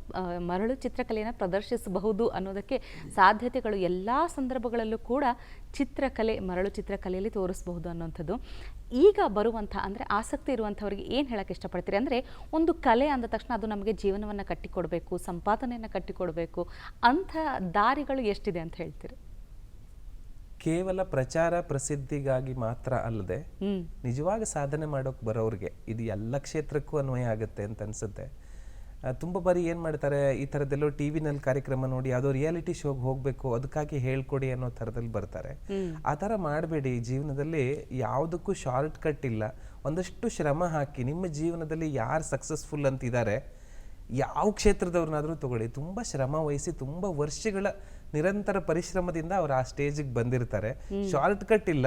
Speaker 1: ಮರಳು ಚಿತ್ರಕಲೆಯನ್ನು ಪ್ರದರ್ಶಿಸಬಹುದು ಅನ್ನೋದಕ್ಕೆ ಸಾಧ್ಯತೆಗಳು ಎಲ್ಲ ಸಂದರ್ಭಗಳಲ್ಲೂ ಕೂಡ ಮರಳು ಚಿತ್ರಕಲೆಯಲ್ಲಿ ತೋರಿಸಬಹುದು ಅನ್ನೋಂಥದ್ದು. ಈಗ ಬರುವಂಥ ಅಂದರೆ ಆಸಕ್ತಿ ಇರುವಂಥವ್ರಿಗೆ ಏನು ಹೇಳೋಕ್ಕೆ ಇಷ್ಟಪಡ್ತೀರಿ? ಅಂದರೆ ಒಂದು ಕಲೆ ಅಂದ ತಕ್ಷಣ ಅದು ನಮಗೆ ಜೀವನವನ್ನು ಕಟ್ಟಿಕೊಡಬೇಕು, ಸಂಪಾದನೆಯನ್ನು ಕಟ್ಟಿಕೊಡಬೇಕು, ಅಂಥ ದಾರಿಗಳು ಎಷ್ಟಿದೆ ಅಂತ ಹೇಳ್ತೀರಿ?
Speaker 4: ಕೇವಲ ಪ್ರಚಾರ ಪ್ರಸಿದ್ಧಿಗಾಗಿ ಮಾತ್ರ ಅಲ್ಲದೆ ನಿಜವಾಗಿ ಸಾಧನೆ ಮಾಡೋಕೆ ಬರೋರಿಗೆ ಇದು ಎಲ್ಲ ಕ್ಷೇತ್ರಕ್ಕೂ ಅನ್ವಯ ಆಗುತ್ತೆ ಅಂತ ಅನ್ಸುತ್ತೆ. ತುಂಬ ಬಾರಿ ಏನು ಮಾಡ್ತಾರೆ, ಈ ಥರದ್ದೆಲ್ಲೋ ಟಿ ವಿನಲ್ಲಿ ಕಾರ್ಯಕ್ರಮ ನೋಡಿ ಯಾವುದೋ ರಿಯಾಲಿಟಿ ಶೋಗೆ ಹೋಗಬೇಕು ಅದಕ್ಕಾಗಿ ಹೇಳ್ಕೊಡಿ ಅನ್ನೋ ಥರದಲ್ಲಿ ಬರ್ತಾರೆ. ಆ ಥರ ಮಾಡಬೇಡಿ. ಜೀವನದಲ್ಲಿ ಯಾವುದಕ್ಕೂ ಶಾರ್ಟ್ ಕಟ್ ಇಲ್ಲ. ಒಂದಷ್ಟು ಶ್ರಮ ಹಾಕಿ ನಿಮ್ಮ ಜೀವನದಲ್ಲಿ ಯಾರು ಸಕ್ಸಸ್ಫುಲ್ ಅಂತಿದ್ದಾರೆ, ಯಾವ ಕ್ಷೇತ್ರದವ್ರನ್ನಾದರೂ ತಗೊಳ್ಳಿ, ತುಂಬ ಶ್ರಮ ವಹಿಸಿ ತುಂಬ ವರ್ಷಗಳ ನಿರಂತರ ಪರಿಶ್ರಮದಿಂದ ಅವ್ರು ಆ ಸ್ಟೇಜಿಗೆ ಬಂದಿರ್ತಾರೆ. ಶಾರ್ಟ್ ಕಟ್ ಇಲ್ಲ.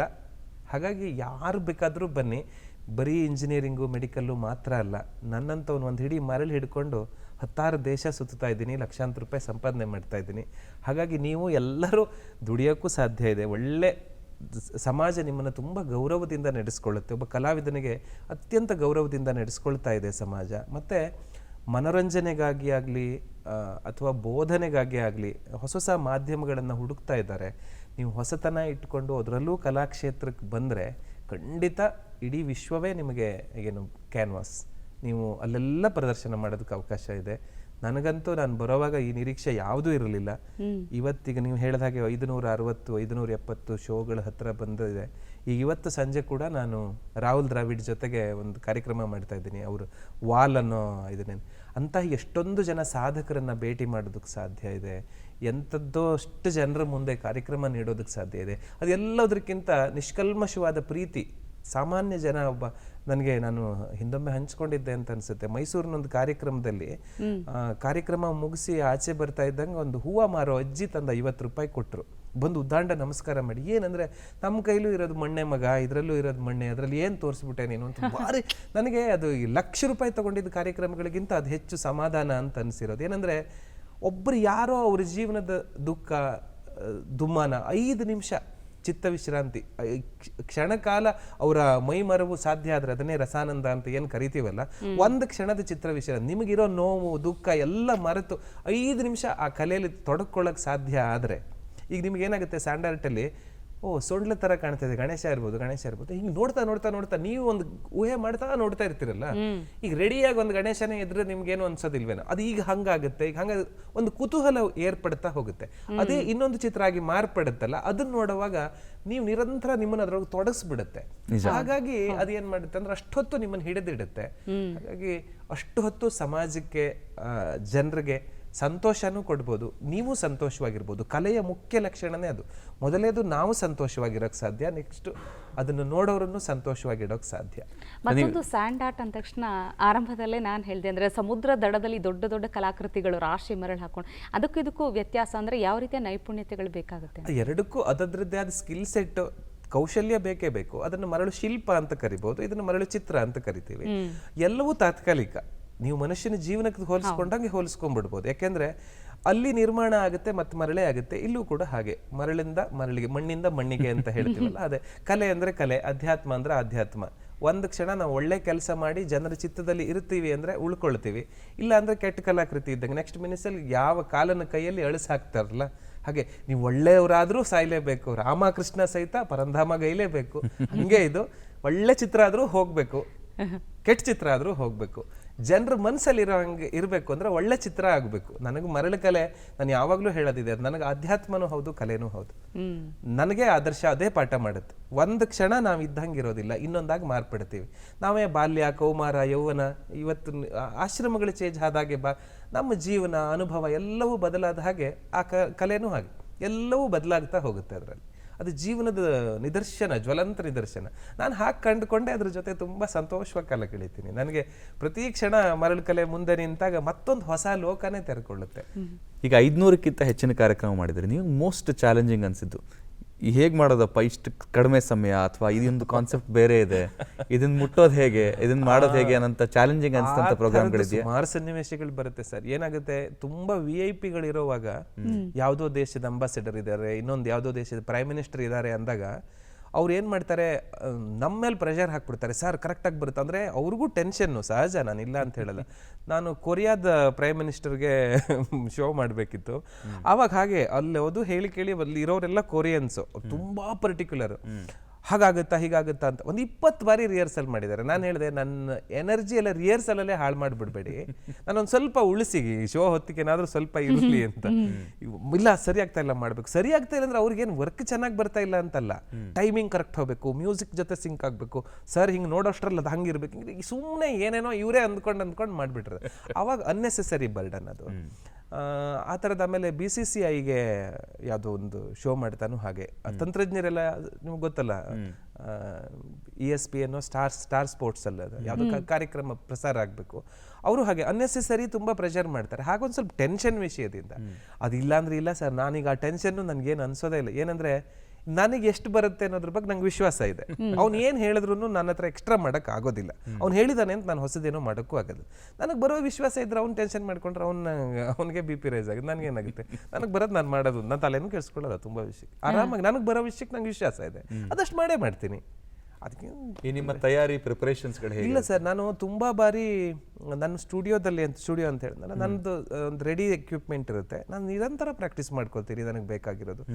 Speaker 4: ಹಾಗಾಗಿ ಯಾರು ಬೇಕಾದರೂ ಬನ್ನಿ. ಬರೀ ಇಂಜಿನಿಯರಿಂಗು ಮೆಡಿಕಲ್ಲು ಮಾತ್ರ ಅಲ್ಲ, ನನ್ನಂಥವ್ನು ಒಂದು ಹಿಡಿ ಮರಳು ಹಿಡ್ಕೊಂಡು 10 ದೇಶ ಸುತ್ತಾ ಇದ್ದೀನಿ, ಲಕ್ಷಾಂತರ ರೂಪಾಯಿ ಸಂಪಾದನೆ ಮಾಡ್ತಾ ಇದ್ದೀನಿ. ಹಾಗಾಗಿ ನೀವು ಎಲ್ಲರೂ ದುಡಿಯೋಕ್ಕೂ ಸಾಧ್ಯ ಇದೆ. ಒಳ್ಳೆ ಸಮಾಜ ನಿಮ್ಮನ್ನು ತುಂಬ ಗೌರವದಿಂದ ನಡೆಸ್ಕೊಳ್ಳುತ್ತೆ. ಒಬ್ಬ ಕಲಾವಿದನಿಗೆ ಅತ್ಯಂತ ಗೌರವದಿಂದ ನಡೆಸ್ಕೊಳ್ತಾ ಇದೆ ಸಮಾಜ. ಮತ್ತು ಮನೋರಂಜನೆಗಾಗಿ ಆಗಲಿ ಅಥವಾ ಬೋಧನೆಗಾಗಿ ಆಗಲಿ ಹೊಸ ಮಾಧ್ಯಮಗಳನ್ನು ಹುಡುಕ್ತಾ ಇದ್ದಾರೆ. ನೀವು ಹೊಸತನ ಇಟ್ಕೊಂಡು ಅದರಲ್ಲೂ ಕಲಾಕ್ಷೇತ್ರಕ್ಕೆ ಬಂದರೆ ಖಂಡಿತ ಇಡೀ ವಿಶ್ವವೇ ನಿಮಗೆ ಏನು ಕ್ಯಾನ್ವಾಸ್. ನೀವು ಅಲ್ಲೆಲ್ಲ ಪ್ರದರ್ಶನ ಮಾಡೋದಕ್ಕೆ ಅವಕಾಶ ಇದೆ. ನನಗಂತೂ ನಾನು ಬರೋವಾಗ ಈ ನಿರೀಕ್ಷೆ ಯಾವುದೂ ಇರಲಿಲ್ಲ. ಇವತ್ತಿಗೆ ನೀವು ಹೇಳಿದ ಹಾಗೆ 560 570 ಶೋಗಳ ಹತ್ತಿರ ಬಂದಿದೆ. ಈಗ ಇವತ್ತು ಸಂಜೆ ಕೂಡ ನಾನು ರಾಹುಲ್ ದ್ರಾವಿಡ್ ಜೊತೆಗೆ ಒಂದು ಕಾರ್ಯಕ್ರಮ ಮಾಡ್ತಾ ಇದ್ದೀನಿ. ಅವರು ವಾಲ್ ಅನ್ನೋ ಇದನ್ನೇ ಅಂತಹ ಎಷ್ಟೊಂದು ಜನ ಸಾಧಕರನ್ನು ಭೇಟಿ ಮಾಡೋದಕ್ಕೆ ಸಾಧ್ಯ ಇದೆ. ಎಂಥದ್ದೋ ಅಷ್ಟು ಜನರ ಮುಂದೆ ಕಾರ್ಯಕ್ರಮ ನೀಡೋದಕ್ಕೆ ಸಾಧ್ಯ ಇದೆ. ಅದೆಲ್ಲದಕ್ಕಿಂತ ನಿಷ್ಕಲ್ಮಶವಾದ ಪ್ರೀತಿ ಸಾಮಾನ್ಯ ಜನ ನಾನು ಹಿಂದೊಮ್ಮೆ ಹಂಚ್ಕೊಂಡಿದ್ದೆ ಅಂತ ಅನ್ಸುತ್ತೆ. ಮೈಸೂರಿನೊಂದು ಕಾರ್ಯಕ್ರಮದಲ್ಲಿ ಕಾರ್ಯಕ್ರಮ ಮುಗಿಸಿ ಆಚೆ ಬರ್ತಾ ಇದ್ದಂಗೆ ಒಂದು ಹೂವು ಮಾರೋ ಅಜ್ಜಿ ತಂದ 50 ರೂಪಾಯಿ ಕೊಟ್ಟರು. ಬಂದು ಉದ್ದಾಂಡ ನಮಸ್ಕಾರ ಮಾಡಿ, ಏನಂದರೆ ನಮ್ಮ ಕೈಲೂ ಇರೋದು ಮಣ್ಣೆ ಮಗ, ಇದರಲ್ಲೂ ಇರೋದು ಮಣ್ಣೆ, ಅದರಲ್ಲಿ ಏನು ತೋರಿಸ್ಬಿಟ್ಟೆ ನೀನು ಅಂತ ಭಾರಿ ನನಗೆ ಅದು ₹1,00,000 ತಗೊಂಡಿದ್ದ ಕಾರ್ಯಕ್ರಮಗಳಿಗಿಂತ ಅದು ಹೆಚ್ಚು ಸಮಾಧಾನ ಅಂತ ಅನಿಸಿರೋದು. ಏನಂದರೆ ಒಬ್ಬರು ಯಾರೋ ಅವ್ರ ಜೀವನದ ದುಃಖ ದುಮ್ಮಾನ 5 ನಿಮಿಷ ಚಿತ್ತವಿಶ್ರಾಂತಿ, ಕ್ಷಣಕಾಲ ಅವರ ಮೈ ಮರವು ಸಾಧ್ಯ ಆದರೆ ಅದನ್ನೇ ರಸಾನಂದ ಅಂತ ಏನು ಕರಿತೀವಲ್ಲ, ಒಂದು ಕ್ಷಣದ ಚಿತ್ರವಿಶ್ರಾಂತಿ, ನಿಮಗಿರೋ ನೋವು ದುಃಖ ಎಲ್ಲ ಮರೆತು 5 ನಿಮಿಷ ಆ ಕಲೆಯಲ್ಲಿ ತೊಡಕೊಳ್ಳೋಕೆ ಸಾಧ್ಯ ಆದರೆ, ಈಗ ನಿಮ್ಗೇನಾಗುತ್ತೆ ಸ್ಯಾಂಡಾರ್ಟಲ್ಲಿ ಸೊಂಡ್ಲ ಥರ ಕಾಣ್ತಾ ಇದೆ, ಗಣೇಶ ಇರ್ಬೋದು ಹಿಂಗೆ ನೋಡ್ತಾ ನೋಡ್ತಾ ನೋಡ್ತಾ ನೀವು ಒಂದು ಊಹೆ ಮಾಡ್ತಾ ನೋಡ್ತಾ ಇರ್ತೀರಲ್ಲ. ಈಗ ರೆಡಿಯಾಗಿ ಒಂದು ಗಣೇಶನೇ ಇದ್ರೆ ನಿಮ್ಗೇನು ಅನ್ಸೋದಿಲ್ವೇನೋ, ಅದು ಈಗ ಹಂಗಾಗುತ್ತೆ. ಈಗ ಹಂಗ ಒಂದು ಕುತೂಹಲ ಏರ್ಪಡ್ತಾ ಹೋಗುತ್ತೆ. ಅದೇ ಇನ್ನೊಂದು ಚಿತ್ರ ಆಗಿ ಮಾರ್ಪಡುತ್ತಲ್ಲ, ಅದನ್ನ ನೋಡುವಾಗ ನೀವು ನಿರಂತರ ನಿಮ್ಮನ್ನ ಅದ್ರೊಳಗೆ ತೊಡಗಿಸ್ಬಿಡುತ್ತೆ. ಹಾಗಾಗಿ ಅದೇನ್ ಮಾಡುತ್ತೆ ಅಂದ್ರೆ ಅಷ್ಟೊತ್ತು ನಿಮ್ಮನ್ನು ಹಿಡಿದಿಡುತ್ತೆ. ಹಾಗಾಗಿ ಅಷ್ಟು ಹೊತ್ತು ಸಮಾಜಕ್ಕೆ ಜನರಿಗೆ ಸಂತೋಷನೂ ಕೊಡ್ಬೋದು, ನೀವು ಸಂತೋಷವಾಗಿರ್ಬೋದು. ಕಲೆಯ ಮುಖ್ಯ ಲಕ್ಷಣನೇ ಅದು. ಮೊದಲೇದು ನಾವು ಸಂತೋಷವಾಗಿರೋಕ್ಕೆ ಸಾಧ್ಯ, ನೆಕ್ಸ್ಟ್ ಅದನ್ನು ನೋಡೋರನ್ನು ಸಂತೋಷವಾಗಿಡೋಕೆ ಸಾಧ್ಯ.
Speaker 1: ಮತ್ತೊಂದು ಸ್ಯಾಂಡ್ ಆರ್ಟ್ ಅಂದ ತಕ್ಷಣ ಆರಂಭದಲ್ಲೇ ನಾನು ಹೇಳಿದೆ, ಅಂದರೆ ಸಮುದ್ರ ದಡದಲ್ಲಿ ದೊಡ್ಡ ದೊಡ್ಡ ಕಲಾಕೃತಿಗಳು ರಾಶಿ ಮರಳು ಹಾಕೊಂಡು, ಅದಕ್ಕೂ ಇದಕ್ಕೂ ವ್ಯತ್ಯಾಸ ಅಂದರೆ ಯಾವ ರೀತಿಯ ನೈಪುಣ್ಯತೆಗಳು ಬೇಕಾಗುತ್ತೆ?
Speaker 4: ಎರಡಕ್ಕೂ ಅದರದ್ದೇ ಆದ ಸ್ಕಿಲ್ ಸೆಟ್ ಕೌಶಲ್ಯ ಬೇಕೇ ಬೇಕು. ಅದನ್ನು ಮರಳು ಶಿಲ್ಪ ಅಂತ ಕರಿಬಹುದು, ಇದನ್ನು ಮರಳು ಚಿತ್ರ ಅಂತ ಕರಿತೀವಿ. ಎಲ್ಲವೂ ತಾತ್ಕಾಲಿಕ. ನೀವು ಮನುಷ್ಯನ ಜೀವನಕ್ಕೆ ಹೋಲಿಸ್ಕೊಂಡಂಗೆ ಹೋಲಿಸ್ಕೊಂಡ್ಬಿಡ್ಬೋದು. ಯಾಕೆಂದ್ರೆ ಅಲ್ಲಿ ನಿರ್ಮಾಣ ಆಗುತ್ತೆ ಮತ್ತೆ ಮರಳೇ ಆಗುತ್ತೆ. ಇಲ್ಲೂ ಕೂಡ ಹಾಗೆ ಮರಳಿಂದ ಮರಳಿಗೆ, ಮಣ್ಣಿಂದ ಮಣ್ಣಿಗೆ ಅಂತ ಹೇಳ್ತೀವಲ್ಲ, ಅದೇ ಕಲೆ ಅಂದ್ರೆ ಕಲೆ, ಅಧ್ಯಾತ್ಮ ಅಂದ್ರೆ ಅಧ್ಯಾತ್ಮ. ಒಂದು ಕ್ಷಣ ನಾವು ಒಳ್ಳೆ ಕೆಲಸ ಮಾಡಿ ಜನರ ಚಿತ್ತದಲ್ಲಿ ಇರ್ತೀವಿ ಅಂದ್ರೆ ಉಳ್ಕೊಳ್ತೀವಿ, ಇಲ್ಲ ಅಂದ್ರೆ ಕೆಟ್ಟ ಕಲಾಕೃತಿ ಇದ್ದಂಗೆ ನೆಕ್ಸ್ಟ್ ಮಿನಿಸಲ್ಲಿ ಯಾವ ಕಾಲನ ಕೈಯಲ್ಲಿ ಅಳಿಸ್ ಹಾಕ್ತಾರಲ್ಲ ಹಾಗೆ. ನೀವು ಒಳ್ಳೆಯವರಾದ್ರೂ ಸಾಯ್ಲೇಬೇಕು, ರಾಮಕೃಷ್ಣ ಸಹಿತ ಪರಂಧಾಮ ಗೈಲೇಬೇಕು. ಹಂಗೆ ಇದು ಒಳ್ಳೆ ಚಿತ್ರ ಆದ್ರೂ ಹೋಗ್ಬೇಕು, ಕೆಟ್ಟ ಚಿತ್ರ ಆದ್ರೂ ಹೋಗ್ಬೇಕು. ಜನರ ಮನಸ್ಸಲ್ಲಿ ಇರೋ ಹಂಗೆ ಇರಬೇಕು ಅಂದ್ರೆ ಒಳ್ಳೆ ಚಿತ್ರ ಆಗಬೇಕು. ನನಗೆ ಮರಳು ಕಲೆ ನಾನು ಯಾವಾಗಲೂ ಹೇಳೋದಿದೆ, ನನಗೆ ಅಧ್ಯಾತ್ಮನೂ ಹೌದು ಕಲೆನೂ ಹೌದು. ನನಗೆ ಆದರ್ಶ ಅದೇ ಪಾಠ ಮಾಡುತ್ತೆ. ಒಂದು ಕ್ಷಣ ನಾವು ಇದ್ದಂಗೆ ಇರೋದಿಲ್ಲ, ಇನ್ನೊಂದಾಗಿ ಮಾರ್ಪಡ್ತೀವಿ. ನಾವೇ ಬಾಲ್ಯ ಕೌಮಾರ ಯೌವನ ಇವತ್ತು ಆಶ್ರಮಗಳು ಚೇಂಜ್ ಆದಾಗೆ ನಮ್ಮ ಜೀವನ ಅನುಭವ ಎಲ್ಲವೂ ಬದಲಾದ ಹಾಗೆ ಆ ಕಲೆನೂ ಹಾಗೆ ಎಲ್ಲವೂ ಬದಲಾಗ್ತಾ ಹೋಗುತ್ತೆ. ಅದರಲ್ಲಿ ಅದು ಜೀವನದ ನಿದರ್ಶನ, ಜ್ವಲಂತ ನಿದರ್ಶನ. ನಾನು ಹಾಗೆ ಕಂಡುಕೊಂಡೆ ಅದ್ರ ಜೊತೆ ತುಂಬ ಸಂತೋಷವಾಗಿ ಕಾಲ ಕಳೀತೀನಿ. ನನಗೆ ಪ್ರತಿ ಕ್ಷಣ ಮರಳು ಕಲೆ ಮುಂದೆ ನಿಂತಾಗ ಮತ್ತೊಂದು ಹೊಸ ಲೋಕನೇ ತೆರೆಕೊಳ್ಳುತ್ತೆ.
Speaker 2: ಈಗ 500ಕ್ಕಿಂತ ಹೆಚ್ಚಿನ ಕಾರ್ಯಕ್ರಮ ಮಾಡಿದರೆ ನೀವು ಮೋಸ್ಟ್ ಚಾಲೆಂಜಿಂಗ್ ಅನಿಸಿದ್ದು ಹೇಗೆ ಮಾಡೋದಪ್ಪ ಇಷ್ಟು ಕಡಿಮೆ ಸಮಯ, ಅಥವಾ ಇದೊಂದು ಕಾನ್ಸೆಪ್ಟ್ ಬೇರೆ ಇದೆ, ಇದನ್ನ ಮುಟ್ಟೋದು ಹೇಗೆ, ಇದನ್ನ ಮಾಡೋದು ಹೇಗೆ ಅನ್ನೋಂಥ ಚಾಲೆಂಜಿಂಗ್ ಅನಿಸ್ತಂಥ ಪ್ರೋಗ್ರಾಮ್ಗಳಿದೆಯಾ?
Speaker 4: ಸುಮಾರು ಸನ್ನಿವೇಶಗಳು ಬರುತ್ತೆ ಸರ್. ಏನಾಗುತ್ತೆ, ತುಂಬಾ VIP-ಗಳಿರುವಾಗ ಯಾವುದೋ ದೇಶದ ಅಂಬಾಸಿಡರ್ ಇದ್ದಾರೆ, ಇನ್ನೊಂದು ಯಾವುದೋ ದೇಶದ ಪ್ರೈಮ್ ಮಿನಿಸ್ಟರ್ ಇದ್ದಾರೆ ಅಂದಾಗ ಅವ್ರು ಏನು ಮಾಡ್ತಾರೆ, ನಮ್ಮ ಮೇಲೆ ಪ್ರೆಷರ್ ಹಾಕ್ಬಿಡ್ತಾರೆ. ಸರ್ ಕರೆಕ್ಟಾಗಿ ಬರುತ್ತೆ ಅಂದರೆ ಅವ್ರಿಗೂ ಟೆನ್ಷನ್ನು ಸಹಜ, ನಾನು ಇಲ್ಲ ಅಂತ ಹೇಳಲ್ಲ. ನಾನು ಕೊರಿಯಾದ ಪ್ರೈಮ್ ಮಿನಿಸ್ಟರ್ಗೆ ಶೋ ಮಾಡಬೇಕಿತ್ತು. ಆವಾಗ ಹಾಗೆ ಅಲ್ಲಿ ಅದು ಹೇಳಿ ಕೇಳಿ ಅಲ್ಲಿ ಇರೋರೆಲ್ಲ ಕೊರಿಯನ್ಸು, ತುಂಬ ಪರ್ಟಿಕ್ಯುಲರ್. ಹಾಗಾಗುತ್ತಾ ಹೀಗಾಗುತ್ತಾ ಅಂತ ಒಂದು 20 ಬಾರಿ ರಿಹರ್ಸಲ್ ಮಾಡಿದ್ದಾರೆ. ನಾನು ಹೇಳಿದೆ, ನನ್ನ ಎನರ್ಜಿ ಎಲ್ಲ ರಿಹರ್ಸಲಲ್ಲೇ ಹಾಳು ಮಾಡಿಬಿಡ್ಬೇಡಿ, ನಾನೊಂದು ಸ್ವಲ್ಪ ಉಳಿಸಿ ಶೋ ಹೊತ್ತಿಗೆ ಏನಾದರೂ ಸ್ವಲ್ಪ ಇರಲಿ ಅಂತ. ಇಲ್ಲ ಸರಿ ಆಗ್ತಾ ಇಲ್ಲ ಮಾಡಬೇಕು, ಸರಿ ಆಗ್ತಾ ಇಲ್ಲ ಅಂದ್ರೆ ಅವ್ರಿಗೇನು ವರ್ಕ್ ಚೆನ್ನಾಗಿ ಬರ್ತಾ ಇಲ್ಲ ಅಂತಲ್ಲ, ಟೈಮಿಂಗ್ ಕರೆಕ್ಟ್ ಹೋಗಬೇಕು, ಮ್ಯೂಸಿಕ್ ಜೊತೆ ಸಿಂಕ್ ಆಗಬೇಕು, ಸರ್ ಹಿಂಗೆ ನೋಡೋಷ್ಟ್ರಲ್ಲ ಅದು ಹಂಗೆ ಇರಬೇಕು. ಸುಮ್ಮನೆ ಏನೇನೋ ಇವರೇ ಅಂದ್ಕೊಂಡು ಮಾಡಿಬಿಟ್ರೆ ಅವಾಗ ಅನ್ನೆಸೆಸರಿ ಬರ್ಡನ್ ಅದು. ಆ ಥರದ. ಆಮೇಲೆ BCCIಗೆ ಯಾವುದೋ ಒಂದು ಶೋ ಮಾಡ್ತಾನು ಹಾಗೆ. ತಂತ್ರಜ್ಞರೆಲ್ಲ ನಿಮ್ಗೆ ಗೊತ್ತಲ್ಲ, ESPN ಸ್ಟಾರ್ ಸ್ಪೋರ್ಟ್ಸ್ ಅಲ್ಲ, ಅದು ಯಾವುದೋ ಕಾರ್ಯಕ್ರಮ ಪ್ರಸಾರ ಆಗಬೇಕು, ಅವರು ಹಾಗೆ ಅನ್ನೆಸೆಸರಿ ತುಂಬ ಪ್ರೆಷರ್ ಮಾಡ್ತಾರೆ. ಹಾಗೊಂದು ಸ್ವಲ್ಪ ಟೆನ್ಷನ್ ವಿಷಯದಿಂದ. ಅದಿಲ್ಲ ಅಂದ್ರೆ ಇಲ್ಲ ಸರ್, ನಾನೀಗ ಆ ಟೆನ್ಷನ್ನು ನನಗೇನು ಅನ್ಸೋದೇ ಇಲ್ಲ. ಏನಂದರೆ ನನಗೆ ಎಷ್ಟು ಬರುತ್ತೆ ಅನ್ನೋದ್ರ ಬಗ್ಗೆ ನಂಗೆ ವಿಶ್ವಾಸ ಇದೆ. ಅವ್ನು ಏನು ಹೇಳಿದ್ರು ನನ್ನ ಹತ್ರ ಎಕ್ಸ್ಟ್ರಾ ಮಾಡೋಕ್ಕೆ ಆಗೋದಿಲ್ಲ. ಅವ್ನು ಹೇಳಿದಾನೆ ಅಂತ ನಾನು ಹೊಸದೇನೋ ಮಾಡೋಕ್ಕೂ ಆಗೋದು. ನನಗೆ ಬರೋ ವಿಶ್ವಾಸ ಇದ್ರೆ ಅವ್ನು ಟೆನ್ಷನ್ ಮಾಡ್ಕೊಂಡ್ರೆ ಅವ್ನಿಗೆ BP ರೈಸ್ ಆಗುತ್ತೆ, ನನಗೇನಾಗುತ್ತೆ, ನನಗೆ ಬರೋದು ನಾನು ಮಾಡೋದು, ನನ್ನ ತಲೆನೂ ಕೆಡಿಸ್ಕೊಳ್ಳೋಲ್ಲ ತುಂಬ ವಿಷಯ. ಆರಾಮಾಗಿ ನನಗೆ ಬರೋ ವಿಷಯಕ್ಕೆ ನಂಗೆ ವಿಶ್ವಾಸ ಇದೆ, ಅದಷ್ಟು ಮಾಡೇ ಮಾಡ್ತೀನಿ. ಅದಕ್ಕೆ
Speaker 2: ಈ ನಿಮ್ಮ ತಯಾರಿ ಪ್ರಿಪರೇಷನ್ಸ್ಗಳು ಹೇಗೆ?
Speaker 4: ಇಲ್ಲ ಸರ್, ನಾನು ತುಂಬ ಬಾರಿ ನನ್ನ ಸ್ಟುಡಿಯೋ ಅಂತ ಹೇಳಿದ್ನಲ್ಲ, ನನ್ನದು ಒಂದು ರೆಡಿ ಎಕ್ವಿಪ್ಮೆಂಟ್ ಇರುತ್ತೆ, ನಾನು ನಿರಂತರ ಪ್ರಾಕ್ಟೀಸ್ ಮಾಡ್ಕೊಳ್ತೀನಿ ನನಗೆ ಬೇಕಾಗಿರೋದು.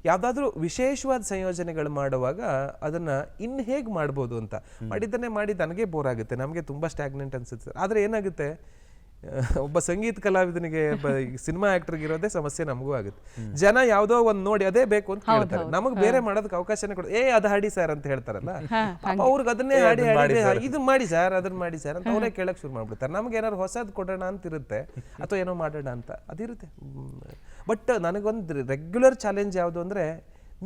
Speaker 4: ಯಾವುದಾದ್ರೂ ವಿಶೇಷವಾದ ಸಂಯೋಜನೆಗಳು ಮಾಡುವಾಗ ಅದನ್ನು ಇನ್ನು ಹೇಗೆ ಮಾಡ್ಬೋದು ಅಂತ ಮಾಡಿದ್ದನ್ನೇ ಮಾಡಿ ನನಗೆ ಬೋರ್ ಆಗುತ್ತೆ, ನಮಗೆ ತುಂಬ ಸ್ಟ್ಯಾಗ್ನೆಂಟ್ ಅನ್ಸುತ್ತೆ. ಆದರೆ ಏನಾಗುತ್ತೆ, ಒಬ್ಬ ಸಂಗೀತ ಕಲಾವಿದನಿಗೆ, ಸಿನಿಮಾ ಆಕ್ಟರ್ಗೆ ಇರೋದೇ ಸಮಸ್ಯೆ ನಮಗೂ ಆಗುತ್ತೆ. ಜನ ಯಾವುದೋ ಒಂದು ನೋಡಿ ಅದೇ ಬೇಕು ಅಂತ ಹೇಳ್ತಾರೆ, ನಮಗೆ ಬೇರೆ ಮಾಡೋದಕ್ಕೆ ಅವಕಾಶನೇ ಕೊಡ, ಅದು ಹಾಡಿ ಸರ್ ಅಂತ ಹೇಳ್ತಾರಲ್ಲ, ಅವ್ರಿಗೆ ಅದನ್ನೇ ಹಾಡಿ ಇದು ಮಾಡಿ ಸರ್, ಅದನ್ನ ಮಾಡಿ ಸರ್ ಅಂತ ಅವರೇ ಕೇಳಕ್ ಶುರು ಮಾಡ್ಬಿಡ್ತಾರೆ. ನಮ್ಗೆ ಏನಾದ್ರು ಹೊಸದು ಕೊಡೋಣ ಅಂತ ಇರುತ್ತೆ, ಅಥವಾ ಏನೋ ಮಾಡೋಣ ಅಂತ ಅದಿರುತ್ತೆ. ಬಟ್ ನನಗೊಂದು ರೆಗ್ಯುಲರ್ ಚಾಲೆಂಜ್ ಯಾವುದು ಅಂದ್ರೆ,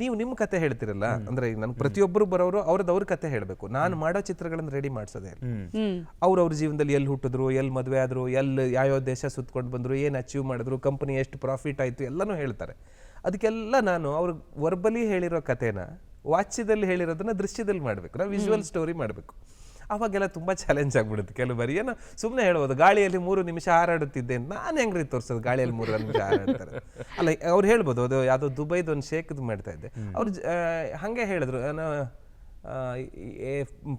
Speaker 4: ನೀವು ನಿಮ್ಮ ಕತೆ ಹೇಳ್ತಿರಲ್ಲ, ಅಂದ್ರೆ ನನ್ಗೆ ಪ್ರತಿಯೊಬ್ಬರು ಬರೋರು ಅವ್ರ ಕತೆ ಹೇಳ್ಬೇಕು. ನಾನು ಮಾಡೋ ಚಿತ್ರಗಳನ್ನ ರೆಡಿ ಮಾಡ್ಸೋದೇ ಅವ್ರ ಜೀವನದಲ್ಲಿ ಎಲ್ಲಿ ಹುಟ್ಟಿದ್ರು, ಎಲ್ಲಿ ಮದುವೆ ಆದ್ರು, ಎಲ್ಲಿ ಯಾವ ದೇಶ ಸುತ್ಕೊಂಡು ಬಂದ್ರು, ಏನು ಅಚೀವ್ ಮಾಡಿದ್ರು, ಕಂಪನಿ ಎಷ್ಟು ಪ್ರಾಫಿಟ್ ಆಯ್ತು ಎಲ್ಲನೂ ಹೇಳ್ತಾರೆ. ಅದಕ್ಕೆಲ್ಲ ನಾನು ಅವ್ರಿಗೆ ವರ್ಬಲಿ ಹೇಳಿರೋ ಕಥೆನ ವಾಚ್ಯದಲ್ಲಿ ಹೇಳಿರೋದನ್ನ ದೃಶ್ಯದಲ್ಲಿ ಮಾಡ್ಬೇಕು, ನಾವು ವಿಜುವಲ್ ಸ್ಟೋರಿ ಮಾಡಬೇಕು. ಅವಾಗೆಲ್ಲ ತುಂಬ ಚಾಲೆಂಜ್ ಆಗ್ಬಿಡುತ್ತೆ. ಕೆಲವು ಬಾರಿ ಏನೋ ಸುಮ್ಮನೆ ಹೇಳ್ಬೋದು, ಗಾಳಿಯಲ್ಲಿ 3 ನಿಮಿಷ ಹಾರಾಡುತ್ತಿದ್ದೆ ಅಂತ. ನಾನು ಹೆಂಗ್ರಿ ತೋರಿಸೋದು ಗಾಳಿಯಲ್ಲಿ 3 ನಿಮಿಷ ಹಾರಾಡ್ತಾರೆ? ಅಲ್ಲ, ಅವ್ರು ಹೇಳ್ಬೋದು, ಅದು ಯಾವುದೋ ದುಬೈದು ಒಂದು ಶೇಕ್ದು ಮಾಡ್ತಾ ಇದ್ದೆ, ಅವ್ರು ಹಾಗೆ ಹೇಳಿದ್ರು, ನಾನು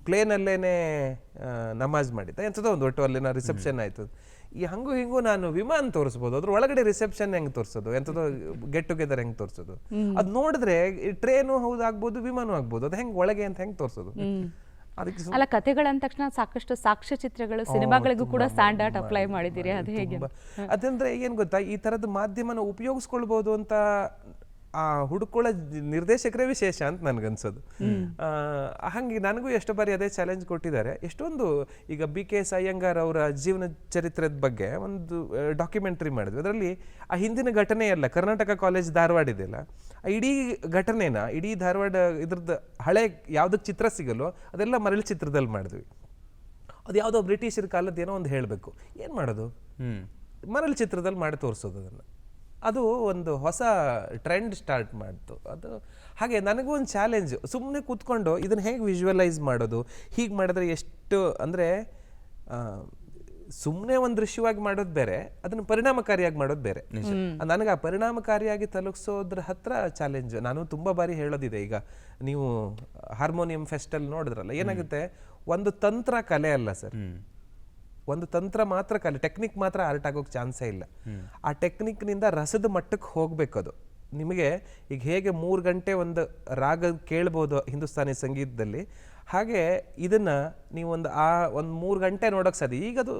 Speaker 4: ಪ್ಲೇನಲ್ಲೇನೆ ನಮಾಜ್ ಮಾಡಿದ್ದೆ ಎಂಥದೋ ಒಂದು, ಒಟ್ಟು ಅಲ್ಲಿನ ರಿಸೆಪ್ಷನ್ ಆಯಿತು. ಈ ಹಂಗೂ ಹಿಂಗೂ ನಾನು ವಿಮಾನ ತೋರಿಸ್ಬೋದು, ಅದ್ರ ಒಳಗಡೆ ರಿಸೆಪ್ಷನ್ ಹೆಂಗೆ ತೋರಿಸೋದು, ಎಂಥದೋ ಗೆಟ್ ಟುಗೆದರ್ ಹೆಂಗೆ ತೋರಿಸೋದು, ಅದು ನೋಡಿದ್ರೆ ಟ್ರೇನು ಹೌದಾಗ್ಬೋದು, ವಿಮಾನ ಆಗ್ಬೋದು, ಅದು ಹೆಂಗೆ ಒಳಗೆ ಅಂತ ಹೆಂಗೆ ತೋರಿಸೋದು?
Speaker 1: ಅಲ್ಲ, ಕಥೆಗಳಂದ ತಕ್ಷಣ ಸಾಕಷ್ಟು ಸಾಕ್ಷ್ಯ ಚಿತ್ರಗಳು, ಸಿನಿಮಾಗಳಿಗೂ ಕೂಡ ಸ್ಟ್ಯಾಂಡರ್ಡ್ ಅಪ್ಲೈ ಮಾಡಿದ್ದೀರಿ, ಅದು ಹೇಗೆ?
Speaker 4: ಅದಂದ್ರೆ ಏನ್ ಗೊತ್ತಾ, ಈ ತರದ ಮಾಧ್ಯಮನ ಉಪಯೋಗಿಸ್ಕೊಳ್ಬಹುದು ಅಂತ ಹುಡುಕೊಳ್ಳೋ ನಿರ್ದೇಶಕರೇ ವಿಶೇಷ ಅಂತ ನನ್ಗನ್ಸೋದು. ಹಂಗೆ ನನಗೂ ಎಷ್ಟೋ ಬಾರಿ ಅದೇ ಚಾಲೆಂಜ್ ಕೊಟ್ಟಿದ್ದಾರೆ. ಎಷ್ಟೊಂದು ಈಗ BKS ಅಯ್ಯಂಗಾರ್ ಅವರ ಜೀವನ ಚರಿತ್ರದ ಬಗ್ಗೆ ಒಂದು ಡಾಕ್ಯುಮೆಂಟ್ರಿ ಮಾಡಿದ್ವಿ. ಅದರಲ್ಲಿ ಆ ಹಿಂದಿನ ಘಟನೆ ಎಲ್ಲ, ಕರ್ನಾಟಕ ಕಾಲೇಜ್ ಧಾರವಾಡ ಇದೆಯಲ್ಲ, ಇಡೀ ಘಟನೆನ, ಇಡೀ ಧಾರವಾಡ ಇದ್ರದ್ದು ಹಳೆ ಯಾವುದಕ್ಕೆ ಚಿತ್ರ ಸಿಗಲ್ಲೋ ಅದೆಲ್ಲ ಮರಳಿ ಚಿತ್ರದಲ್ಲಿ ಮಾಡಿದ್ವಿ. ಅದು ಯಾವುದೋ ಬ್ರಿಟಿಷರ ಕಾಲದ ಏನೋ ಒಂದು ಹೇಳಬೇಕು, ಏನು ಮಾಡೋದು, ಮರಳಿ ಚಿತ್ರದಲ್ಲಿ ಮಾಡಿ ತೋರಿಸೋದು ಅದನ್ನು. ಅದು ಒಂದು ಹೊಸ ಟ್ರೆಂಡ್ ಸ್ಟಾರ್ಟ್ ಮಾಡ್ತು. ಅದು ಹಾಗೆ ನನಗೂ ಒಂದು ಚಾಲೆಂಜ್, ಸುಮ್ಮನೆ ಕೂತ್ಕೊಂಡು ಇದನ್ನು ಹೇಗೆ ವಿಜುವಲೈಸ್ ಮಾಡೋದು, ಹೀಗೆ ಮಾಡಿದ್ರೆ ಎಷ್ಟು ಅಂದರೆ, ಸುಮ್ಮನೆ ಒಂದು ದೃಶ್ಯವಾಗಿ ಮಾಡೋದು ಬೇರೆ, ಅದನ್ನು ಪರಿಣಾಮಕಾರಿಯಾಗಿ ಮಾಡೋದು ಬೇರೆ. ನನಗೆ ಆ ಪರಿಣಾಮಕಾರಿಯಾಗಿ ತಲುಪಿಸೋದ್ರ ಹತ್ರ ಚಾಲೆಂಜ್. ನಾನು ತುಂಬ ಬಾರಿ ಹೇಳೋದಿದೆ. ಈಗ ನೀವು ಹಾರ್ಮೋನಿಯಂ ಫೆಸ್ಟಲ್ಲಿ ನೋಡಿದ್ರಲ್ಲ, ಏನಾಗುತ್ತೆ, ಒಂದು ತಂತ್ರ ಕಲೆ ಅಲ್ಲ ಸರ್, ಒಂದು ತಂತ್ರ ಮಾತ್ರ ಕಲೆ, ಟೆಕ್ನಿಕ್ ಮಾತ್ರ ಆರ್ಟ್ ಆಗೋಕೆ ಚಾನ್ಸೇ ಇಲ್ಲ. ಆ ಟೆಕ್ನಿಕ್ನಿಂದ ರಸದ ಮಟ್ಟಕ್ಕೆ ಹೋಗ್ಬೇಕದು. ನಿಮಗೆ ಈಗ ಹೇಗೆ 3 ಗಂಟೆ ಒಂದು ರಾಗ ಕೇಳ್ಬೋದು ಹಿಂದೂಸ್ತಾನಿ ಸಂಗೀತದಲ್ಲಿ, ಹಾಗೆ ಇದನ್ನ ನೀವು ಒಂದು 3 ಗಂಟೆ ನೋಡೋಕೆ ಸಾಧ್ಯ. ಈಗ ಅದು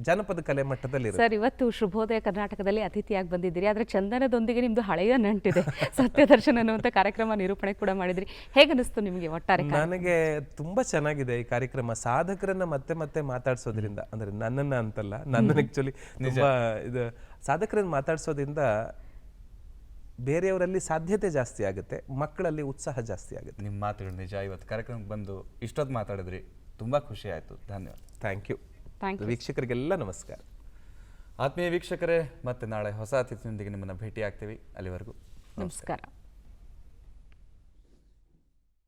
Speaker 4: ಜನಪದ ಕಲೆ ಮಟ್ಟದಲ್ಲಿ.
Speaker 1: ಸರ್, ಇವತ್ತು ಶುಭೋದಯ ಕರ್ನಾಟಕದಲ್ಲಿ ಅತಿಥಿಯಾಗಿ ಬಂದಿದ್ದೀರಿ, ಆದರೆ ಚಂದನದೊಂದಿಗೆ ನಿಮ್ದು ಹಳೆಯ ನಂಟಿದೆ. ಸತ್ಯದರ್ಶನ ಅನ್ನುವಂಥ ಕಾರ್ಯಕ್ರಮ ನಿರೂಪಣೆ ಕೂಡ ಮಾಡಿದ್ರಿ, ಹೇಗನ್ನಿಸ್ತು ನಿಮಗೆ ಒಟ್ಟಾರೆ?
Speaker 4: ನನಗೆ ತುಂಬಾ ಚೆನ್ನಾಗಿದೆ ಈ ಕಾರ್ಯಕ್ರಮ. ಸಾಧಕರನ್ನ ಮತ್ತೆ ಮಾತಾಡ್ಸೋದ್ರಿಂದ, ಅಂದ್ರೆ ನನ್ನನ್ನ ಅಂತಲ್ಲ, ನನ್ನನ್ನು ಆಕ್ಚುಲಿ ತುಂಬಾ ಇದು ಸಾಧಕರನ್ನ ಮಾತಾಡ್ಸೋದ್ರಿಂದ ಬೇರೆಯವರಲ್ಲಿ ಸಾಧ್ಯತೆ ಜಾಸ್ತಿ ಆಗುತ್ತೆ, ಮಕ್ಕಳಲ್ಲಿ ಉತ್ಸಾಹ ಜಾಸ್ತಿ ಆಗುತ್ತೆ.
Speaker 2: ನಿಮ್ಮ ಮಾತುಗಳು ನಿಜ. ಇವತ್ತು ಕಾರ್ಯಕ್ರಮಕ್ಕೆ ಬಂದು ಇಷ್ಟೊತ್ತು ಮಾತಾಡಿದ್ರಿ, ತುಂಬಾ ಖುಷಿ ಆಯಿತು. ಧನ್ಯವಾದ.
Speaker 4: Thank you. ವೀಕ್ಷಕರಿಗೆಲ್ಲ ನಮಸ್ಕಾರ.
Speaker 2: ಆತ್ಮೀಯ ವೀಕ್ಷಕರೇ, ಮತ್ತೆ ನಾಳೆ ಹೊಸ ಅತಿಥಿಯೊಂದಿಗೆ ನಿಮ್ಮನ್ನು ಭೇಟಿ ಆಗ್ತೀವಿ. ಅಲ್ಲಿವರೆಗೂ
Speaker 1: ನಮಸ್ಕಾರ.